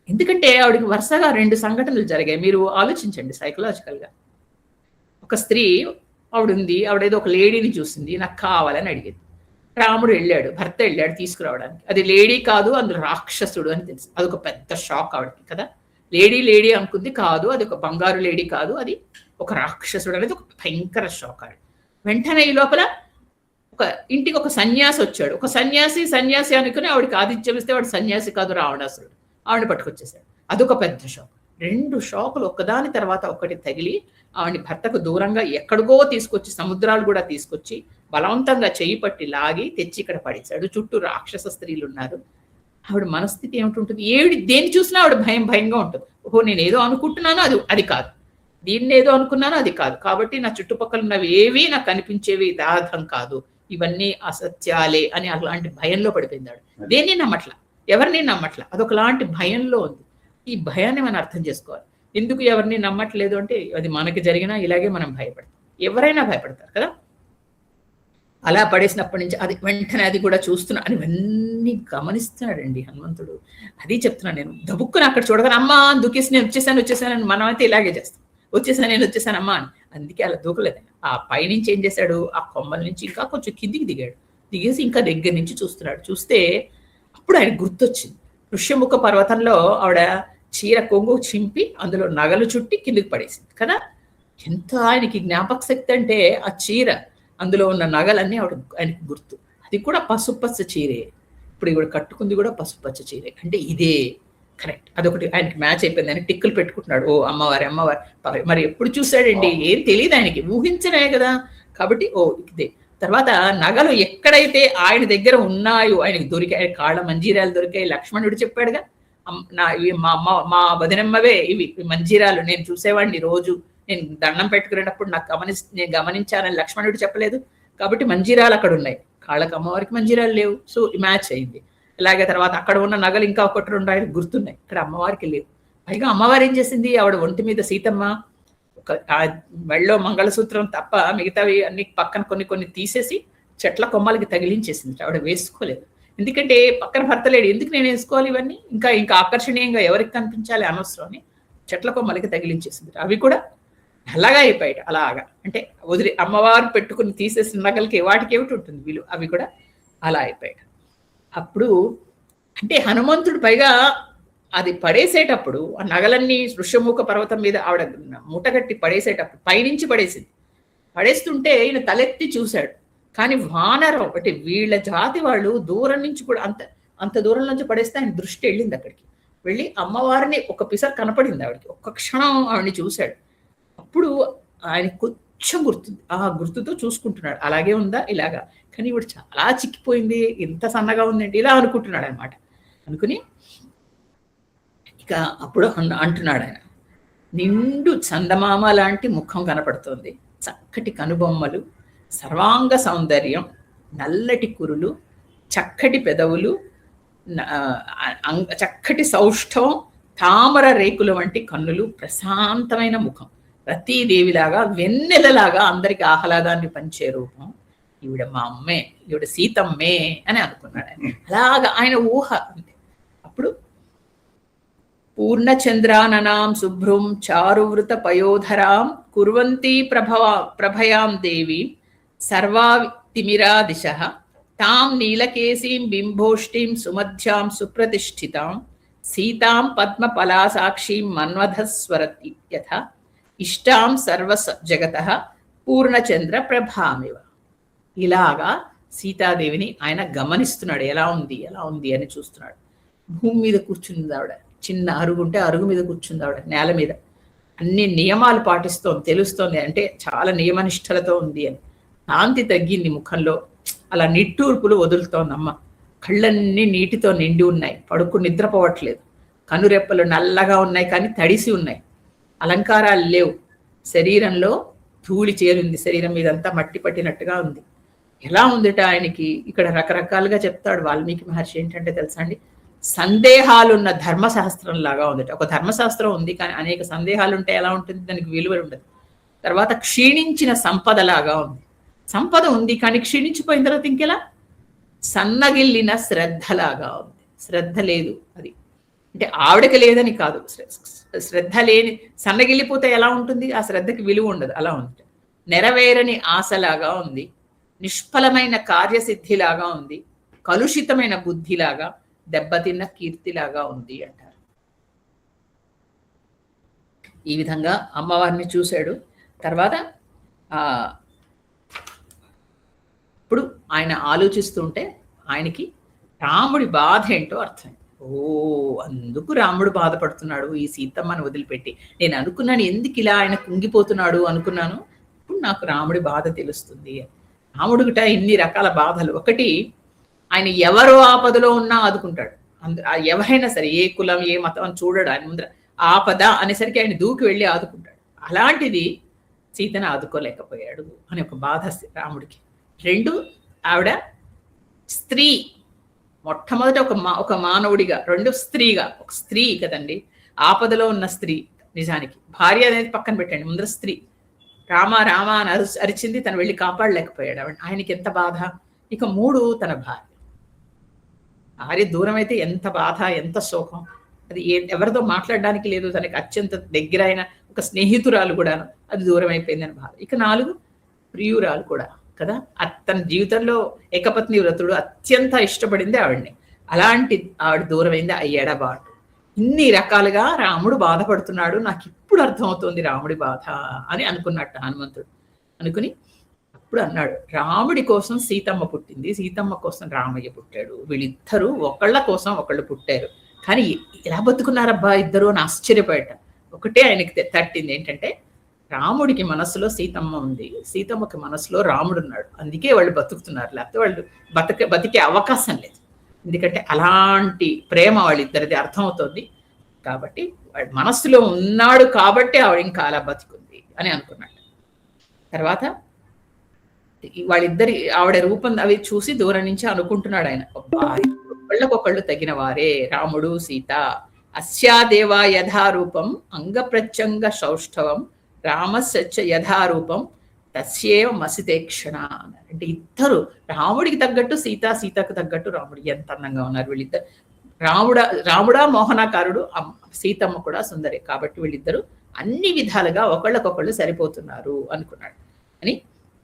ఎందుకంటే ఆవిడకి వరుసగా 2 సంఘటనలు జరిగాయి. మీరు ఆలోచించండి సైకలాజికల్గా. ఒక స్త్రీ ఆవిడ ఉంది, ఆవిడ ఏదో ఒక లేడీని చూసింది, నాకు కావాలని అడిగింది. రాముడు వెళ్ళాడు, భర్త వెళ్ళాడు తీసుకురావడానికి. అది లేడీ కాదు, అందులో రాక్షసుడు అని తెలుసు. అదొక పెద్ద షాక్ ఆవిడకి కదా. లేడీ అనుకుంది, కాదు అది ఒక బంగారు లేడీ కాదు, అది ఒక రాక్షసుడు అనేది ఒక భయంకర షాక్ ఆవిడ. వెంటనే ఈ లోపల ఒక ఇంటికి ఒక సన్యాసి వచ్చాడు. ఒక సన్యాసి అనుకుని ఆవిడకి ఆతిథ్యం ఇస్తే వాడు సన్యాసి కాదు, రావణాసురుడు. ఆవిడ పట్టుకొచ్చేసాడు. అదొక పెద్ద షాక్. 2 షాకులు ఒక్కదాని తర్వాత ఒకటి తగిలి ఆవిడ భర్తకు దూరంగా ఎక్కడికో తీసుకొచ్చి, సముద్రాలు కూడా తీసుకొచ్చి బలవంతంగా చేయి పట్టి లాగి తెచ్చి ఇక్కడ పడేశాడు. చుట్టూ రాక్షస స్త్రీలు ఉన్నారు. ఆవిడ మనస్థితి ఏమిటి? దేన్ని చూసినా ఆవిడ భయంగా ఉంటుంది. ఓహో, నేను ఏదో అనుకుంటున్నాను, అది కాదు, దీన్ని ఏదో అనుకున్నాను, అది కాదు, కాబట్టి నా చుట్టుపక్కల ఉన్నవి ఏవి నాకు కనిపించేవి యథార్థం కాదు, ఇవన్నీ అసత్యాలే అని అలాంటి భయంలో పడిపోయింది ఆవిడ. దేన్ని నమ్మట్ల, ఎవరిని నమ్మట్ల, అదొకలాంటి భయంలో ఉంది. ఈ భయాన్ని మనం అర్థం చేసుకోవాలి. ఎందుకు ఎవరిని నమ్మట్లేదు అంటే, అది మనకి జరిగినా ఇలాగే మనం భయపడతాం, ఎవరైనా భయపడతారు కదా. అలా పడేసినప్పటి నుంచి అది వెంటనే అది కూడా చూస్తున్నా అని ఇవన్నీ గమనిస్తున్నాడండి హనుమంతుడు. అది చెప్తున్నాను నేను. దబుక్కుని అక్కడ చూడగానే అమ్మా అని దూకేసి నేను వచ్చేసాను మనం అయితే ఇలాగే చేస్తాం, నేను వచ్చేసానమ్మా అని. అందుకే అలా దూకలేదు. ఆ పైనుంచి ఏం చేశాడు, ఆ కొమ్మల నుంచి ఇంకా కొంచెం కిందికి దిగేసి ఇంకా దగ్గర నుంచి చూస్తున్నాడు. చూస్తే అప్పుడు ఆయన గుర్తొచ్చింది, ఋష్యముఖ పర్వతంలో ఆవిడ చీర కొంగు చింపి అందులో నగలు చుట్టి కిందికి పడేసింది కదా. ఎంత ఆయనకి జ్ఞాపక శక్తి అంటే, ఆ చీర అందులో ఉన్న నగలన్నీ ఆయనకి గుర్తు. అది కూడా పసుపచ్చ చీరే, ఇప్పుడు ఇవి కట్టుకుంది కూడా పసుపచ్చ చీరే. అంటే ఇదే కరెక్ట్, అదొకటి ఆయనకి మ్యాచ్ అయిపోయింది. ఆయన టిక్కులు పెట్టుకుంటున్నాడు, ఓ అమ్మవారి. మరి ఎప్పుడు చూశాడండి, ఏం తెలియదు ఆయనకి, ఊహించనే కదా. కాబట్టి ఓ ఇదే. తర్వాత నగలు ఎక్కడైతే ఆయన దగ్గర ఉన్నాయో ఆయనకి దొరికాయి, కాళ్ళ మంజీరాలు దొరికాయి. లక్ష్మణుడు చెప్పాడుగా, మా వదినమ్మవే ఇవి మంజీరాలు, నేను చూసేవాడిని రోజు, నేను దండం పెట్టుకునేటప్పుడు నేను గమనించానని లక్ష్మణుడు చెప్పలేదు. కాబట్టి మంజీరాలు అక్కడ ఉన్నాయి, కాళ్ళకి అమ్మవారికి మంజీరాలు లేవు. సో మ్యాచ్ అయింది. ఇలాగే తర్వాత అక్కడ ఉన్న నగలు ఇంకా 1-2 ఆయనకు గుర్తున్నాయి, ఇక్కడ అమ్మవారికి లేవు. పైగా అమ్మవారు ఏం చేసింది, ఆవిడ ఒంటి మీద సీతమ్మ ఒక మెళ్ళో మంగళసూత్రం తప్ప మిగతావి అన్ని పక్కన కొన్ని తీసేసి చెట్ల కొమ్మలకి తగిలించేసింది. ఆవిడ వేసుకోలేదు, ఎందుకంటే పక్కన భర్త లేడు, ఎందుకు నేను వేసుకోవాలి ఇవన్నీ, ఇంకా ఆకర్షణీయంగా ఎవరికి కనిపించాలి అనవసరం అని చెట్ల కొమ్మలకి తగిలించేసింది. అవి కూడా అలాగా అయిపోయాయి. అలాగా అంటే వదిలి అమ్మవారు పెట్టుకుని తీసేసిన నగలకి వాటికి ఏమిటి ఉంటుంది విలువ, అవి కూడా అలా అయిపోయాయి. అప్పుడు అంటే హనుమంతుడు పైగా అది పడేసేటప్పుడు ఆ నగలన్నీ ఋష్యముఖ పర్వతం మీద ఆవిడ మూటగట్టి పడేసేటప్పుడు పైనుంచి పడేస్తుంటే ఈయన తలెత్తి చూశాడు. కానీ వానరం అంటే వీళ్ళ జాతి వాళ్ళు దూరం నుంచి కూడా అంత దూరం నుంచి పడేస్తే ఆయన దృష్టి వెళ్ళింది అక్కడికి. వెళ్ళి అమ్మవారిని ఒక పిసర్ కనపడింది ఆవిడకి, ఒక్క క్షణం ఆవిడని చూశాడు. అప్పుడు ఆయన కొంచెం గుర్తుంది, ఆ గుర్తుతో చూసుకుంటున్నాడు, అలాగే ఉందా ఇలాగా. కానీ ఇప్పుడు చాలా చిక్కిపోయింది, ఎంత సన్నగా ఉందండి ఇలా అనుకుంటున్నాడు అనమాట. అనుకుని ఇక అప్పుడు అంటున్నాడు ఆయన, నిండు చందమామ లాంటి ముఖం కనపడుతుంది, చక్కటి కనుబొమ్మలు, సర్వాంగ సౌందర్యం, నల్లటి కురులు, చక్కటి పెదవులు, చక్కటి సౌష్ఠవం, తామర రేకుల వంటి కన్నులు, ప్రశాంతమైన ముఖం, రతీదేవిలాగా వెన్నెలలాగా అందరికి ఆహ్లాదాన్ని పంచే రూపం. ఈవిడ మా అమ్మే, ఈవిడ సీతమ్మే అని అనుకున్నాడు ఆయన. అలాగా ఆయన ఊహ అంతే. అప్పుడు పూర్ణచంద్రాననాం శుభ్రం చారువృత పయోధరాం కుర్వంతి ప్రభయాం దేవి సర్వాతిమిరా దిశ తాం నీలకేశీం బింబోష్టిం సుమధ్యాం సుప్రతిష్ఠితాం సీతాం పద్మ పలాసాక్షీం మన్వధస్వరతి యథ ఇష్టాం సర్వ జగత పూర్ణచంద్ర ప్రభామివ. ఇలాగా సీతాదేవిని ఆయన గమనిస్తున్నాడు, ఎలా ఉంది అని చూస్తున్నాడు. భూమి మీద కూర్చుంది ఆవిడ, చిన్న అరుగు ఉంటే అరుగు మీద కూర్చుంది ఆవిడ, నేల మీద. అన్ని నియమాలు పాటిస్తోంది, తెలుస్తోంది, అంటే చాలా నియమనిష్టలతో ఉంది అని. కాంతి తగ్గింది ముఖంలో, అలా నిట్టూర్పులు వదులుతోంది అమ్మ. కళ్ళన్నీ నీటితో నిండి ఉన్నాయి, నిద్రపోవట్లేదు. కనురెప్పలు నల్లగా ఉన్నాయి కానీ తడిసి ఉన్నాయి. అలంకారాలు లేవు, శరీరంలో ధూళి చేరింది, శరీరం మీదంతా మట్టి పట్టినట్టుగా ఉంది. ఎలా ఉందిట ఆయనకి? ఇక్కడ రకరకాలుగా చెప్తాడు వాల్మీకి మహర్షి. ఏంటంటే తెలుసా అండి, సందేహాలున్న ధర్మశాస్త్రం లాగా ఉందిట. ఒక ధర్మశాస్త్రం ఉంది కానీ అనేక సందేహాలు ఉంటే ఎలా ఉంటుంది, దానికి విలువ ఉండదు. తర్వాత క్షీణించిన సంపద లాగా ఉంది. సంపద ఉంది కానీ క్షీణించిపోయిన తర్వాత ఇంకెలా? సన్నగిల్లిన శ్రద్ధలాగా ఉంది. శ్రద్ధ లేదు. అది అంటే ఆవిడకి లేదని కాదు, శ్రద్ధ లేని సన్నగిల్లిపోతే ఎలా ఉంటుంది? ఆ శ్రద్ధకి విలువ ఉండదు, అలా ఉంది. నెరవేరని ఆశలాగా ఉంది, నిష్ఫలమైన కార్యసిద్ధిలాగా ఉంది, కలుషితమైన బుద్ధిలాగా, దెబ్బతిన్న కీర్తిలాగా ఉంది అంటారు. ఈ విధంగా అమ్మవారిని చూశాడు. తర్వాత ఇప్పుడు ఆయన ఆలోచిస్తుంటే ఆయనకి రాముడి బాధ ఏంటో అర్థం. అందుకు రాముడు బాధపడుతున్నాడు ఈ సీతమ్మని వదిలిపెట్టి. నేను అనుకున్నాను ఎందుకు ఇలా ఆయన కుంగిపోతున్నాడు అనుకున్నాను, ఇప్పుడు నాకు రాముడి బాధ తెలుస్తుంది. రాముడికిట ఇన్ని రకాల బాధలు. ఒకటి, ఆయన ఎవరో ఆపదలో ఉన్నా ఆదుకుంటాడు. ఎవరైనా సరే, ఏ కులం ఏ మతం అని చూడడు. ఆయన ముందర ఆపద అనేసరికి ఆయన దూకి వెళ్ళి ఆదుకుంటాడు. అలాంటిది సీతను ఆదుకోలేకపోయాడు అని ఒక బాధ రాముడికి. రెండు, ఆవిడ స్త్రీ, మొట్టమొదట ఒక మానవుడిగా, రెండు స్త్రీగా. ఒక స్త్రీ కదండి, ఆపదలో ఉన్న స్త్రీ. నిజానికి భార్య అనేది పక్కన పెట్టండి, ముందర స్త్రీ. రామ రామ అని అరిచింది, తను వెళ్ళి కాపాడలేకపోయాడు. ఆయనకి ఎంత బాధ. ఇక మూడు, తన భార్య దూరం అయితే ఎంత బాధ, ఎంత శోకం. అది ఎవరితో మాట్లాడడానికి లేదు, తనకి అత్యంత దగ్గర అయిన ఒక స్నేహితురాలు కూడా అది దూరం అయిపోయిందని బాధ. ఇక నాలుగు, ప్రియురాలు కూడా కదా. తన జీవితంలో ఏకపత్ని వ్రతుడు అత్యంత ఇష్టపడింది ఆవిడ్ని. అలాంటి ఆవిడ దూరమైంది ఆ ఎడబాటు. ఇన్ని రకాలుగా రాముడు బాధపడుతున్నాడు, నాకు ఇప్పుడు అర్థమవుతుంది రాముడి బాధ అని అనుకున్నట్టు హనుమంతుడు. అనుకుని అప్పుడు అన్నాడు, రాముడి కోసం సీతమ్మ పుట్టింది, సీతమ్మ కోసం రామయ్య పుట్టాడు. వీళ్ళిద్దరూ ఒకళ్ళ కోసం ఒకళ్ళు పుట్టారు, కానీ ఎలా బతుకున్నారబ్బా ఇద్దరు అని ఆశ్చర్యపోయాట. ఒకటే ఆయనకి తట్టింది, ఏంటంటే రాముడికి మనసులో సీతమ్మ ఉంది, సీతమ్మకి మనసులో రాముడు ఉన్నాడు, అందుకే వాళ్ళు బతుకుతున్నారు. లేకపోతే వాళ్ళు బతికే అవకాశం లేదు. ఎందుకంటే అలాంటి ప్రేమ వాళ్ళిద్దరిది అర్థమవుతుంది. కాబట్టి వాడి మనస్సులో ఉన్నాడు కాబట్టి ఆవిడ ఇంకా అలా బతుకుంది అని అనుకున్నాడు. తర్వాత వాళ్ళిద్దరి ఆవిడ రూపం అవి చూసి దూరం నుంచి అనుకుంటున్నాడు ఆయన, ఒకళ్ళకొకళ్ళు తగిన వారే రాముడు సీత. అస్యాదేవా యథారూపం అంగప్రత్యంగ సౌష్ఠవం రామస్య యథారూపం తస్యేవ మసితేక్షణ అన్నారు. అంటే ఇద్దరు రాముడికి తగ్గట్టు సీత, సీతకు తగ్గట్టు రాముడు. ఎంత అందంగా ఉన్నారు వీళ్ళిద్దరు. రాముడా మోహనాకారుడు, సీతమ్మ కూడా సుందరి. కాబట్టి వీళ్ళిద్దరు అన్ని విధాలుగా ఒకళ్ళకొకళ్ళు సరిపోతున్నారు అనుకున్నాడు. అని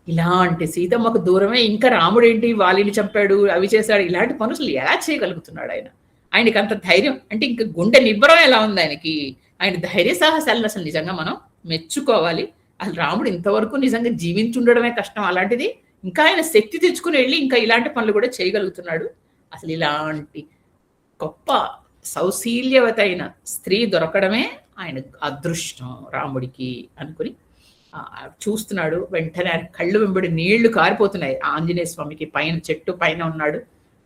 ఇలాంటి సీతమ్మకు దూరమే ఇంకా రాముడు ఏంటి వాలిని చంపాడు, అవి చేశాడు, ఇలాంటి పనులు ఎలా చేయగలుగుతున్నాడు ఆయన? ఆయనకి అంత ధైర్యం అంటే ఇంకా గుండె నిబ్బరం ఎలా ఉంది ఆయనకి. ఆయన ధైర్య సాహసాలను అసలు నిజంగా మనం మెచ్చుకోవాలి. అసలు రాముడు ఇంతవరకు నిజంగా జీవించుండడమే కష్టం, అలాంటిది ఇంకా ఆయన శక్తి తెచ్చుకుని వెళ్ళి ఇంకా ఇలాంటి పనులు కూడా చేయగలుగుతున్నాడు. అసలు ఇలాంటి గొప్ప సౌశీల్యవతైన స్త్రీ దొరకడమే ఆయన అదృష్టం రాముడికి అనుకుని చూస్తున్నాడు. వెంటనే కళ్ళు వెంబడి నీళ్లు కారిపోతున్నాయి. ఆంజనేయ స్వామికి పైన చెట్టు పైన ఉన్నాడు,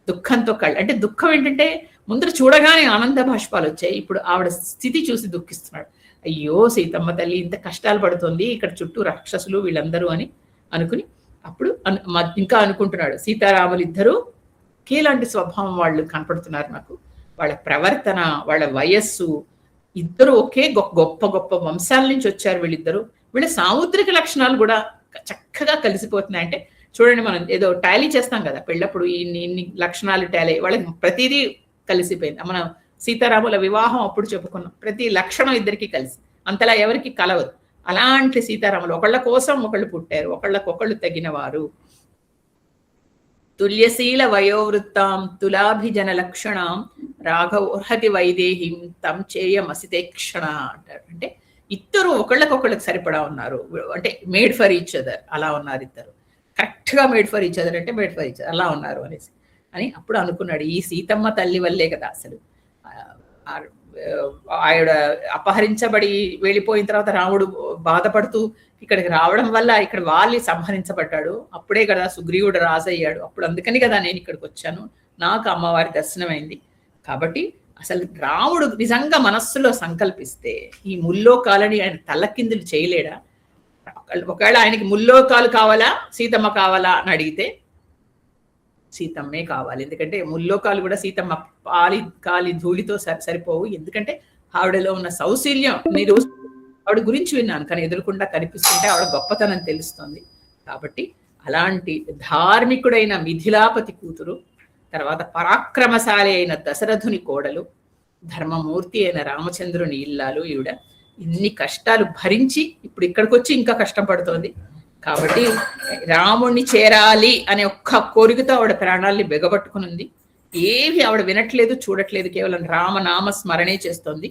దుఃఖంతో కళ్ళు. అంటే దుఃఖం ఏంటంటే ముందర చూడగానే ఆనంద బాష్పాలు వచ్చాయి, ఇప్పుడు ఆవిడ స్థితి చూసి దుఃఖిస్తున్నాడు. అయ్యో సీతమ్మ తల్లి ఇంత కష్టాలు పడుతుంది, ఇక్కడ చుట్టూ రాక్షసులు వీళ్ళందరూ అని అనుకుని అప్పుడు ఇంకా అనుకుంటున్నాడు, సీతారాములు ఇద్దరు ఒకేలాంటి స్వభావం వాళ్ళు కనపడుతున్నారు నాకు. వాళ్ళ ప్రవర్తన, వాళ్ళ వయస్సు, ఇద్దరు ఒకే గొప్ప గొప్ప వంశాల నుంచి వచ్చారు వీళ్ళిద్దరు. వీళ్ళ సాముద్రిక లక్షణాలు కూడా చక్కగా కలిసిపోతున్నాయి. అంటే చూడండి, మనం ఏదో టాలీ చేస్తాం కదా పెళ్ళప్పుడు, ఇన్ని లక్షణాలు టాలీ, వాళ్ళకి ప్రతిదీ కలిసిపోయింది. మనం సీతారాముల వివాహం అప్పుడు చెప్పుకున్నాం, ప్రతి లక్షణం ఇద్దరికి కలిసి, అంతలా ఎవరికి కలవదు. అలాంటి సీతారాములు ఒకళ్ళ కోసం ఒకళ్ళు పుట్టారు, ఒకళ్ళకొకళ్ళు తగిన వారు. తుల్యశీల వయోవృత్తాం తులాభిజన లక్షణం రాఘవోర్హతి వైదేహిం తం చేయమసితేక్షణ అంటారు. అంటే ఇద్దరు ఒకళ్ళకొకళ్ళకి సరిపడా ఉన్నారు, అంటే మేడ్ ఫర్ ఈచ్ అదర్, అలా ఉన్నారు ఇద్దరు. కరెక్ట్గా మేడ్ ఫర్ ఈచ్ అదర్ అంటే మేడ్ ఫర్ ఈచ్ అదర్ అలా ఉన్నారు అనేసి అని అప్పుడు అనుకున్నాడు, ఈ సీతమ్మ తల్లి వల్లే కదా అసలు ఆవిడ అపహరించబడి వెళ్ళిపోయిన తర్వాత రాముడు బాధపడుతూ ఇక్కడికి రావడం వల్ల ఇక్కడ వాలి సంహరించబడ్డాడు. అప్పుడే కదా సుగ్రీవుడు రాజయ్యాడు. అప్పుడు అందుకని కదా నేను ఇక్కడికి వచ్చాను, నాకు అమ్మవారి దర్శనమైంది. కాబట్టి అసలు రాముడు నిజంగా మనస్సులో సంకల్పిస్తే ఈ ముల్లోకాలని ఆయన తల్లకిందులు చేయలేడా? ఒకవేళ ఆయనకి ముల్లోకాలు కావాలా సీతమ్మ కావాలా అని అడిగితే సీతమ్మే కావాలి. ఎందుకంటే ముల్లోకాలు కూడా సీతమ్మ కాలి ధూళితో సరిపోవు. ఎందుకంటే ఆవిడలో ఉన్న సౌశీల్యం, మీరు ఆవిడ గురించి విన్నాను కానీ ఎదురుకుండా కనిపిస్తుంటే ఆవిడ గొప్పతనం తెలుస్తుంది. కాబట్టి అలాంటి ధార్మికుడైన మిథిలాపతి కూతురు, తర్వాత పరాక్రమశాలి అయిన దశరథుని కోడలు, ధర్మమూర్తి అయిన రామచంద్రుని ఇల్లాలు ఈవిడ ఇన్ని కష్టాలు భరించి ఇప్పుడు ఇక్కడికి వచ్చి ఇంకా కష్టం పడుతోంది. కాబట్టి రాముణ్ణి చేరాలి అనే ఒక్క కోరికతో ఆవిడ ప్రాణాల్ని బిగబట్టుకుని ఏవి ఆవిడ వినట్లేదు, చూడట్లేదు, కేవలం రామనామ స్మరణే చేస్తోంది.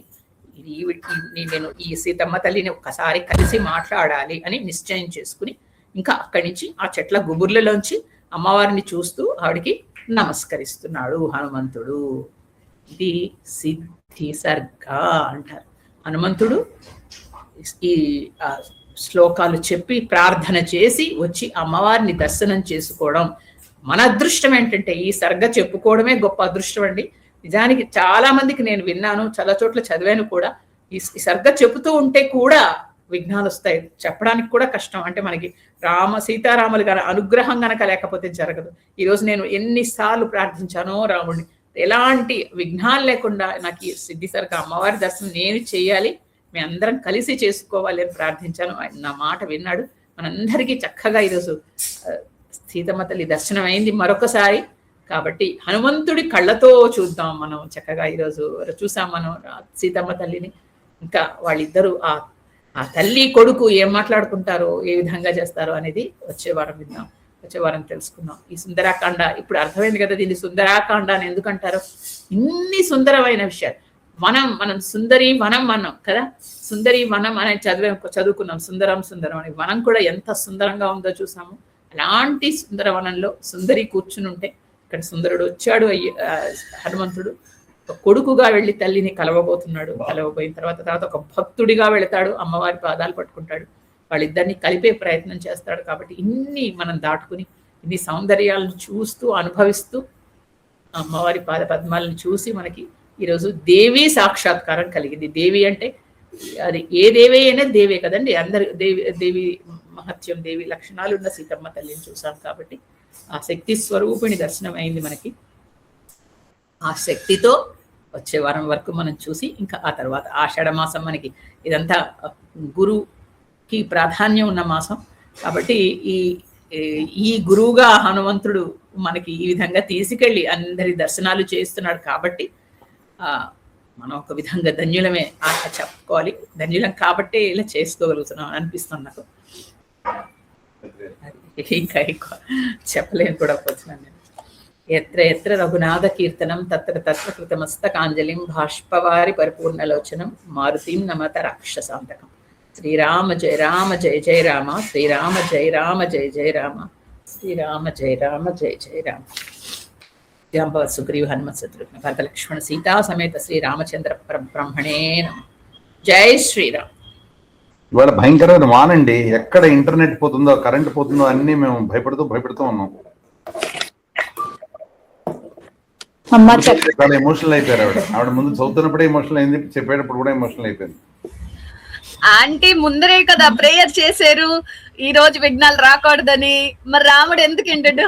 నేను ఈ సీతమ్మ తల్లిని ఒక్కసారి కలిసి మాట్లాడాలి అని నిశ్చయం చేసుకుని ఇంకా అక్కడి నుంచి ఆ చెట్ల గుబుర్లలోంచి అమ్మవారిని చూస్తూ ఆవిడికి నమస్కరిస్తున్నాడు హనుమంతుడు. ఇది సిద్ధి సర్గ అంటారు. హనుమంతుడు ఈ శ్లోకాలు చెప్పి ప్రార్థన చేసి వచ్చి అమ్మవారిని దర్శనం చేసుకోవడం మన అదృష్టం. ఏంటంటే ఈ సర్గ చెప్పుకోవడమే గొప్ప అదృష్టం అండి. నిజానికి చాలా మందికి నేను విన్నాను, చాలా చోట్ల చదివాను కూడా. ఈ సర్గ చెబుతూ ఉంటే కూడా విఘ్నాలు వస్తాయి, చెప్పడానికి కూడా కష్టం. అంటే మనకి సీతారాములు గారి అనుగ్రహం గనక లేకపోతే జరగదు. ఈరోజు నేను ఎన్నిసార్లు ప్రార్థించానో రాముడిని, ఎలాంటి విఘ్నాలు లేకుండా నాకు ఈ సిద్ధి సర్గ అమ్మవారి దర్శనం నేను చేయాలి, మీ అందరం కలిసి చేసుకోవాలి అని ప్రార్థించాను. ఆయన నా మాట విన్నాడు. మనందరికీ చక్కగా ఈరోజు సీతమ్మ తల్లి దర్శనం అయింది మరొకసారి. కాబట్టి హనుమంతుడి కళ్ళతో చూద్దాం మనం చక్కగా. ఈరోజు చూసాం మనం సీతమ్మ తల్లిని. ఇంకా వాళ్ళిద్దరూ ఆ తల్లి కొడుకు ఏం మాట్లాడుకుంటారో, ఏ విధంగా చేస్తారో అనేది వచ్చే వారం విందాం, వచ్చే వారం తెలుసుకుందాం. ఈ సుందరాకాండ ఇప్పుడు అర్థమైంది కదా, దీన్ని సుందరాకాండ అని ఎందుకంటారు. ఇన్ని సుందరమైన విషయాలు. మనం సుందరి వనం అన్నాం కదా, సుందరి వనం అని చదువుకున్నాం, సుందరం సుందరం అని. వనం కూడా ఎంత సుందరంగా ఉందో చూసాము. అలాంటి సుందర వనంలో సుందరి కూర్చుని ఉంటే ఇక్కడ సుందరుడు వచ్చాడు. హనుమంతుడు ఒక కొడుకుగా వెళ్ళి తల్లిని కలవబోతున్నాడు. కలవబోయిన తర్వాత ఒక భక్తుడిగా వెళతాడు, అమ్మవారి పాదాలు పట్టుకుంటాడు, వాళ్ళిద్దరిని కలిపే ప్రయత్నం చేస్తాడు. కాబట్టి ఇన్ని మనం దాటుకుని ఇన్ని సౌందర్యాలను చూస్తూ అనుభవిస్తూ అమ్మవారి పాద పద్మాలను చూసి మనకి ఈరోజు దేవి సాక్షాత్కారం కలిగింది. దేవి అంటే అది ఏ దేవి అయినా దేవే కదండి. అందరు దేవి మహత్యం, దేవి లక్షణాలు ఉన్న సీతమ్మ తల్లిని చూసాం. కాబట్టి ఆ శక్తి స్వరూపిణి దర్శనం అయింది మనకి. ఆ శక్తితో వచ్చే వారం వరకు మనం చూసి ఇంకా ఆ తర్వాత ఆషాఢ మాసం మనకి ఇదంతా గురుకి ప్రాధాన్యం ఉన్న మాసం. కాబట్టి ఈ గురువుగా హనుమంతుడు మనకి ఈ విధంగా తీసుకెళ్ళి అందరి దర్శనాలు చేస్తున్నాడు. కాబట్టి మనం ఒక విధంగా ధన్యులమే చెప్పుకోవాలి. ధన్యులం కాబట్టే ఇలా చేసుకోగలుగుతున్నాం అనిపిస్తుంది నాకు. ఇంకా ఎక్కువ చెప్పలేను కూడా పోతున్నాను నేను. ఎత్ర ఎత్ర రఘునాథ కీర్తనం తత్ర తత్ర కృతమస్తకాంజలిం బాష్పవారి పరిపూర్ణలోచనం మారుతీం నమత రాక్షసాంతకం. శ్రీరామ జయ రామ జయ జయ రామ, శ్రీరామ జయ రామ జయ జయ రామ, శ్రీరామ జయ రామ జయ జయ రామ. జాంబవ సుగ్రీవ హనుమత్ శత్రుఘ్న భరత లక్ష్మణ సీతా సమేత శ్రీరామచంద్ర బ్రహ్మణే నమః. జై శ్రీరామ్. ఇవాళ భయంకరమైన వానండి. ఎక్కడ ఇంటర్నెట్ పోతుందో, కరెంట్ పోతుందో అన్ని మేము భయపడుతూ ఉన్నాం. చాలా ఎమోషనల్ అయిపోయారు ఆవిడ ముందు చదువుతున్నప్పుడే ఎమోషనల్ అయింది, చెప్పేటప్పుడు కూడా ఎమోషనల్ అయిపోయింది. ఆంటీ ముందరే కదా ప్రేయర్ చేశారు ఈ రోజు విఘ్నాలు రాకూడదని. మరి రాముడు ఎందుకు వింటాడు?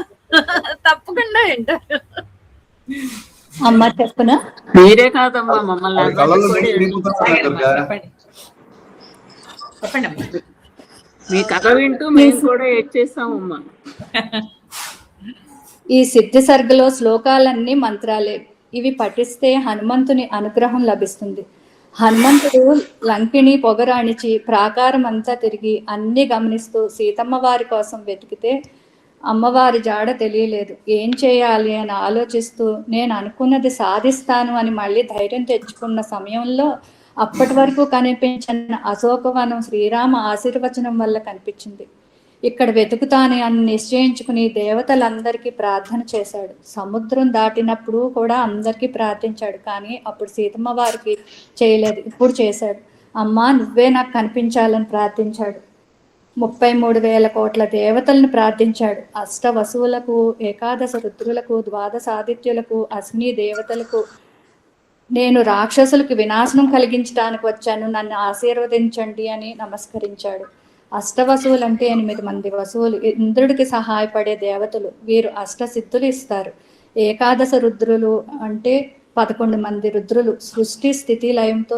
తప్పకుండా వింటారు. అమ్మ చెప్పున మీరే కాదమ్మా మమ్మల్ని మీ కథ వింటూ మేము కూడా చేస్తామమ్మా. ఈ సిద్ధి సర్గలో శ్లోకాలన్నీ మంత్రాలే. ఇవి పఠిస్తే హనుమంతుని అనుగ్రహం లభిస్తుంది. హనుమంతుడు లంకిని పొగరాణిచి ప్రాకారం అంతా తిరిగి అన్ని గమనిస్తూ సీతమ్మ వారి కోసం వెతికితే అమ్మవారి జాడ తెలియలేదు. ఏం చేయాలి అని ఆలోచిస్తూ నేను అనుకున్నది సాధిస్తాను అని మళ్ళీ ధైర్యం తెచ్చుకున్న సమయంలో అప్పటి వరకు కనిపించిన అశోకవనం శ్రీరామ ఆశీర్వచనం వల్ల కనిపించింది. ఇక్కడ వెతుకుతానే అని నిశ్చయించుకుని దేవతలందరికీ ప్రార్థన చేశాడు. సముద్రం దాటినప్పుడు కూడా అందరికీ ప్రార్థించాడు, కానీ అప్పుడు సీతమ్మ వారికి చేయలేదు. ఇప్పుడు చేశాడు. అమ్మా నువ్వే నాకు కనిపించాలని ప్రార్థించాడు. 33,000 కోట్ల దేవతలను ప్రార్థించాడు. అష్ట వసువులకు, ఏకాదశ రుద్రులకు, ద్వాదశ ఆదిత్యులకు, అశ్విని దేవతలకు, నేను రాక్షసులకు వినాశనం కలిగించడానికి వచ్చాను, నన్ను ఆశీర్వదించండి అని నమస్కరించాడు. అష్టవసువులు అంటే 8 మంది వసువులు, ఇంద్రుడికి సహాయపడే దేవతలు. వీరు అష్టసిద్ధులు ఇస్తారు. ఏకాదశ రుద్రులు అంటే 11 మంది రుద్రులు సృష్టి స్థితి లయంతో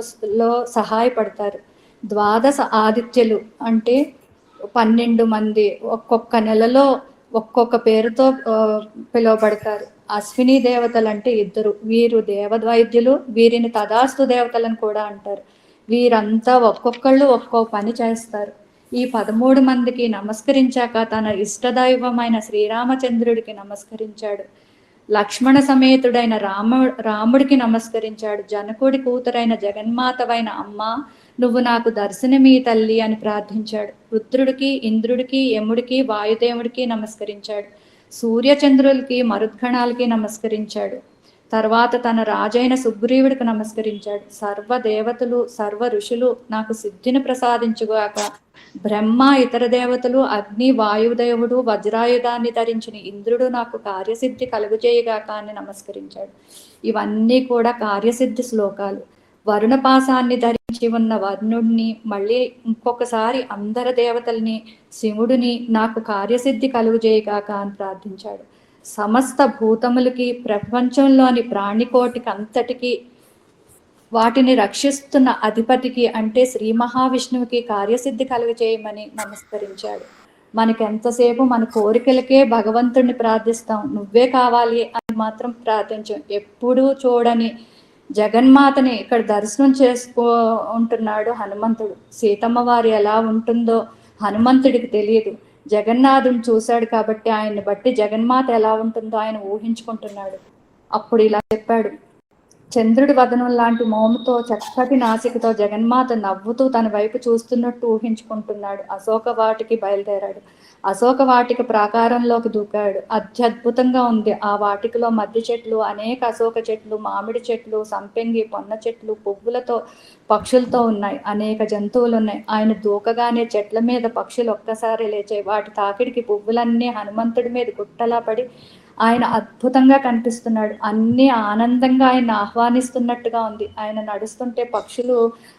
సహాయపడతారు. ద్వాదశ ఆదిత్యులు అంటే 12 మంది, ఒక్కొక్క నెలలో ఒక్కొక్క పేరుతో పిలువబడతారు. అశ్విని దేవతలు అంటే 2, వీరు దేవద్వైద్యులు. వీరిని తదాస్తు దేవతలను కూడా అంటారు. వీరంతా ఒక్కొక్కళ్ళు ఒక్కో పని చేస్తారు. ఈ 13 మందికి నమస్కరించాక తన ఇష్టదైవమైన శ్రీరామచంద్రుడికి నమస్కరించాడు. లక్ష్మణ సమేతుడైన రాముడికి నమస్కరించాడు. జనకుడి కూతురైన జగన్మాతవైన అమ్మ నువ్వు నాకు దర్శనమీ తల్లి అని ప్రార్థించాడు. రుద్రుడికి, ఇంద్రుడికి, యముడికి, వాయుదేవుడికి నమస్కరించాడు. సూర్యచంద్రులకి, మరుద్గణాలకి నమస్కరించాడు. తర్వాత తన రాజైన సుగ్రీవుడికి నమస్కరించాడు. సర్వ దేవతలు, సర్వ ఋషులు నాకు సిద్ధిని ప్రసాదించుగాక. బ్రహ్మ, ఇతర దేవతలు, అగ్ని, వాయుదేవుడు, వజ్రాయుధాన్ని ధరించిన ఇంద్రుడు నాకు కార్యసిద్ధి కలుగుచేయగాక అని నమస్కరించాడు. ఇవన్నీ కూడా కార్యసిద్ధి శ్లోకాలు. వరుణపాసాన్ని ధరించి ఉన్న వరుణుడిని, మళ్ళీ ఇంకొకసారి అందరి దేవతల్ని, శివుడిని నాకు కార్యసిద్ధి కలుగుచేయగాక అని ప్రార్థించాడు. సమస్త భూతములకి, ప్రపంచంలోని ప్రాణికోటికి అంతటికి, వాటిని రక్షిస్తున్న అధిపతికి అంటే శ్రీ మహావిష్ణువుకి కార్యసిద్ధి కలుగజేయమని నమస్కరించాడు. మనకి ఎంతసేపు మన కోరికలకే భగవంతుడిని ప్రార్థిస్తాం, నువ్వే కావాలి అని మాత్రం ప్రార్థించాం. ఎప్పుడూ చూడని జగన్మాతని ఇక్కడ దర్శనం ఉంటున్నాడు హనుమంతుడు. సీతమ్మ వారి ఎలా ఉంటుందో హనుమంతుడికి తెలియదు. జగన్నాథుని చూశాడు కాబట్టి ఆయన్ని బట్టి జగన్మాత ఎలా ఉంటుందో ఆయన ఊహించుకుంటున్నాడు. అప్పుడు ఇలా చెప్పాడు. చంద్రుడి వదనం లాంటి మోముతో, చక్కటి నాసికతో జగన్మాత నవ్వుతూ తన వైపు చూస్తున్నట్టు ఊహించుకుంటున్నాడు. అశోక వాటికి బయలుదేరాడు. అశోక వాటిక ప్రాకారంలోకి దూకాడు. అత్యద్భుతంగా ఉంది. ఆ వాటికలో మద్ది చెట్లు, అనేక అశోక చెట్లు, మామిడి చెట్లు, సంపెంగి, పొన్న చెట్లు, పువ్వులతో, పక్షులతో ఉన్నాయి. అనేక జంతువులు ఉన్నాయి. ఆయన దూకగానే చెట్ల మీద పక్షులు ఒక్కసారి లేచాయి. వాటి తాకిడికి పువ్వులన్నీ హనుమంతుడి మీద గుట్టలా పడి ఆయన అద్భుతంగా కనిపిస్తున్నాడు. అన్ని ఆనందంగా ఆయన ఆహ్వానిస్తున్నట్టుగా ఉంది. ఆయన నడుస్తుంటే పక్షులు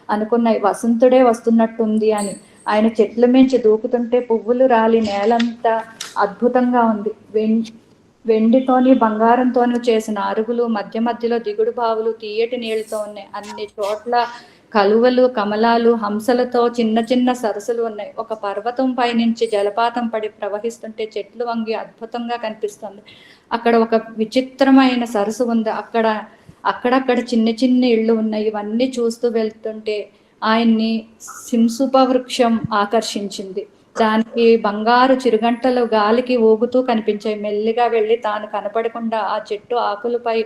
అనుకున్నాయి వసంతుడే వస్తున్నట్టుంది అని. ఆయన చెట్ల మించి దూకుతుంటే పువ్వులు రాలి నేలంతా అద్భుతంగా ఉంది. వెండితోని, బంగారంతోనూ చేసిన అరుగులు, మధ్య మధ్యలో దిగుడు బావులు తీయటి నీళ్లతో ఉన్నాయి. అన్ని చోట్ల కలువలు, కమలాలు, హంసలతో చిన్న చిన్న సరస్సులు ఉన్నాయి. ఒక పర్వతం పైనుంచి జలపాతం పడి ప్రవహిస్తుంటే చెట్లు వంగి అద్భుతంగా కనిపిస్తుంది. అక్కడ ఒక విచిత్రమైన సరస్సు ఉంది. అక్కడక్కడ చిన్న చిన్న ఇళ్ళు ఉన్నాయి. ఇవన్నీ చూస్తూ వెళ్తుంటే ఆయన్ని సింసుప వృక్షం ఆకర్షించింది. దానికి బంగారు చిరుగంటలు గాలికి ఊగుతూ కనిపించాయి. మెల్లిగా వెళ్ళి తాను కనపడకుండా ఆ చెట్టు ఆకులపై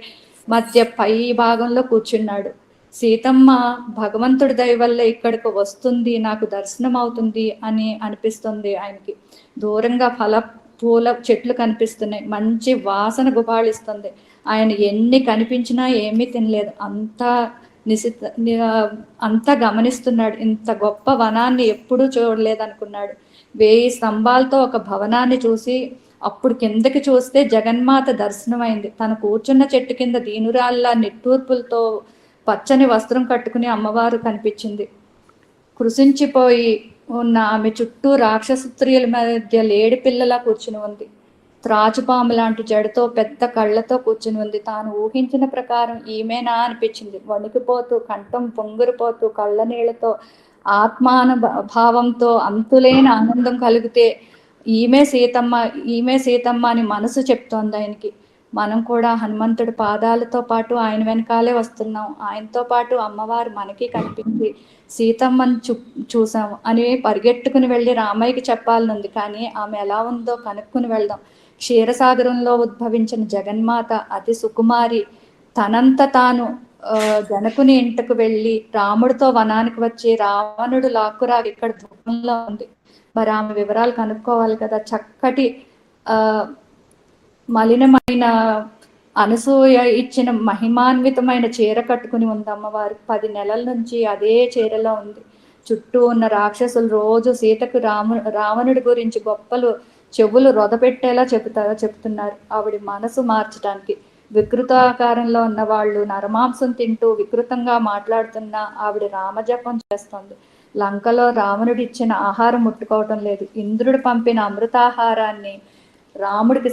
మధ్య పై భాగంలో కూర్చున్నాడు. సీతమ్మ భగవంతుడి దయ వల్ల ఇక్కడికి వస్తుంది, నాకు దర్శనం అవుతుంది అని అనిపిస్తుంది ఆయనకి. దూరంగా పూల చెట్లు కనిపిస్తున్నాయి. మంచి వాసన గుబాళిస్తుంది. ఆయన ఎన్ని కనిపించినా ఏమీ తినలేదు. అంతా గమనిస్తున్నాడు. ఇంత గొప్ప వనాన్ని ఎప్పుడూ చూడలేదనుకున్నాడు. 1000 స్తంభాలతో ఒక భవనాన్ని చూసి అప్పుడు కిందకి చూస్తే జగన్మాత దర్శనమైంది. తను కూర్చున్న చెట్టు కింద దీనురాల్లా నిట్టూర్పులతో పచ్చని వస్త్రం కట్టుకుని అమ్మవారు కనిపించింది. కృషించిపోయి ఉన్న ఆమె చుట్టూ రాక్షసత్రియుల మధ్య లేడి పిల్లలా కూర్చుని ఉంది. త్రాచుపాము లాంటి జడతో, పెద్ద కళ్ళతో కూర్చుని ఉంది. తాను ఊహించిన ప్రకారం ఈమెనా అనిపించింది. వణికిపోతూ, కంఠం పొంగురిపోతూ, కళ్ళ నీళ్లతో, ఆత్మాన భావంతో అంతులేని ఆనందం కలిగితే ఈమె సీతమ్మ అని మనసు చెప్తోంది ఆయనకి. మనం కూడా హనుమంతుడి పాదాలతో పాటు ఆయన వెనకాలే వస్తున్నాం. ఆయనతో పాటు అమ్మవారు మనకి కనిపించి సీతమ్మని చూసాం అని పరిగెట్టుకుని వెళ్ళి రామయ్యకి చెప్పాలనుంది. కానీ ఆమె ఎలా ఉందో కనుక్కుని వెళ్దాం. క్షీరసాగరంలో ఉద్భవించిన జగన్మాత అతి సుకుమారి. తనంత తాను జనకుని ఇంటికి వెళ్ళి రాముడితో వనానికి వచ్చి రావణుడు లాక్కురా ఇక్కడ దుఃఖంలో ఉంది. మరి ఆమె వివరాలు కనుక్కోవాలి కదా. చక్కటి మలినమైన అనసూయ ఇచ్చిన మహిమాన్వితమైన చీర కట్టుకుని ఉంది అమ్మవారు. 10 నెలల నుంచి అదే చీరలో ఉంది. చుట్టూ ఉన్న రాక్షసులు రోజు సీతకు రావణుడి గురించి గొప్పలు చెవులు రొదపెట్టేలా చెప్తున్నారు. ఆవిడ మనసు మార్చడానికి వికృతాకారంలో ఉన్న వాళ్ళు నరమాంసం తింటూ వికృతంగా మాట్లాడుతున్న ఆవిడ రామజపం చేస్తోంది. లంకలో రావణుడు ఇచ్చిన ఆహారం ముట్టుకోవటం లేదు. ఇంద్రుడు పంపిన అమృతాహారాన్ని రాముడికి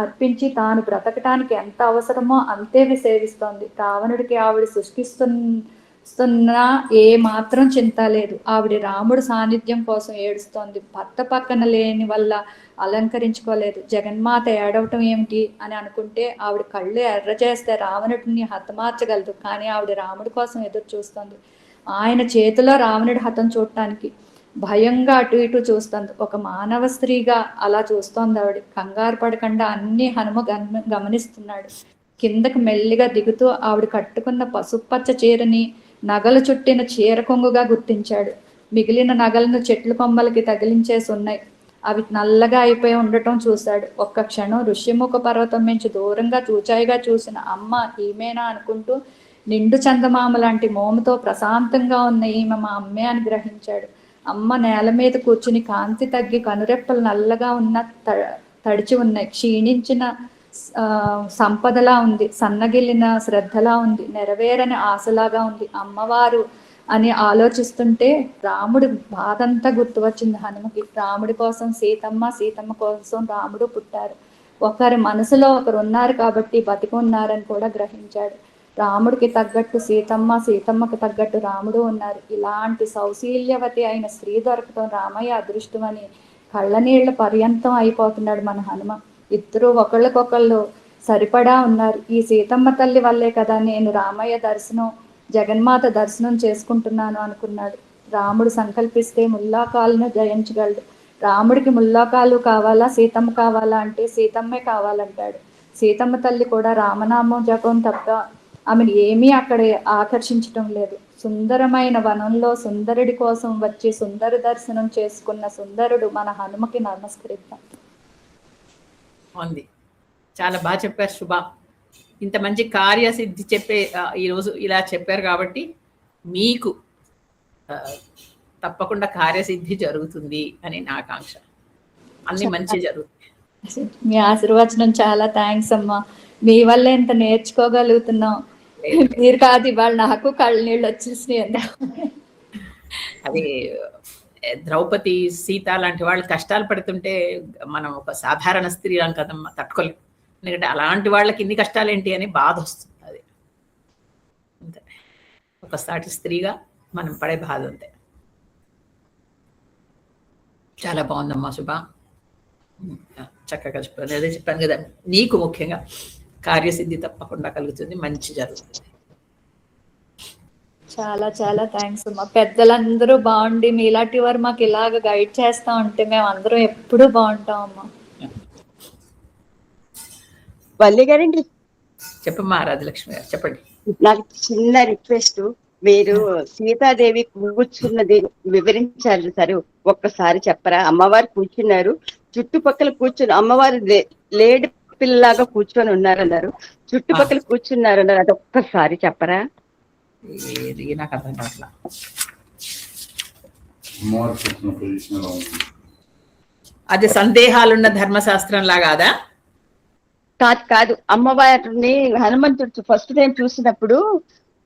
అర్పించి తాను బ్రతకటానికి ఎంత అవసరమో అంతే సేవిస్తోంది. రావణుడికి ఆవిడ సృష్టిస్తున్నా ఏ మాత్రం చింత లేదు. ఆవిడ రాముడు సాన్నిధ్యం కోసం ఏడుస్తోంది. భర్త పక్కన లేని వల్ల అలంకరించుకోలేదు. జగన్మాత ఏడవటం ఏమిటి అని అనుకుంటే ఆవిడ కళ్ళు ఎర్ర చేస్తే రావణుడిని హతమార్చగలదు. కానీ ఆవిడ రాముడి కోసం ఎదురు చూస్తోంది. ఆయన చేతిలో రావణుడి హతం చూడటానికి భయంగా అటు ఇటు చూస్తుంది. ఒక మానవ స్త్రీగా అలా చూస్తోంది ఆవిడ. కంగారు పడకుండా అన్ని హనుమ గమనిస్తున్నాడు. కిందకు మెల్లిగా దిగుతూ ఆవిడ కట్టుకున్న పసుపచ్చ చీరని నగలు చుట్టిన చీర కొంగుగా గుర్తించాడు. మిగిలిన నగలను చెట్ల కొమ్మలకి తగిలించేసి ఉన్నాయి. అవి నల్లగా అయిపోయి ఉండటం చూశాడు. ఒక్క క్షణం ఋష్యముఖ పర్వతం నుంచి దూరంగా చూచాయిగా చూసిన అమ్మ ఈమెనా అనుకుంటూ నిండు చందమామ లాంటి మోముతో ప్రశాంతంగా ఉన్న ఈమె మా అమ్మే అని గ్రహించాడు. అమ్మ నేల మీద కూర్చుని కాంతి తగ్గి కనురెప్పలు నల్లగా ఉన్న తడిచి ఉన్నాయి. క్షీణించిన సంపదలా ఉంది. సన్నగిల్లిన శ్రద్ధలా ఉంది. నెరవేరని ఆశలాగా ఉంది. అమ్మవారు అని ఆలోచిస్తుంటే రాముడి బాధంతా గుర్తు వచ్చింది హనుమకి. రాముడి కోసం సీతమ్మ, సీతమ్మ కోసం రాముడు పుట్టారు. ఒకరి మనసులో ఒకరు ఉన్నారు కాబట్టి బతికి ఉన్నారని కూడా గ్రహించాడు. రాముడికి తగ్గట్టు సీతమ్మ, సీతమ్మకి తగ్గట్టు రాముడు ఉన్నారు. ఇలాంటి సౌశీల్యవతి అయిన స్త్రీ దొరకటం రామయ్య అదృష్టమని కళ్ళనీళ్ల పర్యంతం అయిపోతున్నాడు మన హనుమ. ఇద్దరు ఒకళ్ళకొకళ్ళు సరిపడా ఉన్నారు. ఈ సీతమ్మ తల్లి వల్లే కదా నేను రామయ్య దర్శనం, జగన్మాత దర్శనం చేసుకుంటున్నాను అనుకున్నాడు. రాముడు సంకల్పిస్తే ముల్లాకాలను జయించగలడు. రాముడికి ముల్లాకాలు కావాలా, సీతమ్మ కావాలా అంటే సీతమ్మే కావాలంటాడు. సీతమ్మ తల్లి కూడా రామనామం జపం తప్ప ఆమెను ఏమీ అక్కడ ఆకర్షించటం లేదు. సుందరమైన వనంలో సుందరుడి కోసం వచ్చి సుందర దర్శనం చేసుకున్న సుందరుడు మన హనుమకి నమస్కరిద్దాం. ఉంది. చాలా బాగా చెప్పారు శుభ. ఇంత మంచి కార్యసిద్ధి చెప్పే ఈరోజు ఇలా చెప్పారు కాబట్టి మీకు తప్పకుండా కార్యసిద్ధి జరుగుతుంది అని నా ఆకాంక్ష. అన్ని మంచి జరుగుతుంది. మీ ఆశీర్వచనం చాలా థ్యాంక్స్ అమ్మా. మీ వల్ల ఎంత నేర్చుకోగలుగుతున్నాం. మీరు కాదు ఇవాళ నాకు కళ్ళ నీళ్ళు వచ్చేసినాయి. అది ద్రౌపది, సీత లాంటి వాళ్ళు కష్టాలు పడుతుంటే మనం ఒక సాధారణ స్త్రీ కదమ్మా తట్టుకోలేం. ఎందుకంటే అలాంటి వాళ్ళకి ఇన్ని కష్టాలు ఏంటి అని బాధ వస్తుంది. అది అంతే, ఒక సాటి స్త్రీగా మనం పడే బాధ అంతే. చాలా బాగుందమ్మా శుభ, చక్కగా చెప్పాను. అదే చెప్పాను కదా, నీకు ముఖ్యంగా కార్యసిద్ధి తప్పకుండా కలుగుతుంది, మంచి జరుగుతుంది. చాలా చాలా థ్యాంక్స్ అమ్మా. పెద్దలందరూ బాగుండి మీలాంటి వారు మాకు ఇలాగ గైడ్ చేస్తా ఉంటే మేము అందరం ఎప్పుడూ బాగుంటాం అమ్మా. వల్లి గారండి, చెప్పమ్మా రాజలక్ష్మి గారు చెప్పండి. నాకు చిన్న రిక్వెస్ట్, మీరు సీతాదేవి కూర్చున్నది వివరించారు సరే, ఒక్కసారి చెప్పరా? అమ్మవారు కూర్చున్నారు, చుట్టుపక్కల కూర్చుని అమ్మవారు లేడి పిల్లలాగా కూర్చొని ఉన్నారన్నారు, చుట్టుపక్కల కూర్చున్నారన్నారు, అది ఒక్కసారి చెప్పరా? నాకు అర్థం కావట్లా. అది సందేహాలున్న ధర్మశాస్త్రం లాగా కాదు కాదు, అమ్మవారిని హనుమంతుడు ఫస్ట్ టైం చూసినప్పుడు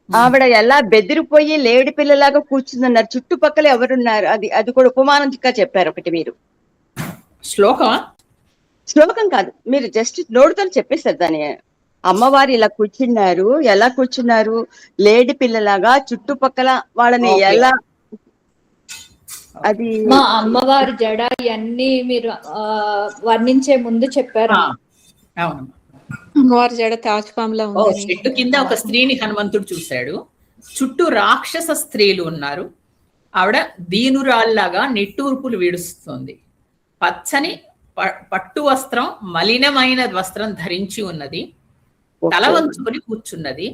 ఆవిడ ఎలా బెదిరిపోయి లేడి పిల్లలాగా కూర్చుందన్నారు, చుట్టుపక్కల ఎవరున్నారు, అది కూడా ఉపమానంగా చెప్పారు ఒకటి. మీరు శ్లోకం కాదు, మీరు జస్ట్ నోడుతో చెప్పేస్తారు దాన్ని. అమ్మవారు ఇలా కూర్చున్నారు, ఎలా కూర్చున్నారు, లేడి పిల్లలాగా చుట్టుపక్కల వాళ్ళని ఎలా, అది మా అమ్మవారి జడ ఇవన్నీ మీరు వర్ణించే ముందు చెప్పారు. అమ్మవారి జడ తాజ్పాంలా ఉంది. చెట్టు కింద ఒక స్త్రీని హనుమంతుడు చూశాడు, చుట్టూ రాక్షస స్త్రీలు ఉన్నారు, ఆవిడ దీనురాల్లాగా నిట్టూర్పులు విడుస్తుంది, పచ్చని పట్టు వస్త్రం, మలినమైన వస్త్రం ధరించి ఉన్నది, తల వంచుకొని కూర్చున్నది,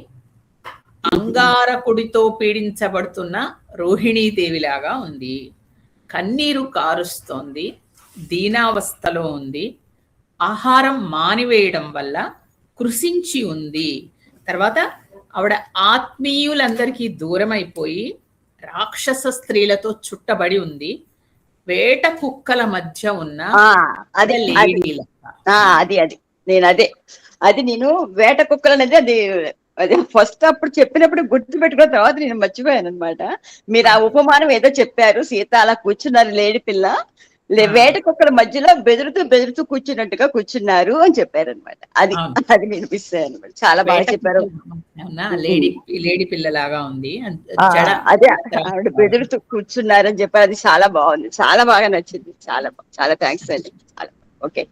అంగారకుడితో పీడించబడుతున్న రోహిణీదేవిలాగా ఉంది. కన్నీరు కారుస్తోంది, దీనావస్థలో ఉంది, ఆహారం మానివేయడం వల్ల కృషించి ఉంది. తర్వాత ఆవిడ ఆత్మీయులందరికీ దూరం అయిపోయి రాక్షస స్త్రీలతో చుట్టబడి ఉంది, వేట కుక్కల మధ్య ఉన్న అది లేడీల. అది నేను వేట కుక్కలు అనేది అది ఫస్ట్ అప్పుడు చెప్పినప్పుడు గుర్తు పెట్టుకున్న తర్వాత నేను మర్చిపోయాను అనమాట. మీరు ఆ ఉపమానం ఏదో చెప్పారు, సీత అలా కూర్చున్నారు లేడి పిల్ల, వేట కుక్కల మధ్యలో బెదురుతూ కూర్చున్నట్టుగా కూర్చున్నారు అని చెప్పారు అనమాట. అది నేను మిస్ అయ్యాను అనమాట. చాలా బాగా చెప్పారు. లేడీ పిల్లలాగా ఉంది, అదే ఆవిడ బెదురుతూ కూర్చున్నారు అని చెప్పారు. అది చాలా బాగుంది, చాలా బాగా నచ్చింది. చాలా చాలా థ్యాంక్స్ అండి. చాలా ఓకే.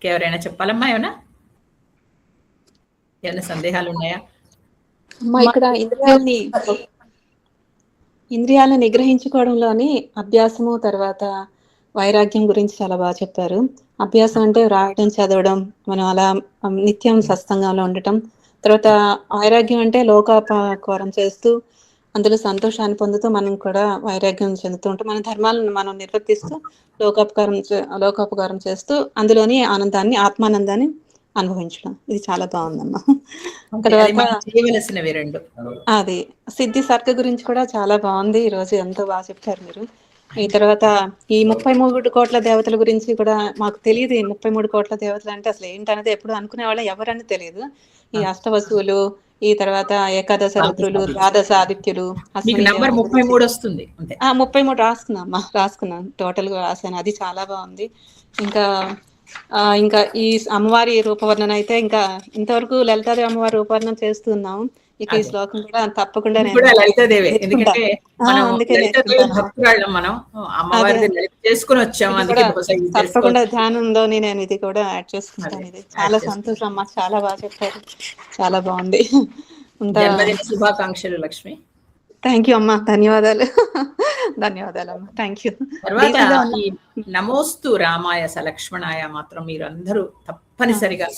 ఎవరైనా చెప్పాలమ్మా? ఏమైనా సందేహాలు ఉన్నాయా? ఇక్కడ ఇంద్రియాలను నిగ్రహించుకోవడంలోని అభ్యాసము తర్వాత వైరాగ్యం గురించి చాలా బాగా చెప్పారు. అభ్యాసం అంటే రాయడం, చదవడం, మనం అలా నిత్యం సత్సంగంలో ఉండటం. తర్వాత వైరాగ్యం అంటే లోకోపకారం చేస్తూ అందులో సంతోషాన్ని పొందుతూ మనం కూడా వైరాగ్యం చెందుతూ ఉంటాం. మన ధర్మాలను మనం నిర్వర్తిస్తూ లోకోపకారం చేస్తూ అందులోని ఆనందాన్ని, ఆత్మానందాన్ని అనుభవించడం. ఇది చాలా బాగుందమ్మా. అది సిద్ధి సర్గ గురించి కూడా చాలా బాగుంది. ఈ రోజు ఎంతో బాగా చెప్పారు మీరు. ఈ తర్వాత ఈ 33 కోట్ల దేవతల గురించి కూడా మాకు తెలియదు. ఈ 33 కోట్ల దేవతలు అంటే అసలు ఏంటనేది ఎప్పుడు అనుకునే వాళ్ళ ఎవరని తెలియదు. ఈ అష్టవసువులు, ఈ తర్వాత ఏకాదశ రుద్రులు, ద్వాదశ ఆదిత్యులు, 33 వస్తుంది. 33 రాసుకున్నాను, టోటల్ గా రాశాను. అది చాలా బాగుంది. ఇంకా ఈ అమ్మవారి రూపవర్ణన అయితే ఇంకా ఇంతవరకు లలితాదేవి అమ్మవారి రూపవర్ణనం చేస్తున్నాం. ఇక ఈ శ్లోకం కూడా తప్పకుండా తప్పకుండా ధ్యానంలోని నేను ఇది కూడా యాడ్ చేసుకుంటాను. ఇది చాలా సంతోషం అమ్మా, చాలా బాగా చెప్పారు, చాలా బాగుంది. శుభాకాంక్షలు లక్ష్మి. థ్యాంక్ యూ అమ్మా, ధన్యవాదాలు అమ్మా, థ్యాంక్ యూ. తర్వాత ఈ నమోస్తు రామాయ సలక్ష్మణాయ మాత్రం మీరు అందరూ తప్పనిసరిగా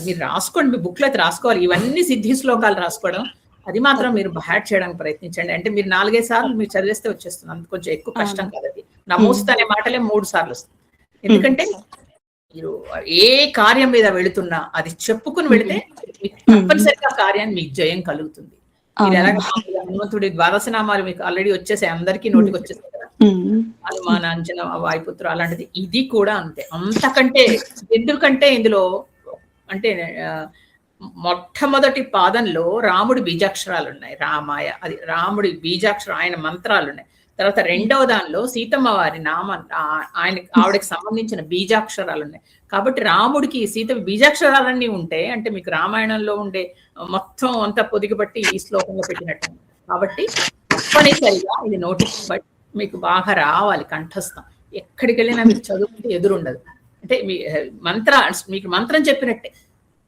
మీరు రాసుకోండి, మీ బుక్లెట్ రాసుకోవాలి. ఇవన్నీ సిద్ధి శ్లోకాలు రాసుకోవడం, అది మాత్రం మీరు హ్యాడ్ చేయడానికి ప్రయత్నించండి. అంటే మీరు 4-5 సార్లు మీరు చదివేస్తే వచ్చేస్తుంది, అంత కొంచెం ఎక్కువ కష్టం కాదు. అది నమోస్తు అనే మాటలే 3 సార్లు వస్తుంది. ఎందుకంటే మీరు ఏ కార్యం మీద వెళుతున్నా అది చెప్పుకుని వెళితే తప్పనిసరిగా కార్యాన్ని మీకు జయం కలుగుతుంది. మీరు ఎలాగ హనుమంతుడి 12 నామాలు మీకు ఆల్రెడీ వచ్చేసాయి, అందరికీ నోటికి వచ్చేసాయి కదా, హనుమాన్, అంజన, వాయుపుత్ర, అలాంటిది ఇది కూడా అంతే. అంతకంటే ఎందుకంటే ఇందులో అంటే మొట్టమొదటి పాదంలో రాముడి బీజాక్షరాలు ఉన్నాయి, రామాయ, అది రాముడి బీజాక్షరం, ఆయన మంత్రాలు ఉన్నాయి. తర్వాత 2వ దానిలో సీతమ్మ వారి ఆవిడకి సంబంధించిన బీజాక్షరాలు ఉన్నాయి. కాబట్టి రాముడికి సీత బీజాక్షరాలన్నీ ఉంటాయి. అంటే మీకు రామాయణంలో ఉండే మొత్తం అంతా పొదిగిపట్టి ఈ శ్లోకంలో పెట్టినట్టు. కాబట్టి తప్పనిసరిగా ఇది నోటికి బట్టి మీకు బాగా రావాలి, కంఠస్థం. ఎక్కడికి వెళ్ళినా మీకు చదువుకుంటే ఎదురుండదు. అంటే మీకు మంత్రం చెప్పినట్టే.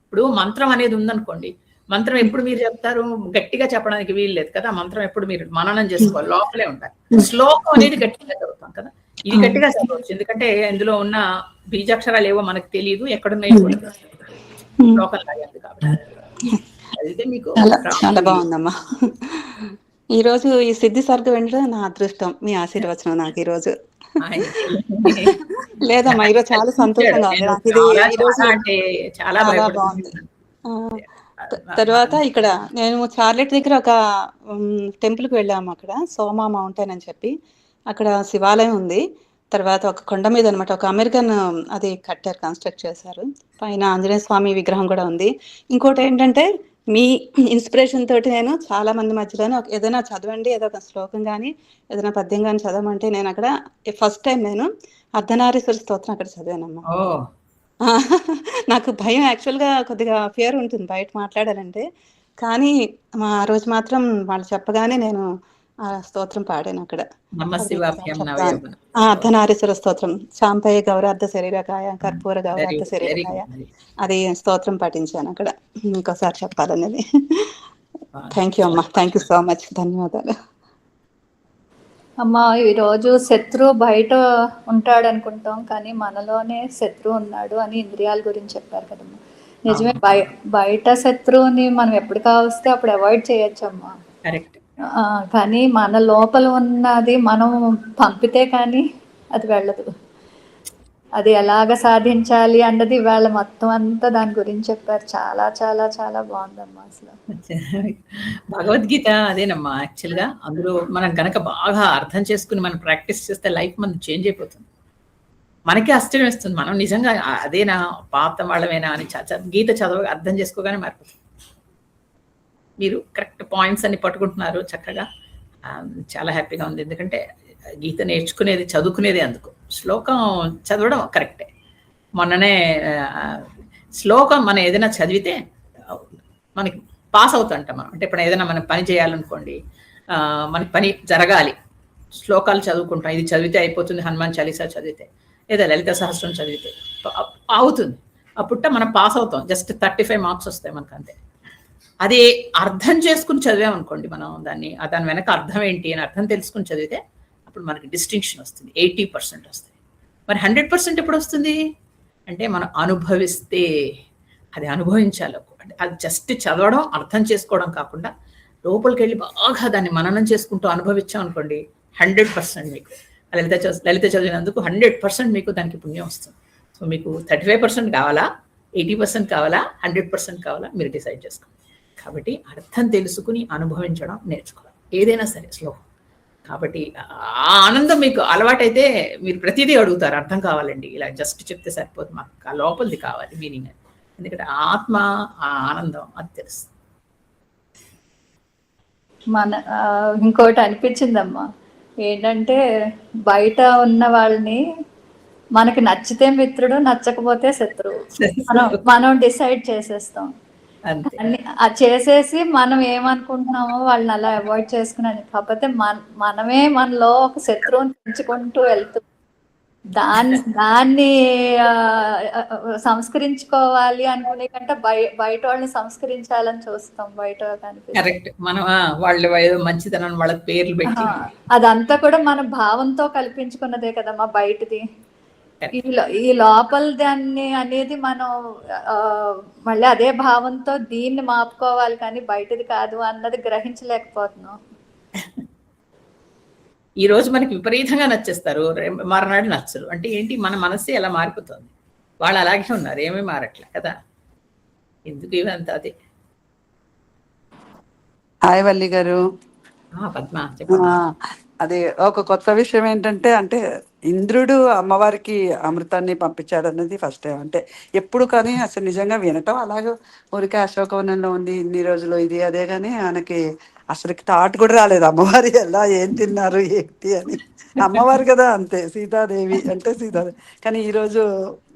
ఇప్పుడు మంత్రం అనేది ఉందనుకోండి, మంత్రం ఎప్పుడు మీరు చెప్తారు, గట్టిగా చెప్పడానికి వీలు లేదు కదా. మంత్రం ఎప్పుడు మీరు మననం చేసుకోవాలి, లోపలే ఉంటారు. శ్లోకం అనేది గట్టిగా చదువుతాం కదా, ఇది గట్టిగా చదవచ్చు. ఎందుకంటే ఇందులో ఉన్న బీజాక్షరాలు ఏవో మనకు తెలియదు, ఎక్కడున్నాయి శ్లోకం లాగాలి. కాబట్టి అయితే మీకు చాలా బాగుందమ్మా. ఈ రోజు ఈ సిద్ధి సర్గ వినడం నా అదృష్టం, మీ ఆశీర్వచనం నాకు ఈ రోజు. లేదమ్మా, ఈరోజు చాలా సంతోషంగా ఉంది నాకు. ఇది చాలా బాగుంది. తర్వాత ఇక్కడ నేను చార్లెట్ దగ్గర ఒక టెంపుల్కి వెళ్ళాము. అక్కడ సోమా మౌంటైన్ అని చెప్పి అక్కడ శివాలయం ఉంది. తర్వాత ఒక కొండ మీద అనమాట ఒక అమెరికన్ అది కట్టారు, కన్స్ట్రక్ట్ చేశారు. పైన ఆంజనేయ స్వామి విగ్రహం కూడా ఉంది. ఇంకోటి ఏంటంటే మీ ఇన్స్పిరేషన్ తోటి నేను చాలా మంది మధ్యలోనే ఏదైనా చదవండి, ఏదో ఒక శ్లోకం కానీ ఏదైనా పద్యం కానీ చదవమంటే నేను అక్కడ ఫస్ట్ టైం నేను అర్ధనారీశ్వర స్తోత్రం అక్కడ చదివానమ్మా. నాకు భయం, యాక్చువల్గా కొద్దిగా ఫియర్ ఉంటుంది బయట మాట్లాడాలంటే. కానీ ఆ రోజు మాత్రం వాళ్ళు చెప్పగానే నేను ఆ స్తోత్రం పాడాను అక్కడ. అర్ధనారీశ్వర స్తోత్రం, చాంపయ్య గౌరార్థ శరీరకాయ, కర్పూర గౌరార్థ శరీరకాయ, అది స్తోత్రం పాటించాను అక్కడ. ఇంకోసారి చెప్పాలనేది. థ్యాంక్ యూ అమ్మా, థ్యాంక్ యూ సో మచ్, ధన్యవాదాలు అమ్మా. ఈరోజు శత్రువు బయట ఉంటాడు అనుకుంటాం, కానీ మనలోనే శత్రువు ఉన్నాడు అని ఇంద్రియాల గురించి చెప్పారు కదమ్మా. నిజమే, బయట శత్రువుని మనం ఎప్పుడు కావస్తే అప్పుడు అవాయిడ్ చేయొచ్చమ్మా. కరెక్ట్. కానీ మన లోపల ఉన్నది మనం పంపితే కానీ అది వెళ్ళదు. అది ఎలాగ సాధించాలి అన్నది ఇవాళ మొత్తం అంతా దాని గురించి చెప్పారు. చాలా చాలా చాలా బాగుందమ్మా అసలు. భగవద్గీత అదేనమ్మా యాక్చువల్గా. అందులో మనం కనుక బాగా అర్థం చేసుకుని మనం ప్రాక్టీస్ చేస్తే లైఫ్ మనం చేంజ్ అయిపోతుంది. మనకే ఆశ్చర్యం వేస్తుంది, మనం నిజంగా అదేనా పాత వాళ్ళమేనా అని గీత చదవ అర్థం చేసుకోగానే మారిపోతుంది. మీరు కరెక్ట్ పాయింట్స్ అన్ని పట్టుకుంటున్నారు చక్కగా. చాలా హ్యాపీగా ఉంది. ఎందుకంటే గీత నేర్చుకునేది చదువుకునేది అందుకు. శ్లోకం చదవడం కరెక్టే. మొన్ననే శ్లోకం మనం ఏదైనా చదివితే మనకి పాస్ అవుతుంటాం మనం. అంటే ఇప్పుడు ఏదైనా మనం పని చేయాలనుకోండి, మనకి పని జరగాలి, శ్లోకాలు చదువుకుంటాం. ఇది చదివితే అయిపోతుంది, హనుమాన్ చాలీసా చదివితే, లేదా లలిత సహస్రం చదివితే అవుతుంది. అప్పుట మనం పాస్ అవుతాం. జస్ట్ 35 మార్క్స్ వస్తాయి మనకు, అంతే. అది అర్థం చేసుకుని చదివామనుకోండి మనం దాన్ని, దాని వెనక అర్థం ఏంటి అని అర్థం తెలుసుకుని చదివితే అప్పుడు మనకి డిస్టింక్షన్ వస్తుంది. 80% వస్తుంది. మరి 100% ఎప్పుడు వస్తుంది అంటే మనం అనుభవిస్తే. అది అనుభవించాలి. అంటే అది జస్ట్ చదవడం అర్థం చేసుకోవడం కాకుండా లోపలికి వెళ్ళి బాగా దాన్ని మననం చేసుకుంటూ అనుభవించాం అనుకోండి, 100% మీకు లలిత చదివినందుకు 100% మీకు దానికి పుణ్యం వస్తుంది. సో మీకు 35% కావాలా, 80% కావాలా, 100% కావాలా, మీరు డిసైడ్ చేసుకోండి. కాబట్టి అర్థం తెలుసుకుని అనుభవించడం నేర్చుకోవాలి ఏదైనా సరే శ్లోకం. కాబట్టి ఆ ఆనందం మీకు అలవాటైతే మీరు ప్రతిదీ అడుగుతారు, అర్థం కావాలండి, ఇలా జస్ట్ చెప్తే సరిపోదు, మాకు లోపలిది కావాలి మీనింగ్. ఎందుకంటే ఆత్మ ఆ ఆనందం అది తెలుస్తుంది. ఇంకోటి అనిపించిందమ్మా ఏంటంటే, బయట ఉన్న వాళ్ళని మనకి నచ్చితే మిత్రుడు, నచ్చకపోతే శత్రువు మనం డిసైడ్ చేసేస్తాం. అది చేసేసి మనం ఏమనుకుంటున్నామో వాళ్ళని అలా అవాయిడ్ చేసుకున్నాను. కాకపోతే మనమే మనలో ఒక శత్రువుని పెంచుకుంటూ వెళ్తున్నాం. దాన్ని సంస్కరించుకోవాలి అనుకునే కంటే బయట వాళ్ళని సంస్కరించాలని చూస్తాం. బయట కరెక్ట్. మనం వాళ్ళు మంచితనం వాళ్ళ పేర్లు పెట్టి అదంతా కూడా మన భావంతో కల్పించుకున్నదే కదమ్మా బయటది. ఈ లోపల దాన్ని అనేది మనం మళ్ళీ అదే భావంతో దీన్ని మాపుకోవాలి, కానీ బయటది కాదు అన్నది గ్రహించలేకపోతున్నాం. ఈ రోజు మనకి విపరీతంగా నచ్చేస్తారు, మరనాడు నచ్చరు. అంటే ఏంటి, మన మనస్సు ఎలా మారిపోతుంది. వాళ్ళు అలాగే ఉన్నారు, ఏమీ మారట్లే కదా. ఎందుకు ఇవంతా అదే. హాయ్ వల్లి గారు. పద్మ చెప్పండి. అదే ఒక కొత్త విషయం ఏంటంటే, అంటే ఇంద్రుడు అమ్మవారికి అమృతాన్ని పంపించాడు అన్నది ఫస్ట్ టైం. అంటే ఎప్పుడు కానీ అసలు నిజంగా వినటం, అలాగే ఊరికే అశోకవనంలో ఉంది ఇన్ని రోజులు ఇది అదే, కానీ ఆయనకి అసలు థాట్ కూడా రాలేదు అమ్మవారి ఎలా ఏం తిన్నారు ఏంటి అని. అమ్మవారు కదా, అంతే, సీతాదేవి అంటే సీతాదేవి. కానీ ఈరోజు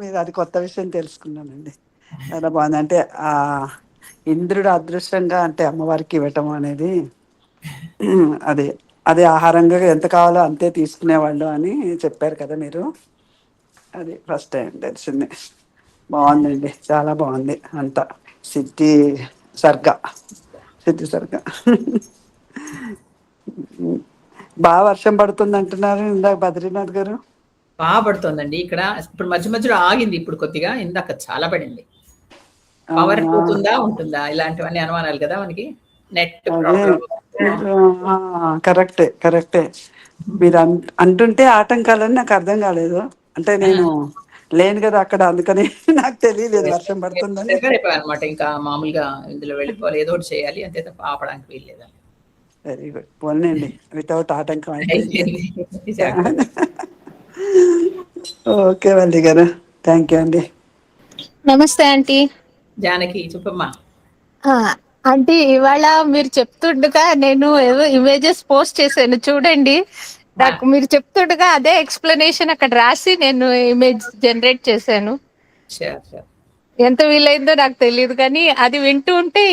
మీరు అది కొత్త విషయం తెలుసుకున్నానండి, చాలా బాగుంది. అంటే ఆ ఇంద్రుడు అదృష్టంగా అంటే అమ్మవారికి ఇవ్వటం అనేది అదే ఆహారంగా ఎంత కావాలో అంతే తీసుకునేవాళ్ళు అని చెప్పారు కదా మీరు. అది ఫస్ట్ టైం తెలిసింది. బాగుందండి, చాలా బాగుంది. అంతా సిద్ధి సర్గ. బాగా వర్షం పడుతుంది అంటున్నారు ఇందాక బద్రీనాథ్ గారు. బాగా పడుతుందండి ఇక్కడ. ఇప్పుడు మధ్య మధ్యలో ఆగింది, ఇప్పుడు కొద్దిగా. ఇందాక చాలా పడింది. పవర్ పోతుందా ఉంటుందా ఇలాంటివన్నీ అనుమానాలు కదా మనకి. నెట్ కరెక్టే. మీరు అంటుంటే ఆటంకాలని నాకు అర్థం కాలేదు. అంటే నేను లేను కదా అక్కడ, అందుకని నాకు తెలియలేదు వర్షం పడుతుందని అనమాట. ఇంకా మామూలుగా ఇందులో వెళ్ళిపోవాలి, ఏదో ఒకటి చేయాలి, అంతే తప్ప ఆపడానికి వీల్లేదని. వెరీ గుడ్, పోనండి వితౌట్ ఆటంకం అయిపోయింది. ఓకే వల్లి గారు, థ్యాంక్ యూ అండి. నమస్తే ఆంటీ. జానకి చెప్పమ్మా. ఆంటీ, ఇవాళ మీరు చెప్తుండగా నేను ఏవో ఇమేజెస్ పోస్ట్ చేశాను చూడండి. నాకు మీరు చెప్తుండగా అదే ఎక్స్ప్లెనేషన్ అక్కడ రాసి నేను ఇమేజ్ జనరేట్ చేశాను. ఎంత వీలైందో నాకు తెలియదు, కానీ అది వింటూ ఉంటే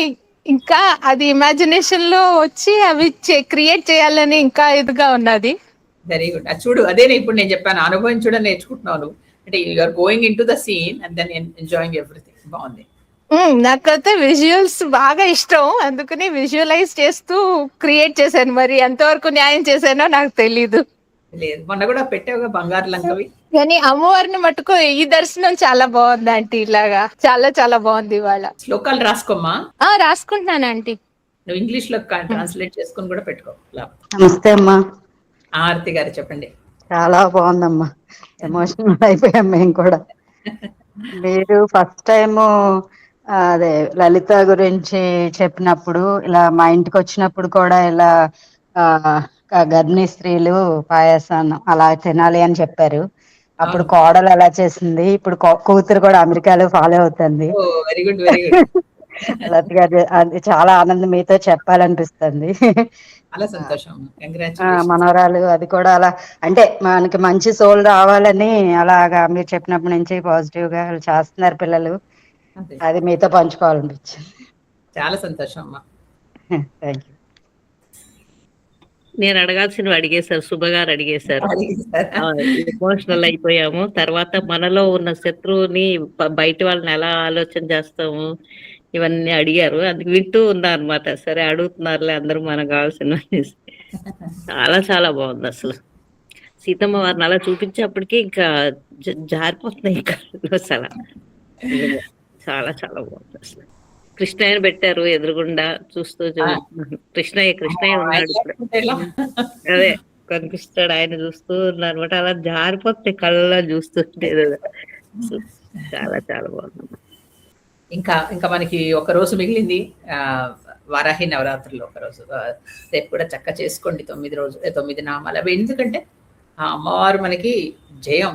ఇంకా అది ఇమాజినేషన్ లో వచ్చి అవి క్రియేట్ చేయాలని ఇంకా ఇదిగా ఉన్నది. Very good. అది చూడు, అదే ఇప్పుడు నేను చెప్పాను, అనుభవించడం నేర్చుకుంటున్నాను. అంటే you are going in to the scene and then enjoying everything. బాగుంది. నాకైతే విజువల్స్ బాగా ఇష్టం, అందుకని విజువలైజ్ చేస్తూ క్రియేట్ చేశాను. మరి ఎంతవరకు న్యాయం చేశానో నాకు తెలీదు. లేదు, మొన్న కూడా పెట్టావుగా బంగారు లంకవి. కానీ అమ్మవారిని మటుకు ఈ దర్శనం చాలా బాగుంది ఆంటీ. ఇలాగా చాలా చాలా బాగుంది. ఇవాళ శ్లోకాలు రాసుకోమ్మా. రాసుకుంటున్నాను ఆంటీ. నువ్వు ఇంగ్లీష్ లో ట్రాన్స్లేట్ చేసుకొని కూడా పెట్టుకో. నమస్తే అమ్మా. ఆరతి గారు చెప్పండి. చాలా బాగుందమ్మా, ఎమోషనల్ అయిపోయాం మేము కూడా. మీరు ఫస్ట్ టైము అదే లలిత గురించి చెప్పినప్పుడు, ఇలా మా ఇంటికి వచ్చినప్పుడు కూడా ఇలా గర్భిణీ స్త్రీలు పాయసాన్ని అలా తినాలి అని చెప్పారు. అప్పుడు కోడలు ఎలా చేసింది, ఇప్పుడు కూతురు కూడా అమెరికాలో ఫాలో అవుతుంది. Very good, very good. Lalitha garu, అది చాలా ఆనందం, మీతో చెప్పాలనిపిస్తుంది. చాలా సంతోషం, మనవరాలు అది కూడా అలా అంటే మనకి మంచి సోల్ రావాలని అలాగా మీరు చెప్పినప్పటి నుంచి పాజిటివ్ గా చేస్తున్నారు పిల్లలు. అది మీతో పంచుకోవాలనిపించింది. చాలా సంతోషం అమ్మా. Thank you. నేను అడగాల్సినవి అడిగేశారు, శుభగారు అడిగేశారు. ఎమోషనల్ అయిపోయాము. తర్వాత మనలో ఉన్న శత్రువుని బయట వాళ్ళని ఎలా ఆలోచన చేస్తాము ఇవన్నీ అడిగారు. అది వింటూ ఉన్నా అనమాట. సరే అడుగుతున్నారులే అందరూ మనకు కావాల్సిన. చాలా చాలా బాగుంది అసలు. సీతమ్మ వారిని అలా చూపించేప్పటికీ ఇంకా జారిపోతున్నాయి అసలు. చాలా చాలా బాగుంది అసలు. కృష్ణయ్యని పెట్టారు ఎదురుగుండా చూస్తూ కృష్ణయ్య ఉన్నాడు అదే కనిపిస్తాడు, ఆయన చూస్తూ ఉన్నారు అనమాట. అలా జారిపోతే కళ్ళలో చూస్తుంటే చాలా చాలా బాగుంది. ఇంకా మనకి ఒక రోజు మిగిలింది, వారాహి నవరాత్రులు ఒక రోజు. రేపు కూడా చక్కగా చేసుకోండి 9 నామాలు అవి. ఎందుకంటే ఆ అమ్మవారు మనకి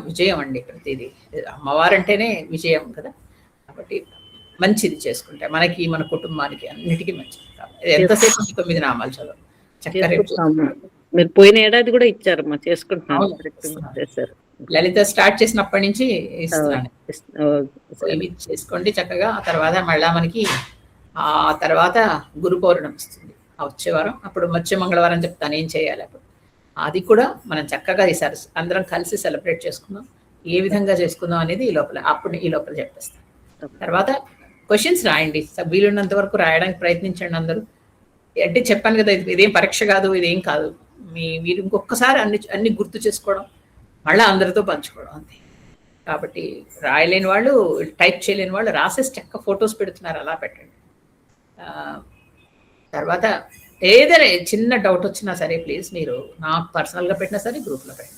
విజయం అండి. ప్రతిదీ అమ్మవారు అంటేనే విజయం కదా. కాబట్టి మంచిది చేసుకుంటే మనకి, మన కుటుంబానికి, అన్నిటికీ మంచిది. ఎంతసేపు 9 నామాలు చదువు చక్కగా. మీరు పోయిన ఏడాది కూడా ఇచ్చారమ్మా, చేసుకుంటున్నాను. లలిత స్టార్ట్ చేసినప్పటి నుంచి ఇస్తున్నాను. ఇవి చేసుకోండి చక్కగా. ఆ తర్వాత మళ్ళా మనకి ఆ తర్వాత గురు పౌర్ణమి వస్తుంది ఆ వచ్చే వారం. అప్పుడు వచ్చే మంగళవారం చెప్తాను ఏం చేయాలి. అప్పుడు అది కూడా మనం చక్కగా ఈసారి అందరం కలిసి సెలబ్రేట్ చేసుకుందాం. ఏ విధంగా చేసుకుందాం అనేది ఈ లోపల చెప్పేస్తాను. తర్వాత క్వశ్చన్స్ రాయండి, వీలున్నంత వరకు రాయడానికి ప్రయత్నించండి అందరూ. అంటే చెప్పాను కదా, ఇదేం పరీక్ష కాదు, ఇదేం కాదు. మీరు ఇంకొకసారి అన్ని గుర్తు చేసుకోవడం, మళ్ళీ అందరితో పంచుకోవడం అంతే. కాబట్టి రాయలేని వాళ్ళు, టైప్ చేయలేని వాళ్ళు రాసేసి చక్క ఫొటోస్ పెడుతున్నారు, అలా పెట్టండి. తర్వాత ఏదైనా చిన్న డౌట్ వచ్చినా సరే ప్లీజ్ మీరు నాకు పర్సనల్గా పెట్టినా సరే గ్రూప్లో పెట్టండి.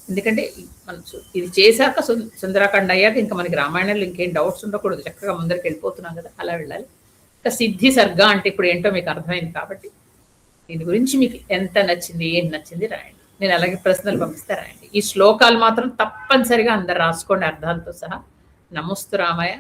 ఎందుకంటే మనం ఇది చేశాక సుందరాకాండ అయ్యాక ఇంకా మనకి రామాయణంలో ఇంకేం డౌట్స్ ఉండకూడదు. చక్కగా ముందరికి వెళ్ళిపోతున్నాం కదా, అలా వెళ్ళాలి. ఇంకా సిద్ధి సర్గా అంటే ఇప్పుడు ఏంటో మీకు అర్థమైంది. కాబట్టి దీని గురించి మీకు ఎంత నచ్చింది, ఏం నచ్చింది రాయండి. నేను అలాగే ప్రశ్నలు పంపిస్తే రాయండి. ఈ శ్లోకాలు మాత్రం తప్పనిసరిగా అందరు రాసుకోండి, అర్థాలతో సహా. నమోస్తు రామాయ,